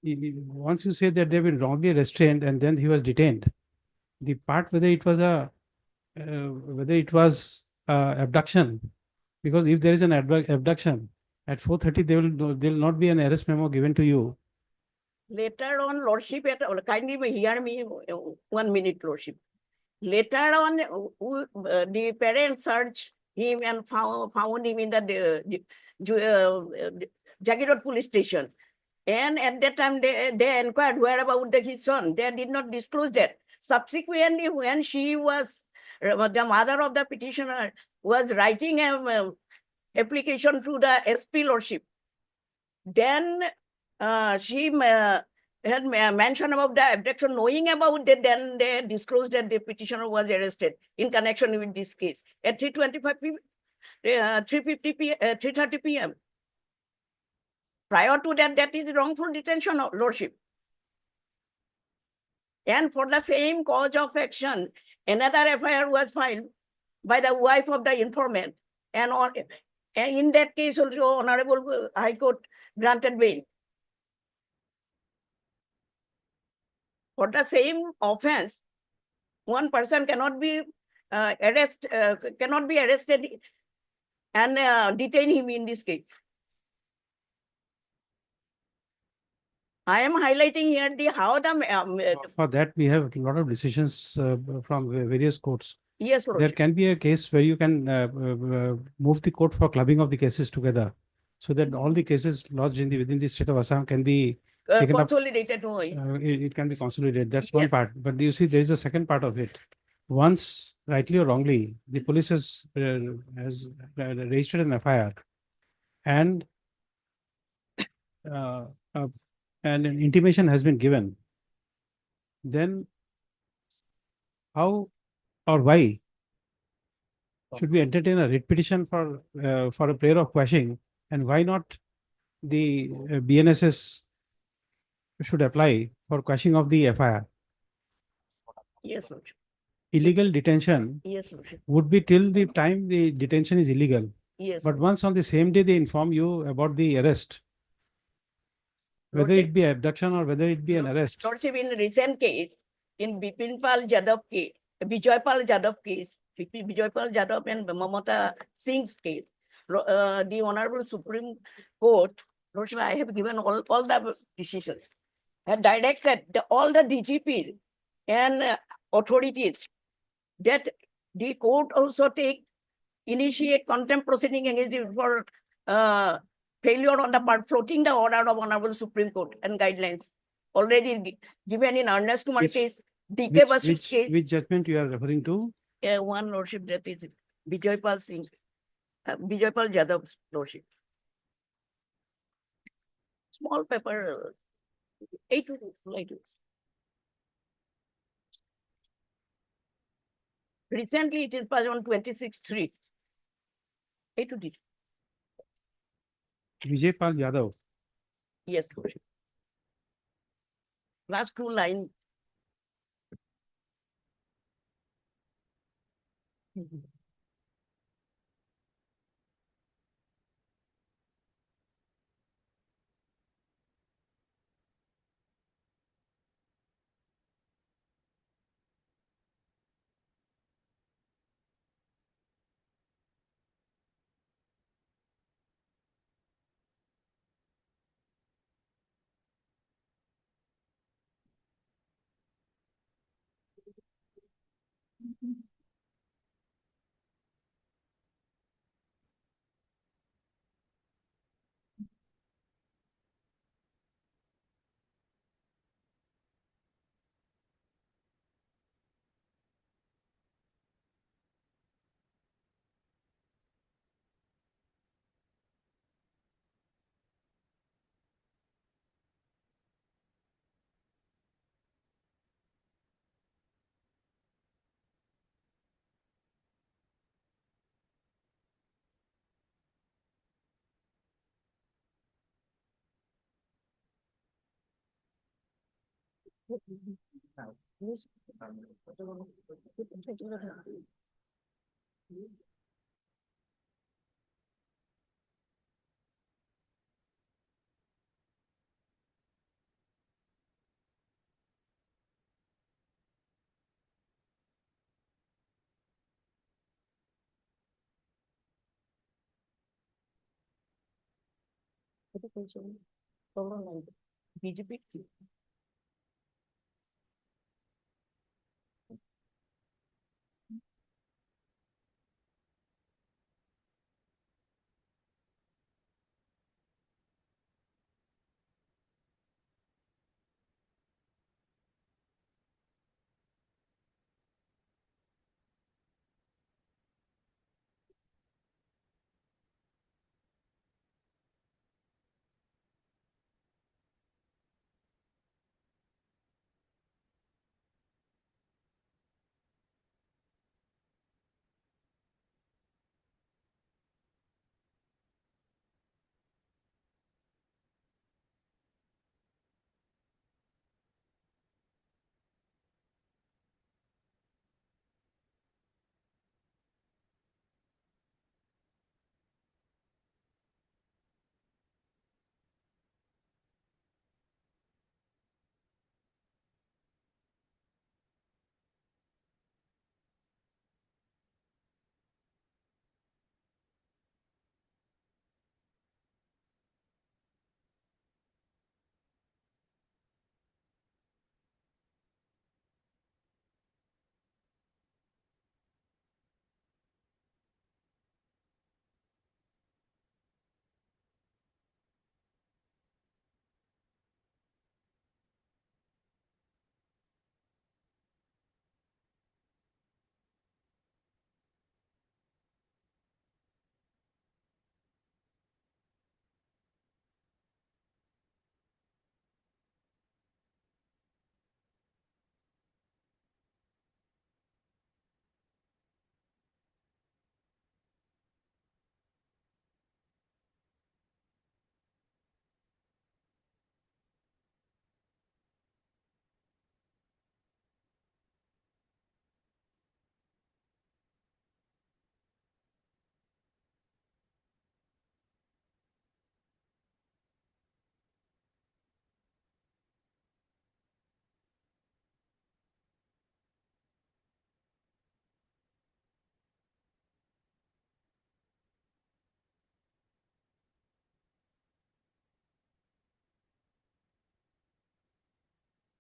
Debate. once you say that they've been wrongly restrained and then he was detained, the part whether it was abduction, because if there is an abduction at 4:30, there will not be an arrest memo given to you. Later on, Lordship, kindly hear me 1 minute, Lordship. Later on, the parents searched him and found him in the Jaggi Road police station. And at that time, they inquired where about his son. They did not disclose that. Subsequently, when she was, the mother of the petitioner was writing an application to the SP Lordship, then she had mentioned about the abduction, knowing about that, then they disclosed that the petitioner was arrested in connection with this case at 3:25 p.m. 3:30 p.m. Prior to that, that is wrongful detention, Lordship. And for the same cause of action, another FIR was filed by the wife of the informant. And in that case also, Honorable High Court granted bail. For the same offense, one person cannot be arrested and detain him in this case. I am highlighting here how the For that, we have a lot of decisions from various courts. yes, There Lordship. can be a case where you can move the court for clubbing of the cases together, so that all the cases lodged within the state of Assam can be taken up. Consolidated. It can be consolidated. That's one Yes. part. But you see, there is a second part of it. Once, rightly or wrongly, the police has registered an FIR, and and an intimation has been given. Then, how or why should we entertain a writ petition for a prayer of quashing, and why not the BNSS should apply for quashing of the FIR? Yes, Lordship. Illegal detention Yes, Lordship. would be till the time the detention is illegal. Yes. But once on the same day they inform you about the arrest, whether Lordship. it be abduction or whether it be an arrest. Lordship, in recent case, in Bipinpal Jadhav case, Vijaypal Jadhav case, Vijaypal Jadhav and Mamata Singh's case, the Honorable Supreme Court, Lordship, I have given all the decisions, had directed all the DGP and authorities that the court also initiate contempt proceeding against it for failure on the part floating the order of Honorable Supreme Court and guidelines already given in Ernest Kumar Which- case, DK Basu's case, Which judgment you are referring to? one Lordship, that is Vijaypal Singh, Vijaypal Jadhav's Lordship. Small paper, 8 lines. Recently, it is passed on 26/3. 8 to D. Vijaypal Yadav. Yes, Lordship. Last 2 line. BJP.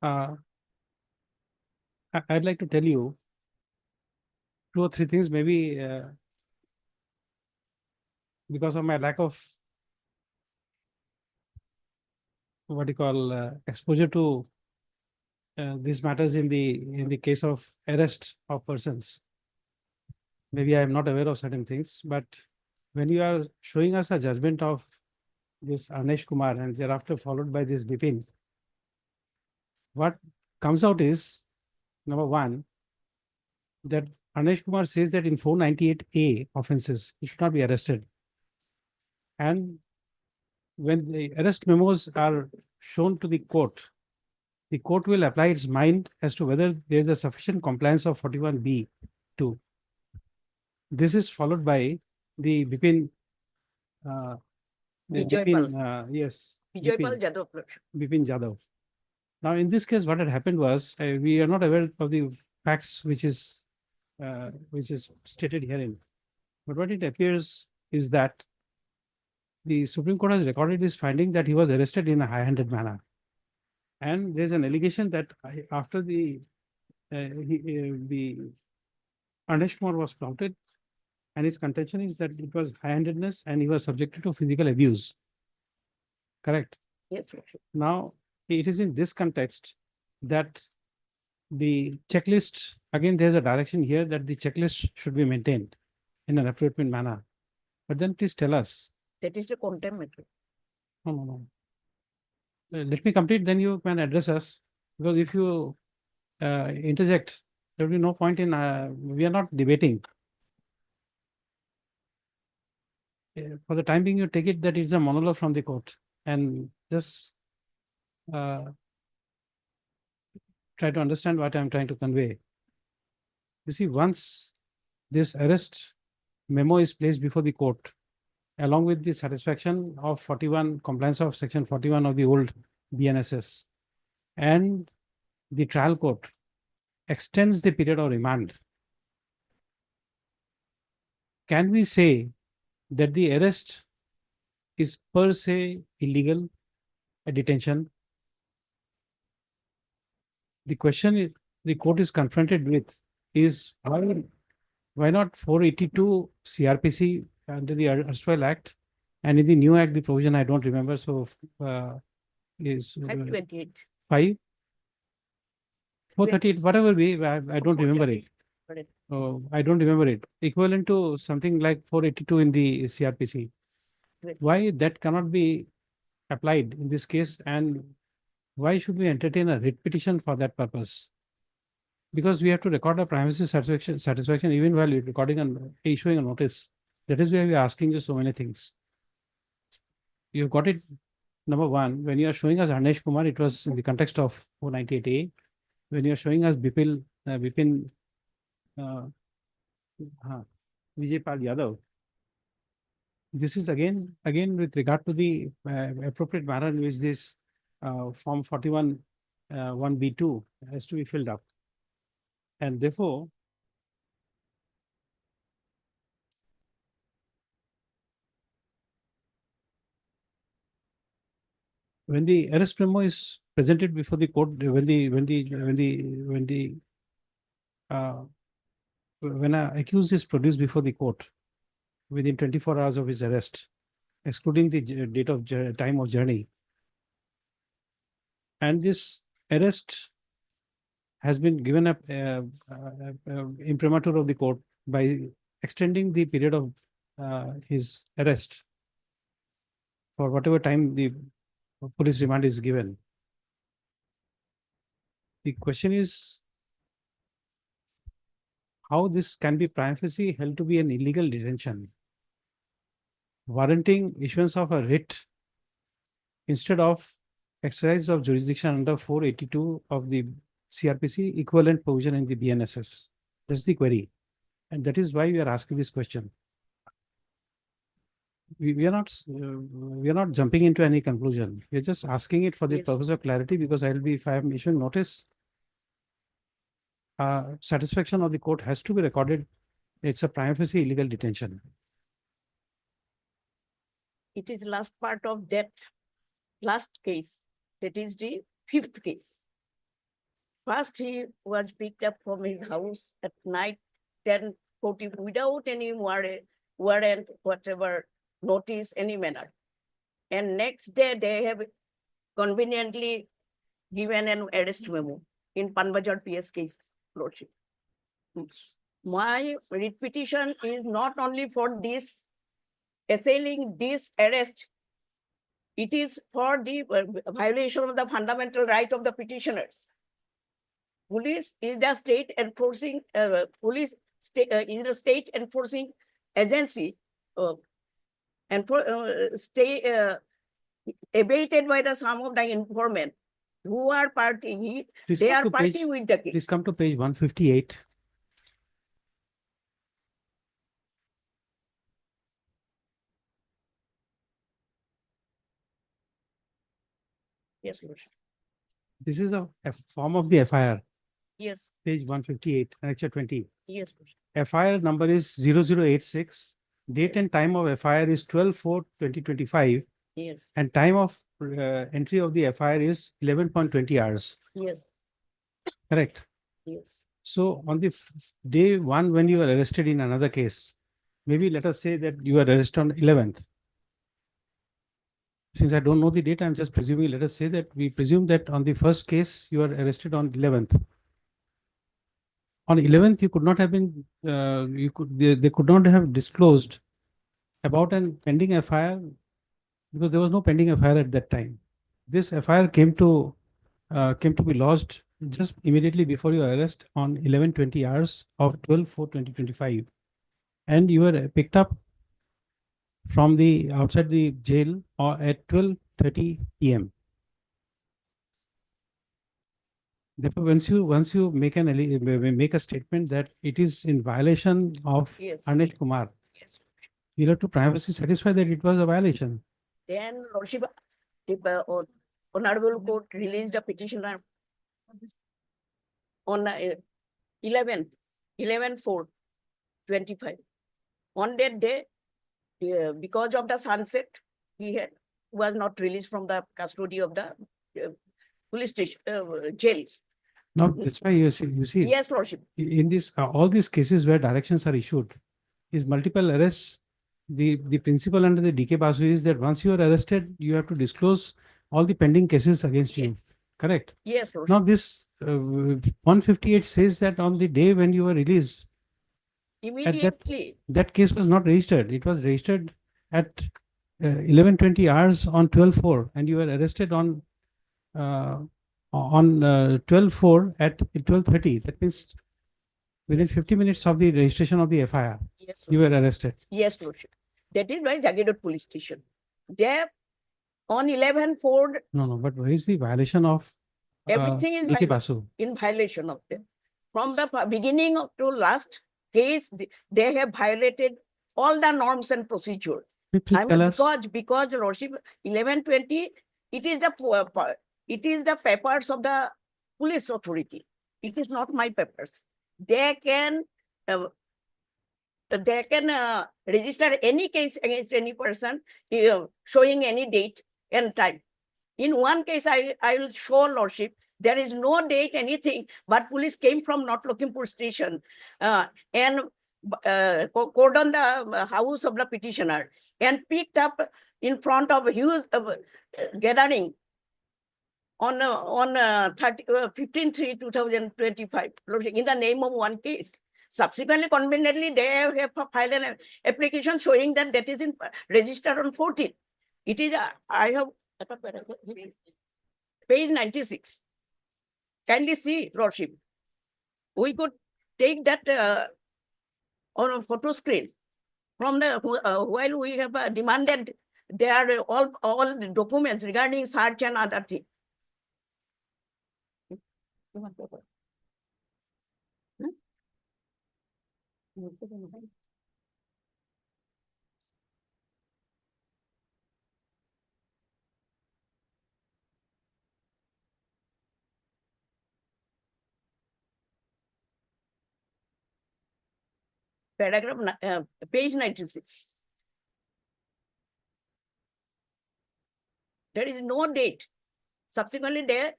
uh, I'd like to tell you two or three things, maybe because of my lack of what you call exposure to these matters in the case of arrest of persons. Maybe I am not aware of certain things, but when you are showing us a judgment of this Anesh Kumar and thereafter followed by this Bipin, what comes out is, number one, that Anesh Kumar says that in 498A offenses, he should not be arrested. And when the arrest memos are shown to the court will apply its mind as to whether there is a sufficient compliance of 41B too. This is followed by the Bipin, Vijay Pal. yes, Vijay Pal Bipin, Jadhav. Bipin Jadhav. Now, in this case, what had happened was, we are not aware of the facts which is stated herein. But what it appears is that the Supreme Court has recorded this finding that he was arrested in a high-handed manner. And there's an allegation that after the Anesh Kumar was prompted, and his contention is that it was high-handedness and he was subjected to physical abuse. Correct. Yes, sure. Now, it is in this context that the checklist, again, there's a direction here that the checklist should be maintained in an appropriate manner. But then please tell us. That is the contempt matter. No. Let me complete, then you can address us. Because if you interject, there will be no point in, we are not debating. For the time being, you take it that it's a monologue from the court and just try to understand what I'm trying to convey. You see, once this arrest memo is placed before the court, along with the satisfaction of 41 compliance of section 41 of the old BNSS, and the trial court extends the period of remand, can we say that the arrest is per se illegal, a detention? The question the court is confronted with is why not 482 CRPC under the erstwhile act, and in the new act the provision I don't remember, so is 528. 5 438 whatever way, I don't remember it. Correct. I don't remember it. Equivalent to something like 482 in the CRPC. Correct. Why that cannot be applied in this case, and why should we entertain a writ petition for that purpose? Because we have to record a privacy satisfaction even while you're recording and issuing a notice. That is why we are asking you so many things. You've got it. Number one, when you are showing us Arnesh Kumar, it was in the context of 498A. When you are showing us Bipin Vijay Pal Yadav, this is again with regard to the appropriate manner in which this form 41 1B2 has to be filled up. And therefore, when the arrest memo is presented before the court, when an accused is produced before the court within 24 hours of his arrest, excluding the date of time of journey, and this arrest has been given up imprimatur of the court by extending the period of his arrest for whatever time the police remand is given. The question is how this can be prima facie held to be an illegal detention, warranting issuance of a writ instead of exercise of jurisdiction under 482 of the CRPC, equivalent provision in the BNSS. That's the query. And that is why we are asking this question. We are not jumping into any conclusion. We are just asking it for the Yes. purpose of clarity, because if I am issuing notice, satisfaction of the court has to be recorded. It's a prima facie illegal detention. It is last part of that last case. That is the 5th case. First, he was picked up from his house at night, 10:40, without any warrant, whatever notice, any manner. And next day, they have conveniently given an arrest memo in Panbazar PS case, Lordship. My writ petition is not only for this, assailing this arrest, it is for the violation of the fundamental right of the petitioners. Police is the state enforcing, is a state enforcing agency, and for abated by the sum of the informant who are partying, Please they come are to page- partying with the case. Please come to page 158. Yes, Lordship. This is a form of the FIR, Yes, page 158, annexure 20. yes, Lordship. FIR number is 0086. Date and time of FIR is 12/4/2025, Yes, and time of entry of the FIR is 11.20 hours. yes, Correct. yes. So on the day one, when you were arrested in another case, maybe let us say that you were arrested on 11th. Since I don't know the date, I'm just presuming, let us say that we presume that on the first case, you were arrested on 11th. On 11th, you could not have been, they could not have disclosed about an pending FIR, because there was no pending FIR at that time. This FIR came to be lodged just immediately before your arrest on 11:20 hours of 12/4/2025, and you were picked up from the outside the jail or at 12:30 p.m. Therefore, once you make make a statement that it is in violation of Yes. Anesh Kumar, Yes. you have to privacy satisfy that it was a violation. Then Lordship, the Honorable Court released a petition on 11/4/25. On that day, because of the sunset, he was not released from the custody of the police station, jail. Now, that's why you see, Yes, Lordship. in this, all these cases where directions are issued, is multiple arrests. The principle under the DK Basu is that once you are arrested, you have to disclose all the pending cases against you. Yes. Correct? Yes, Lordship. Now, this 158 says that on the day when you were released, Immediately, that case was not registered. It was registered at 11:20 hours on 12/4, and you were arrested on 12/4 at 12:30. That means within 50 minutes of the registration of the FIR, yes, you were arrested. yes, Lordship. That is by Jagadot Police Station. There, on 11/4, No, but where is the violation of everything is DK Basu? in violation of them. From the beginning of to last case, they have violated all the norms and procedure. Please I tell mean, us. because Lordship, 11/20, it is the papers of the police authority. It is not my papers. They can register any case against any person showing any date and time. In one case, I will show Lordship, there is no date, anything, but police came from North Lakhimpur station and cordoned the house of the petitioner and picked up in front of a huge gathering on 15/3/2025 in the name of one case. Subsequently, conveniently, they have filed an application showing that that is registered on 14. It is, I have page 96. Kindly see, Lordship. We could take that on a photo screen from the while we have demanded there are all the documents regarding search and other things. Paragraph, page 96. There is no date. Subsequently, they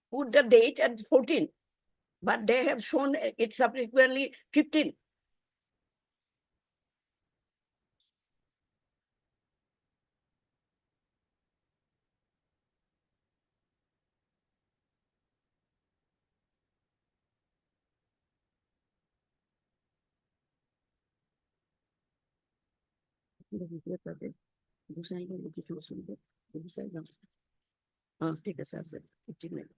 put the date at 14, but they have shown it subsequently 15. ठीक है sir, 15 minutes.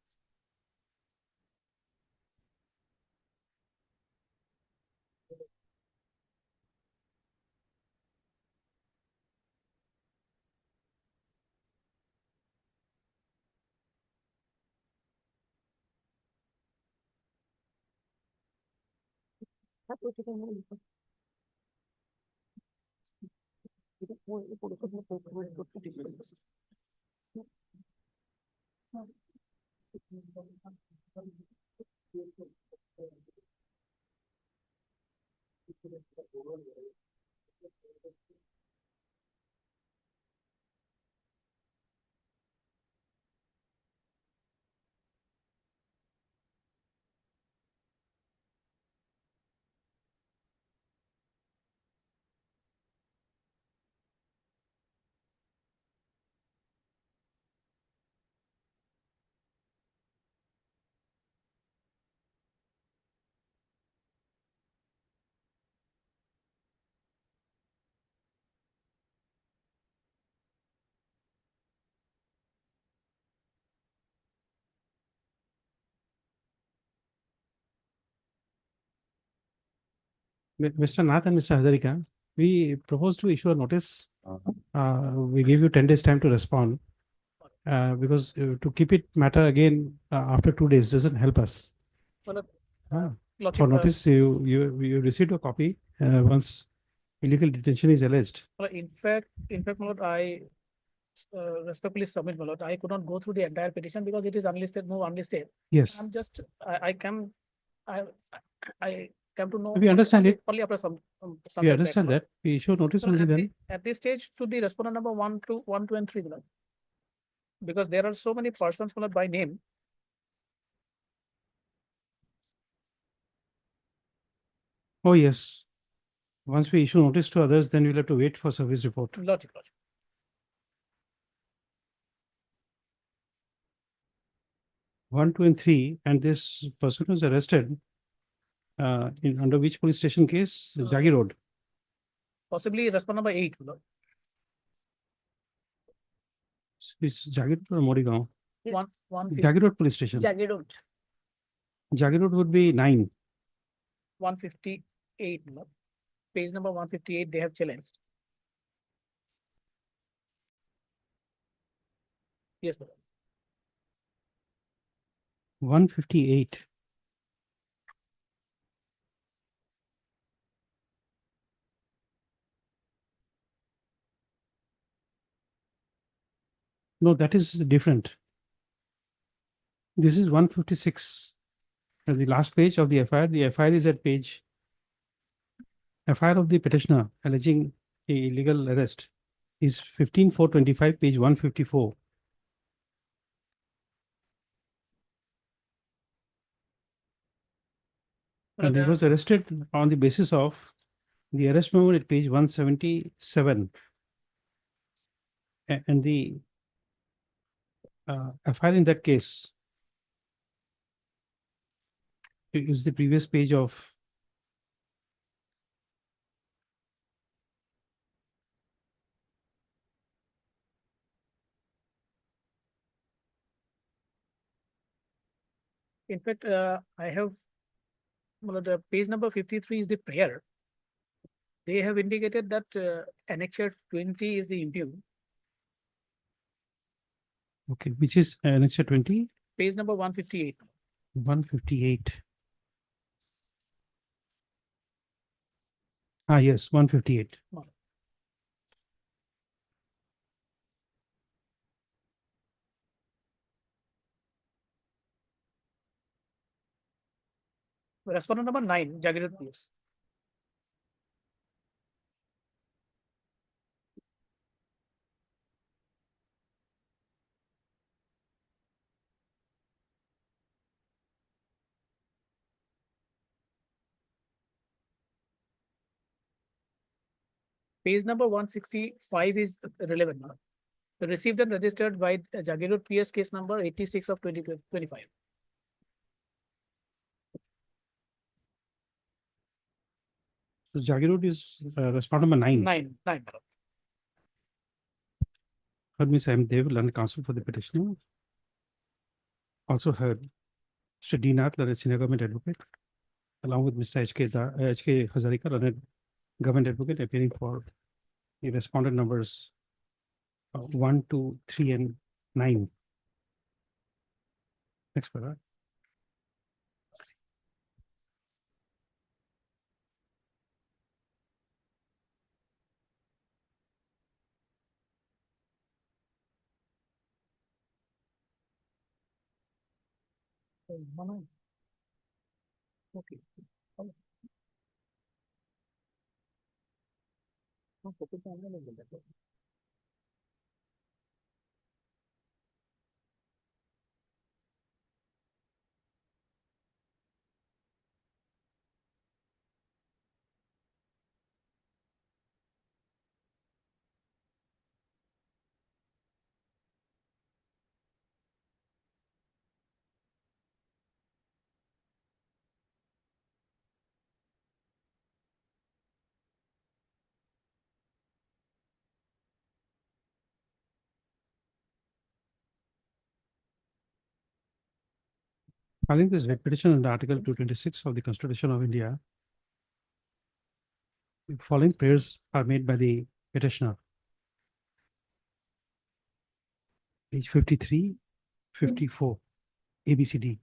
Mr. Nath and Mr. Hazarika, we propose to issue a notice. We give you 10 days time to respond. because to keep it matter again after 2 days doesn't help us. Well, Ah, Lordship, For notice, you received a copy once illegal detention is alleged. well, in fact, my lord, I respectfully submit, my lord, I could not go through the entire petition because it is unlisted, move unlisted. Yes, I'm just, I come, I come to know. we understand it. Only after some We time back, understand my lord. that. We issue notice So only at then. at this stage, to the respondent number 1, 2, and 3, my lord. Because there are so many persons, my lord, by name. Oh, yes. Once we issue notice to others, then we'll have to wait for service report. Lordship. 1, 2, and 3, and this person was arrested in under which police station case? Jagi Road. Possibly respondent number 8, my lord. It's Jagi Road or Morigaon? One Jagi Road police station. Jagged out. Jagi Road would be 9. 158, my lord. Page number 158, they have challenged. Yes, my lord. 158. No, that is different. This is 156. The last page of the FIR. The FIR is at page. FIR of the petitioner alleging a illegal arrest is 15,425, page 154. And he was arrested on the basis of the arrest memo at page 177. And the FIR in that case is the previous page of In fact, I have, well, the page number 53 is the prayer. They have indicated that annexure 20 is the impugn. okay, which is annexure 20, Page number 158. 158. Ah, yes, 158. Respondent number 9, Jagirat please. Page number 165 is relevant now. Received and registered by Jagirud PS case number 86 of 2025. So Jagi Road is respondent number 9. 9. Heard Ms. M. Dev, learned counsel for the petitioner. Also heard Mr. D. Nath, learned senior government advocate, along with Mr. H.K. Hazarika, learned government advocate, appearing for the respondent numbers 1, 2, 3, and 9. Next paragraph. Okay. Filing this writ petition under Article 226 of the Constitution of India. The following prayers are made by the petitioner. Page 53, 54, ABCD.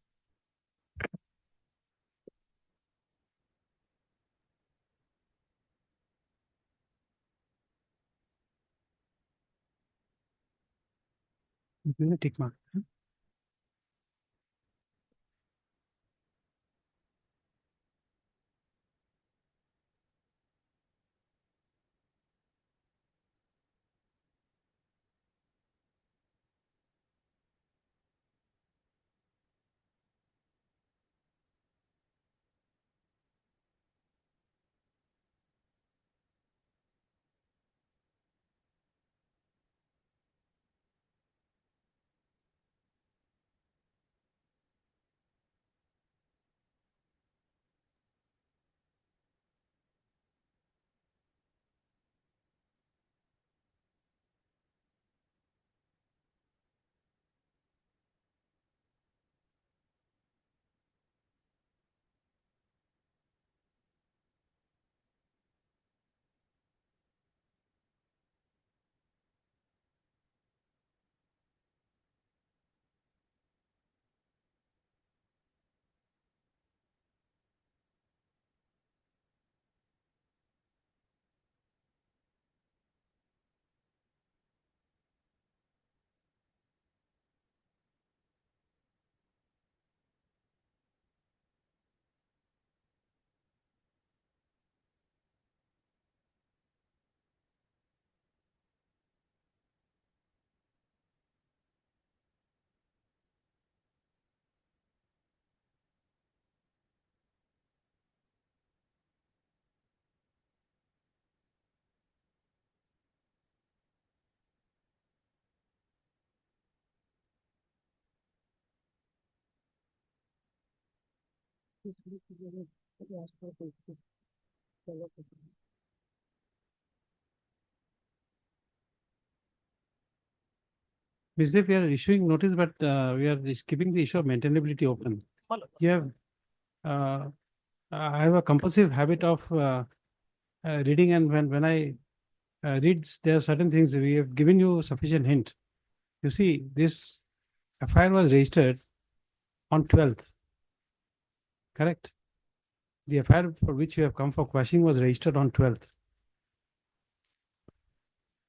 Tick mark. If we are issuing notice, but we are keeping the issue of maintainability open. You have, I have a compulsive habit of reading, and when I read, there are certain things we have given you sufficient hint. You see, this FIR was registered on 12th, correct? The FIR for which you have come for quashing was registered on 12th.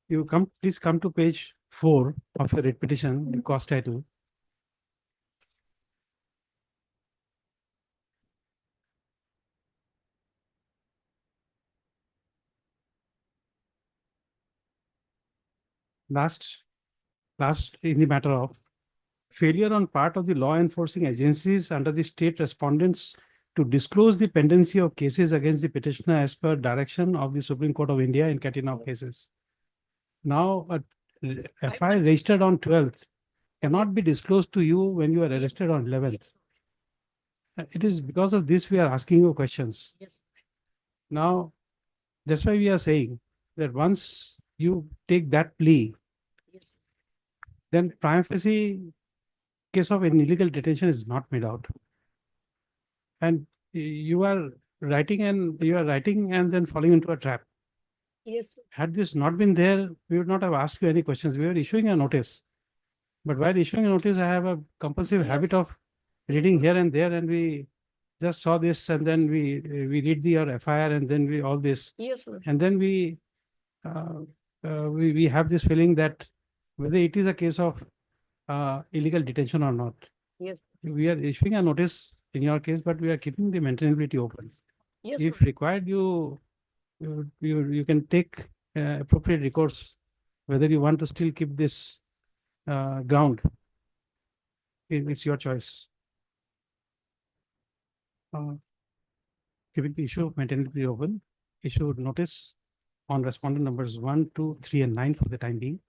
You come, please come to page 4 of your writ petition, the cause title. Last in the matter of failure on part of the law enforcing agencies under the state respondents to disclose the pendency of cases against the petitioner as per direction of the Supreme Court of India in Katina cases. Now, a FIR registered on 12th cannot be disclosed to you when you are arrested on 11th. It is because of this we are asking you questions. Yes. Now, that's why we are saying that once you take that plea, Yes. then prima facie case of an illegal detention is not made out. And you are writing and then falling into a trap. Yes. Had this not been there, we would not have asked you any questions. We were issuing a notice. But while issuing a notice, I have a compulsive habit of reading here and there, and we just saw this, and then we read the FIR, and then we all this. Yes, sir. And then we have this feeling that whether it is a case of illegal detention or not. Yes. We are issuing a notice in your case, but we are keeping the maintainability open. Yes. If sir. required, you can take appropriate recourse, whether you want to still keep this ground. It's your choice. Keeping the issue of maintainability open, issue notice on respondent numbers 1, 2, 3, and 9 for the time being.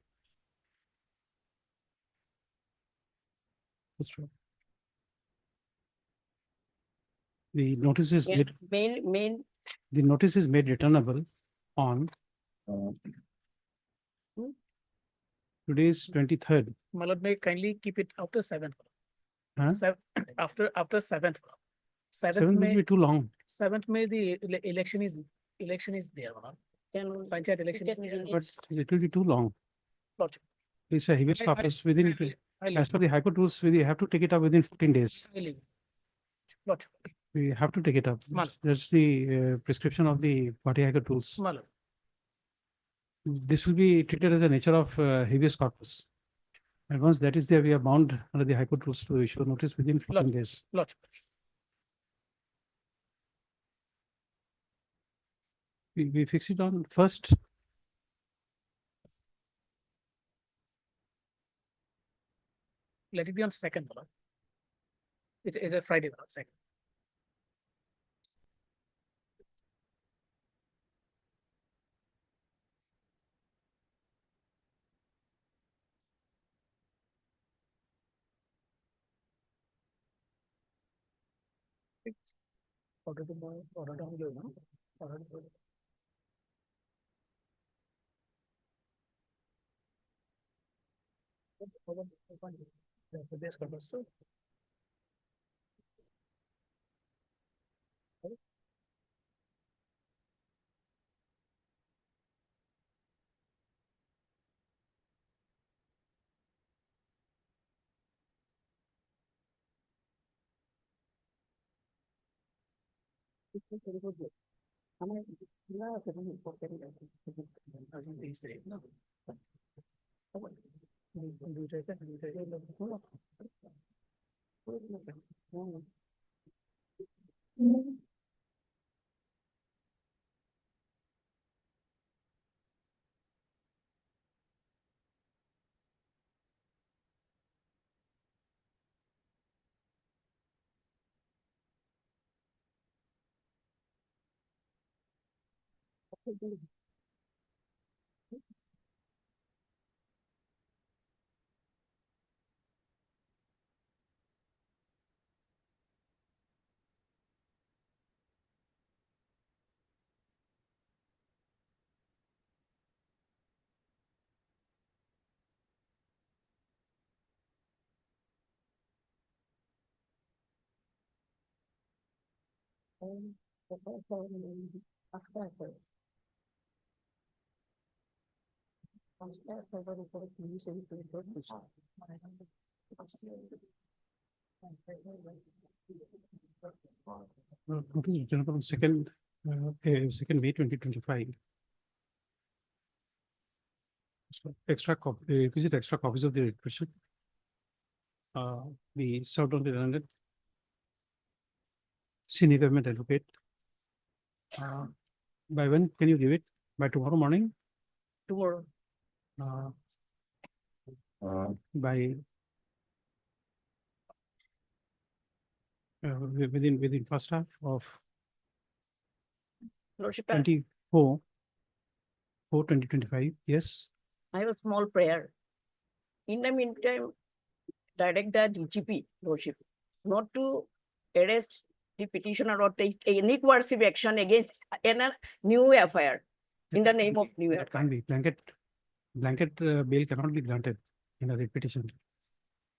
That's right. The notice is Yeah, made. The notice is made returnable on today's 23rd. Malad, may kindly keep it after 7th. Huh? After 7th. 7th will May, be too long. 7th May the election is there. Malad. Panchayat election is there. But it will be too long. Lordship. it's a habeas I- corpus within, I leave. as per the High Court rules, we have to take it up within 14 days. I leave. Lordship. We have to take it up. Mal. That's the prescription of the Party High Court rules. Mal. This will be treated as a nature of habeas corpus. And once that is there, we are bound under the High Court rules to issue notice within 14 days. Lordship. We fix it on first. Let it be on second, my lord. It is a Friday, my lord, second. Order to buy, order down, you know, order to buy. The base corpus too. Notice written upon second May 2025. So extra copy, requisite extra copies of the petition. We served on the London senior government advocate. By when can you give it? By tomorrow morning? Tomorrow. By within first half of Lordship, 2025. Yes. I have a small prayer. In the meantime, direct the DGP, Lordship, not to arrest the petitioner or take any coercive action against a new FIR in the name of new That can't be blanket bail cannot be granted in a petition.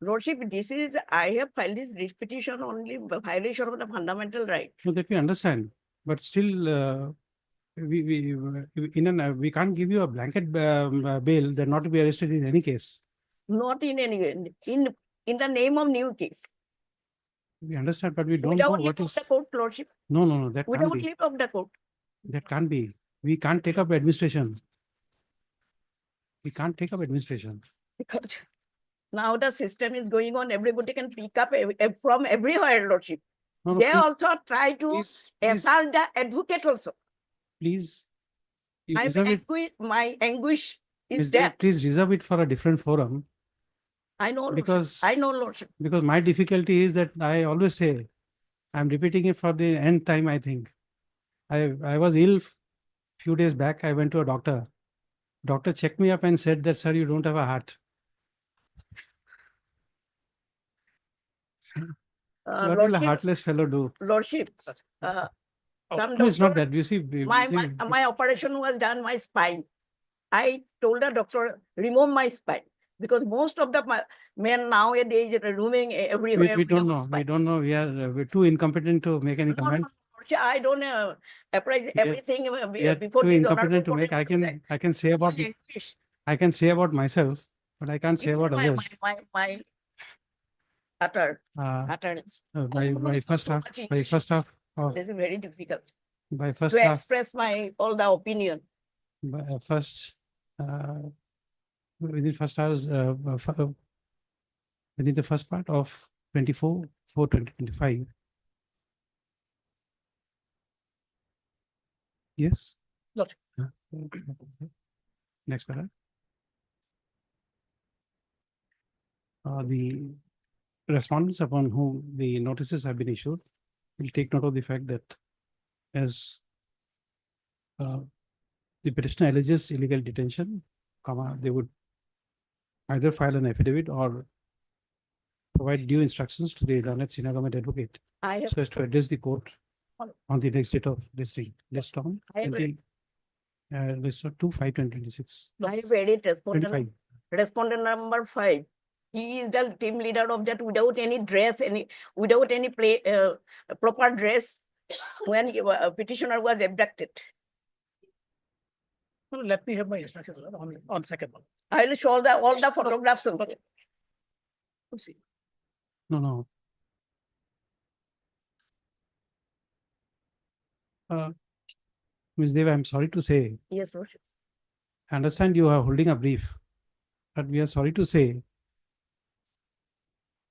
Lordship, I have filed this writ petition only violation of the fundamental right. So that we understand, but still we can't give you a blanket bail that not to be arrested in any case. Not in any way, in the name of new case. We understand, but we don't Without know leave what of is. the court, Lordship, No, that can't without be. leave of the court. That can't be. We can't take up administration. We can't take up administration. Because now the system is going on, everybody can pick up from everywhere, Lordship. No, They please, also try to please, assault the advocate also. please, you I'm reserve it. angry, my anguish is there. Please reserve it for a different forum. I know, Lordship. Because I know, Lordship. because my difficulty is that I always say, I'm repeating it for the nth time, I think. I was ill few days back. I went to a doctor. Doctor checked me up and said that, sir, you don't have a heart. What will a Lordship, heartless fellow do? Lordship, Oh, some No, it's not doctor, that. You see, my operation was done my spine. I told the doctor, remove my spine. Because most of the men nowadays are removing everywhere. we don't without know. spine. We don't know. We're too incompetent to make any No, comment. Lordship, I don't appraise everything We are before too this incompetent to honorable make. court. I can say about My anguish. I can say about myself but I can't say It is about others. my utter, Uh, utterance. by It's not first so half, much by English. first half of, This is very difficult by first to half, express my, all the opinion. by first, within first hours, within the first part of 24/4/2025. Yes. Lordship. Next paragraph. The respondents upon whom the notices have been issued will take note of the fact that as the petitioner alleges illegal detention, they would either file an affidavit or provide due instructions to the learned senior government advocate I have, so as to address the court on the next date of this thing, list on I have 20, list of 2/5/2026. I have read it, 25. respondent number 5. He is the team leader of that without any dress, without any proper dress when petitioner was abducted. No, let me have my instructions on second one. I will show all the photographs of it. We'll see. No. Ms. Deva, I'm sorry to say, Yes, Lordship. I understand you are holding a brief, but we are sorry to say,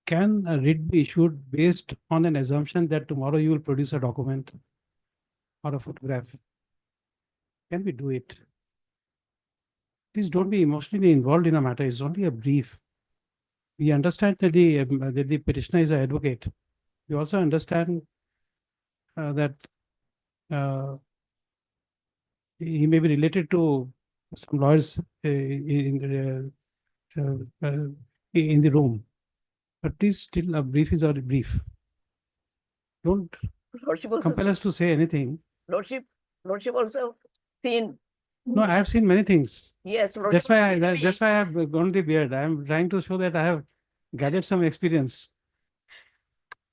can a writ be issued based on an assumption that tomorrow you will produce a document or a photograph? Can we do it? Please don't be emotionally involved in a matter. It's only a brief. We understand that the petitioner is an advocate. We also understand that he may be related to some lawyers in the room. But please, still a brief is a brief. Don't Lordship also, compel us to say anything. Lordship also seen. No, I have seen many things. Yes, Lordship. That's why seen me that's why I have grown the beard. I am trying to show that I have gathered some experience.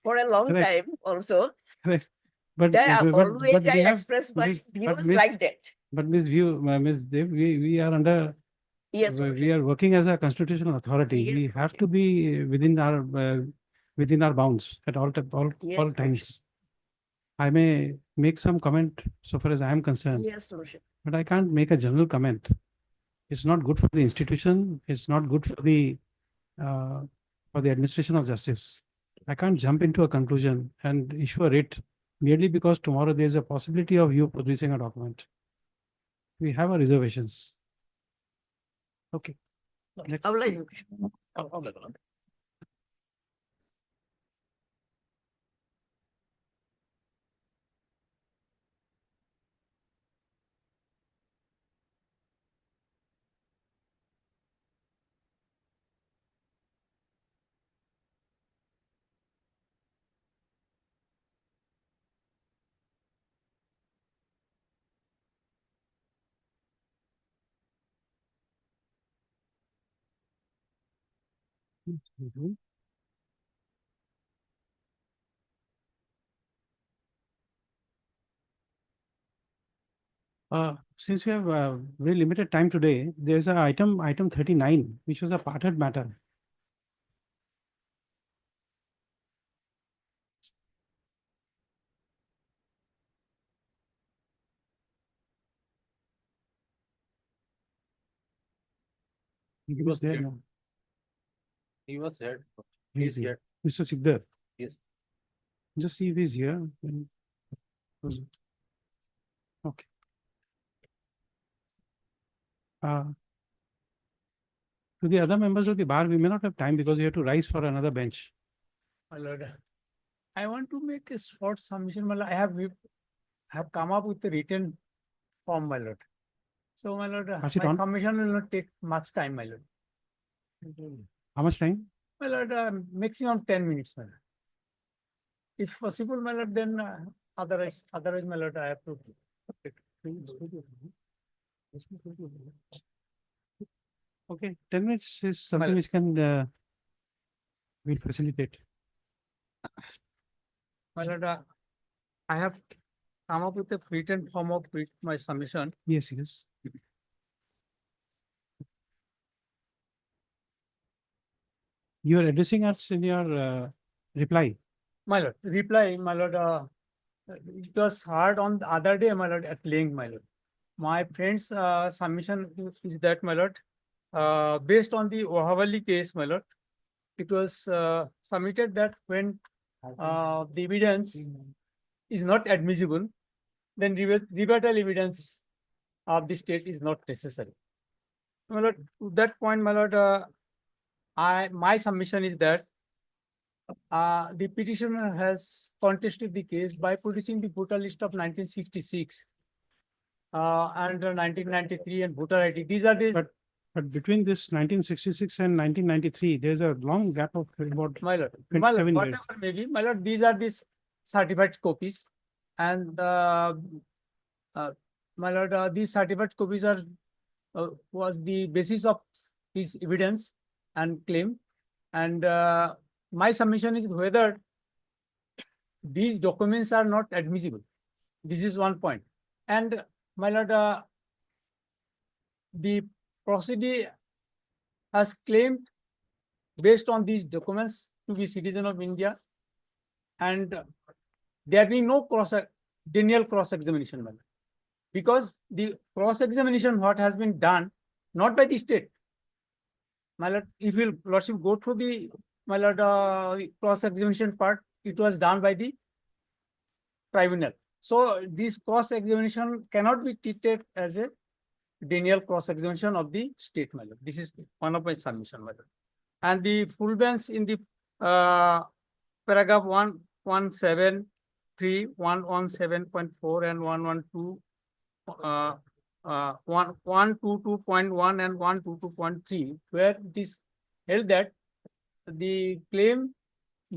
for a long Correct. time also. Correct. But Always we I have, express my Miss- but views Miss- like that. but Ms. Dev, we are under, Yes, we are working as a constitutional authority. Yes, We have to be within our bounds at all Yes, times. I may make some comment so far as I am concerned, Yes, Lordship. but I can't make a general comment. It's not good for the institution. It's not good for the administration of justice. I can't jump into a conclusion and issue a writ merely because tomorrow there is a possibility of you producing a document. We have our reservations. Okay. Next. How like- I'll let alone. Since we have very limited time today, there's a item 39, which was a parted matter. He was there. No? He was here. He's He's here. here. Mr. Sikdar. Yes. Just see if he's here. Okay. To the other members of the bar, we may not have time because we have to rise for another bench. My lord, I want to make a short submission. My lord, I have come up with a written form, my lord. So, my lord, Pass it my on. submission will not take much time, my lord. How much time? My lord, maximum 10 minutes, my lord. If possible, my lord, then otherwise, my lord, I have to. Okay, 10 minutes is something Well- which can will facilitate. My lord, I have come up with a written form of my submission. Yes, yes. You are addressing us in your reply. My lord, reply, my lord, it was hard on the other day, my lord, at length, my lord. My friend's submission is that, my lord, based on the Ohavali case, my lord, it was submitted that when the evidence is not admissible, then rebuttal evidence of the state is not necessary. My lord, to that point, my lord, my submission is that the petitioner has contested the case by producing the voter list of 1966 and 1993 and voter ID. These are the But between this 1966 and 1993, there's a long gap of about my lord, 27 years. whatever maybe, my lord, these are these certified copies, and my lord, these certified copies are was the basis of his evidence and claim, and my submission is whether these documents are not admissible. This is one point, and my lord, the proceeding has claimed based on these documents to be citizen of India, and there being no denial cross-examination, because the cross-examination what has been done not by the state. My lord, if you lordship go through the, my lord, cross-examination part, it was done by the tribunal. So this cross-examination cannot be treated as a denial cross-examination of the state, my lord. This is one of my submission, my lord. And the full bench in the paragraph 117.3, 117.4, and 112, 122.1 and 122.3, where it is held that the claim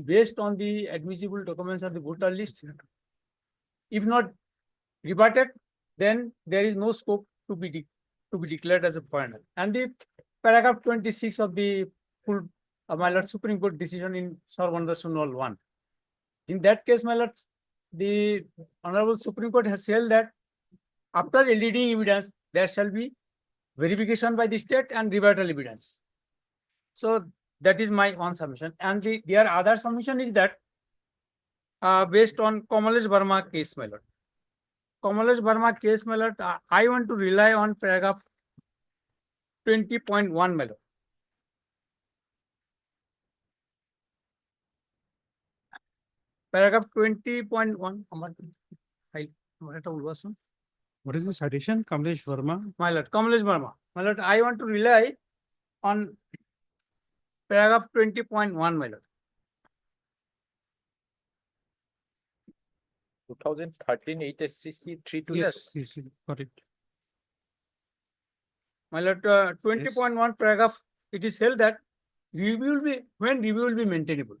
based on the admissible documents of the voter list, if not rebutted, then there is no scope to be declared as a final. And the paragraph 26 of the full my lord Supreme Court decision in Sarvanda 1. In that case, my lord, the Honorable Supreme Court has held that after eliciting evidence, there shall be verification by the state and rebuttal evidence. So that is my one submission. And their other submission is that based on Kamalesh Verma case, my lord. Kamalesh Verma case, my lord, I want to rely on paragraph 20.1, my lord. Paragraph 20.1. What is the citation? Kamlesh Verma? My lord, Kamalesh Verma. My lord, I want to rely on paragraph 20.1, my lord. 2013 HSCC 3 Yes. Got it. My lord, 20.1 paragraph, it is held that review will be maintainable.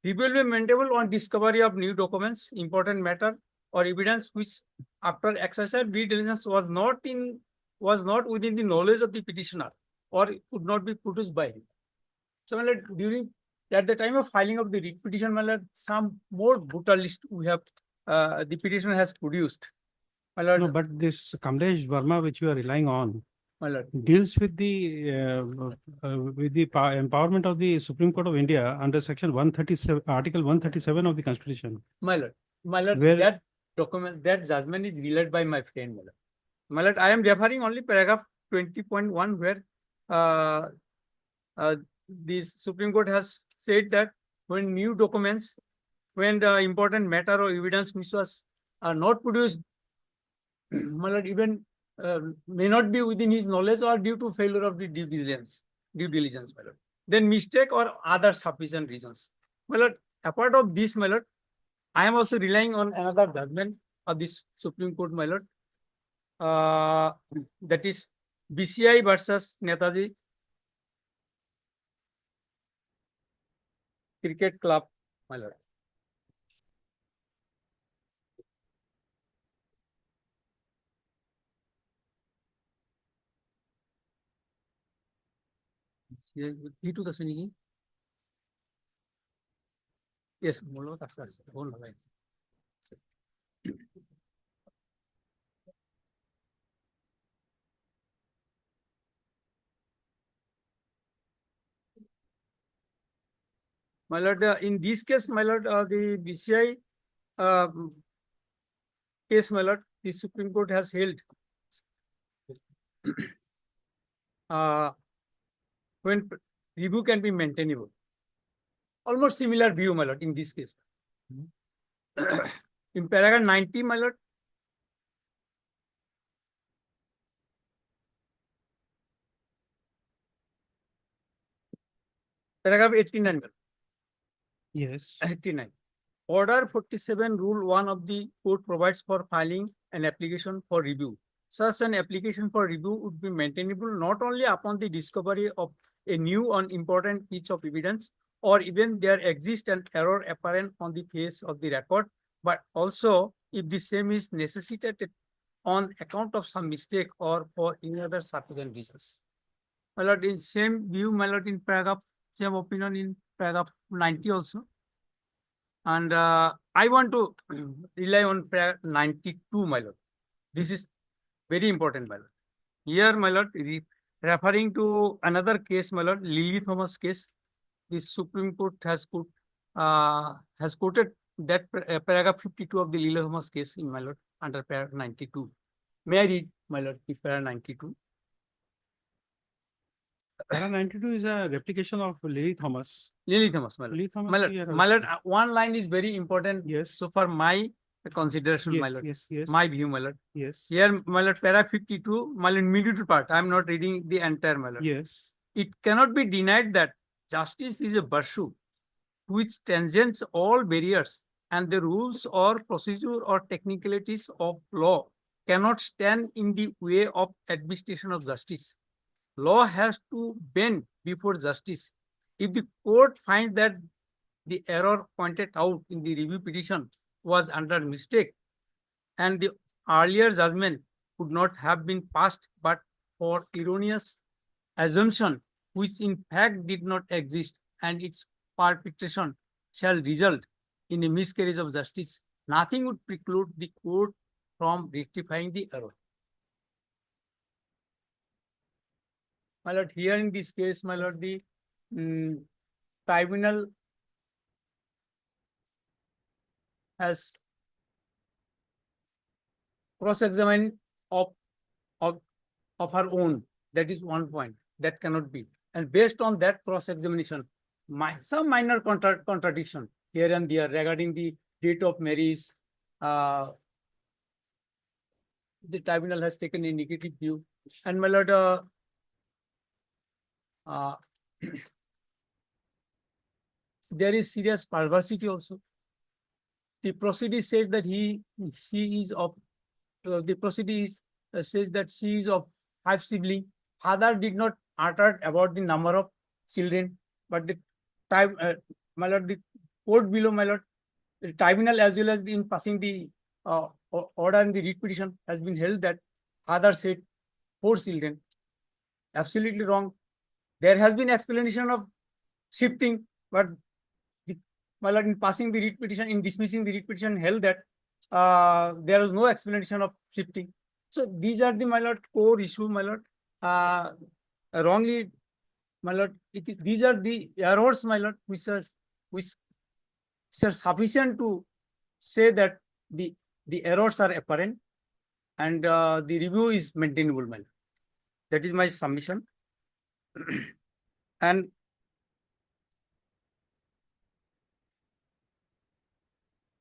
Review will be maintainable on discovery of new documents, important matter, or evidence which after exercise due diligence was not within the knowledge of the petitioner or could not be produced by him. So my lord, at the time of filing of the writ petition, my lord, some more voter list we have the petitioner has produced. My lord, No, but this Kamlesh Verma, which you are relying on, my lord, deals with the empowerment of the Supreme Court of India under section 137, article 137 of the Constitution. my lord, Where- that document, that judgment is relied by my friend, my lord. My lord, I am referring only paragraph 20.1 where the Supreme Court has said that when new documents, when the important matter or evidence which was not produced, my lord, even may not be within his knowledge or due to failure of the due diligence, my lord, then mistake or other sufficient reasons. My lord, apart of this, my lord, I am also relying on another judgment of this Supreme Court, my lord, that is BCI versus Netaji Cricket Club, my lord. He to the Senigi. Yes, Molo Tasas. My lord, in this case, my lord, the BCI case, my lord, the Supreme Court has held when review can be maintainable. Almost similar view, my lord, in this case. In paragraph 90, my lord, paragraph 89, my lord. Yes. 89. Order 47, Rule 1 of the court provides for filing an application for review. Such an application for review would be maintainable not only upon the discovery of a new and important piece of evidence, or even there exists an error apparent on the face of the record, but also if the same is necessitated on account of some mistake or for any other sufficient reasons. My lord, in same view, my lord, in paragraph, same opinion in paragraph 90 also. And I want to rely on paragraph 92, my lord. This is very important, my lord. Here, my lord, referring to another case, my lord, Lily Thomas case, the Supreme Court has quoted that paragraph 52 of the Lily Thomas case in my lord under paragraph 92. May I read, my lord, the paragraph 92? Para 92 is a replication of Lily Thomas. Lily Thomas, my lord. Lily Thomas. My we lord, are- my lord, one line is very important. Yes. So for my consideration, Yes, my lord, yes, yes. my view, my lord. Yes. Here, my lord, paragraph 52, my lord, middle part. I am not reading the entire, my lord. Yes. It cannot be denied that justice is a virtue which transcends all barriers, and the rules or procedure or technicalities of law cannot stand in the way of administration of justice. Law has to bend before justice. If the court finds that the error pointed out in the review petition was under mistake, and the earlier judgment could not have been passed but for erroneous assumption which in fact did not exist, and its perpetration shall result in a miscarriage of justice, nothing would preclude the court from rectifying the error. My lord, here in this case, my lord, the tribunal has cross-examined of her own. That is one point. That cannot be. And based on that cross-examination, some minor contradiction here and there regarding the date of marriage, the tribunal has taken a negative view. And my lord, there is serious perversity also. The proceeding says that she is of, the proceeding says that she is of 5 siblings. Father did not utter about the number of children, but the time, my lord, the court below, my lord, the tribunal as well as in passing the order in the writ petition has been held that father said 4 children. Absolutely wrong. There has been explanation of shifting, but my lord, in passing the writ petition, in dismissing the writ petition, held that there was no explanation of shifting. So these are the, my lord, core issue, my lord. Wrongly, my lord, these are the errors, my lord, which are sufficient to say that the errors are apparent and the review is maintainable, my lord. That is my submission. And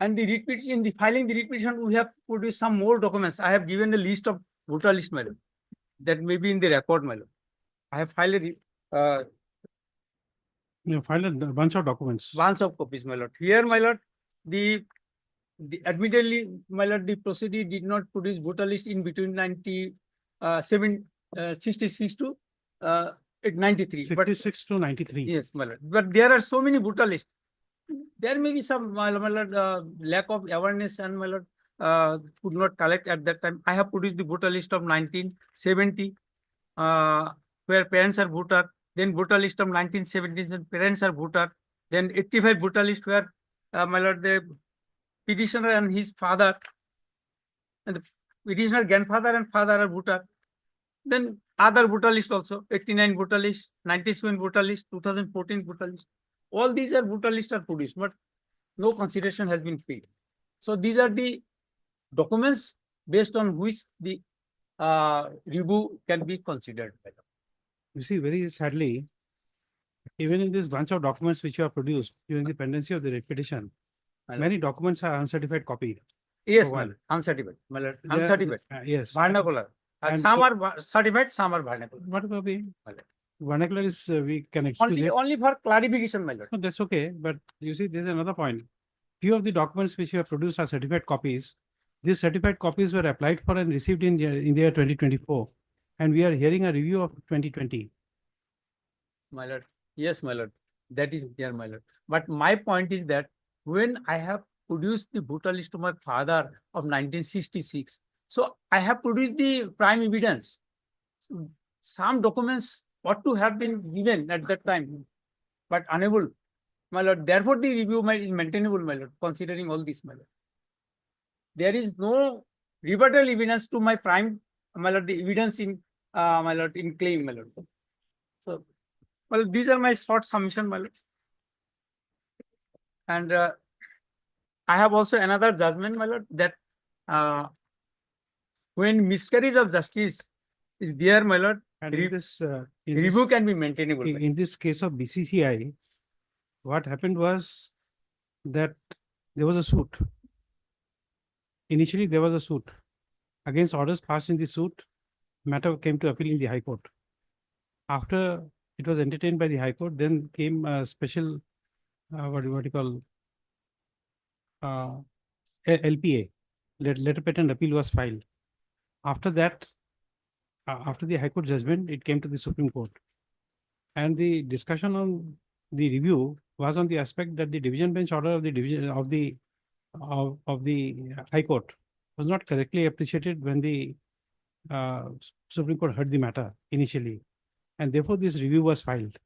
the writ petition, in the filing the writ petition, we have produced some more documents. I have given a list of voter list, my lord. That may be in the record, my lord. I have filed You filed a bunch of documents. bunch of copies, my lord. Here, my lord, the admittedly, my lord, the proceeding did not produce voter list in between 66 to 93. 66 to 93. Yes, my lord. But there are so many voter lists. There may be some, my lord, lack of awareness, and my lord, could not collect at that time. I have produced the voter list of 1970, where parents are voter. Then voter list of 1970, when parents are voter. Then 85 voter list where, my lord, the petitioner and his father, and the petitioner grandfather and father are voter. Then other voter list also, 89 voter list, 97 voter list, 2014 voter list. all these are voter list are produced, but no consideration has been paid. So these are the documents based on which the review can be considered. You see, very sadly, even in this bunch of documents which you have produced during the pendency of the petition, many documents are uncertified copy. Yes, For my one. lord, uncertified, my lord, They are- uncertified, Yes. vernacular. And Some are certified, some are vernacular. What about the My lord. vernacular is, we can excuse it. Only for clarification, my lord. No, that's okay, but you see, there's another point. Few of the documents which you have produced are certified copies. These certified copies were applied for and received in the year 2024. And we are hearing a review of 2020. My lord, yes, my lord, that is there, my lord. But my point is that when I have produced the voter list to my father of 1966, so I have produced the prime evidence. So some documents ought to have been given at that time, but unable, my lord. Therefore, the review is maintainable, my lord, considering all this, my lord. There is no rebuttal evidence to my prime, my lord, the evidence in, my lord, in claim, my lord. So, well, these are my short submission, my lord. And I have also another judgment, my lord, that when miscarriage of justice is there, my lord, And in review can be maintainable. my lord. in this case of BCCI, what happened was that there was a suit. Initially, there was a suit against orders passed in the suit. Matter came to appeal in the High Court. After it was entertained by the High Court, then came a special, what do you call, LPA, letter patent appeal was filed. After that, after the High Court judgment, it came to the Supreme Court. And the discussion on the review was on the aspect that the division bench order of the division of the High Court was not correctly appreciated when the Supreme Court heard the matter initially, and therefore this review was filed.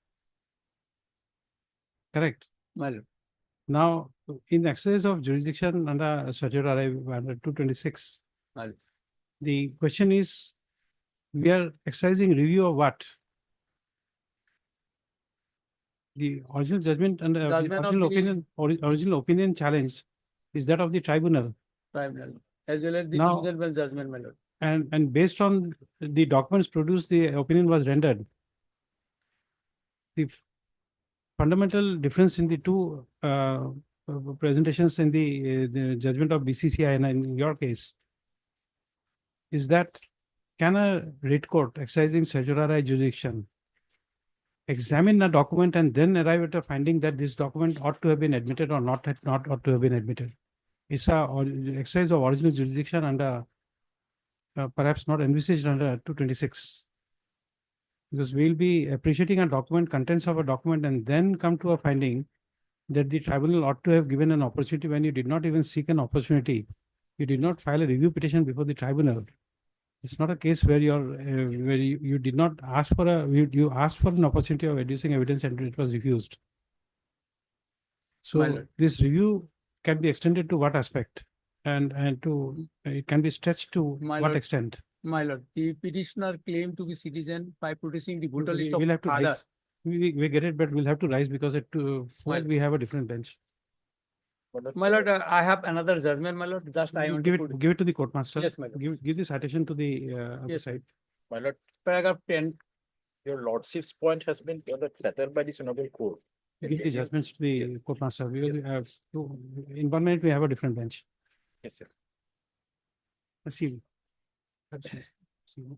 Correct. My lord. Now, in exercise of jurisdiction under Procedural under 226, My lord. the question is, we are exercising review of what? The original judgment and the Judgment of original opinion challenged is that of the tribunal. Tribunal, as well as the Now- divisional bench judgment, my lord. And based on the documents produced, the opinion was rendered. The fundamental difference in the two presentations in the judgment of BCCI and in your case is that, can a writ court exercising certiorari jurisdiction examine a document and then arrive at a finding that this document ought to have been admitted or not ought to have been admitted? It's a exercise of original jurisdiction under perhaps not envisaged under 226. Because we'll be appreciating a document, contents of a document, and then come to a finding that the tribunal ought to have given an opportunity when you did not even seek an opportunity. You did not file a review petition before the tribunal. It's not a case where you did not ask for you asked for an opportunity of adducing evidence and it was refused. My So lord. this review can be extended to what aspect? And to it can be stretched to My what lord. extent? My lord, the petitioner claimed to be citizen by producing the voter list We'll of have to father. rise. We get it, but we'll have to rise because at Well- we have a different bench. My lord, I have another judgment, my lord, just I want to put Give it to the court master. Yes, my lord. Give the citation to the other Yes, side. My lord, paragraph 10. your lordship's point has been settled by the Honorable Court. Give the judgments to the court master because we have in 1 minute we have a different bench. Yes, sir. See. See.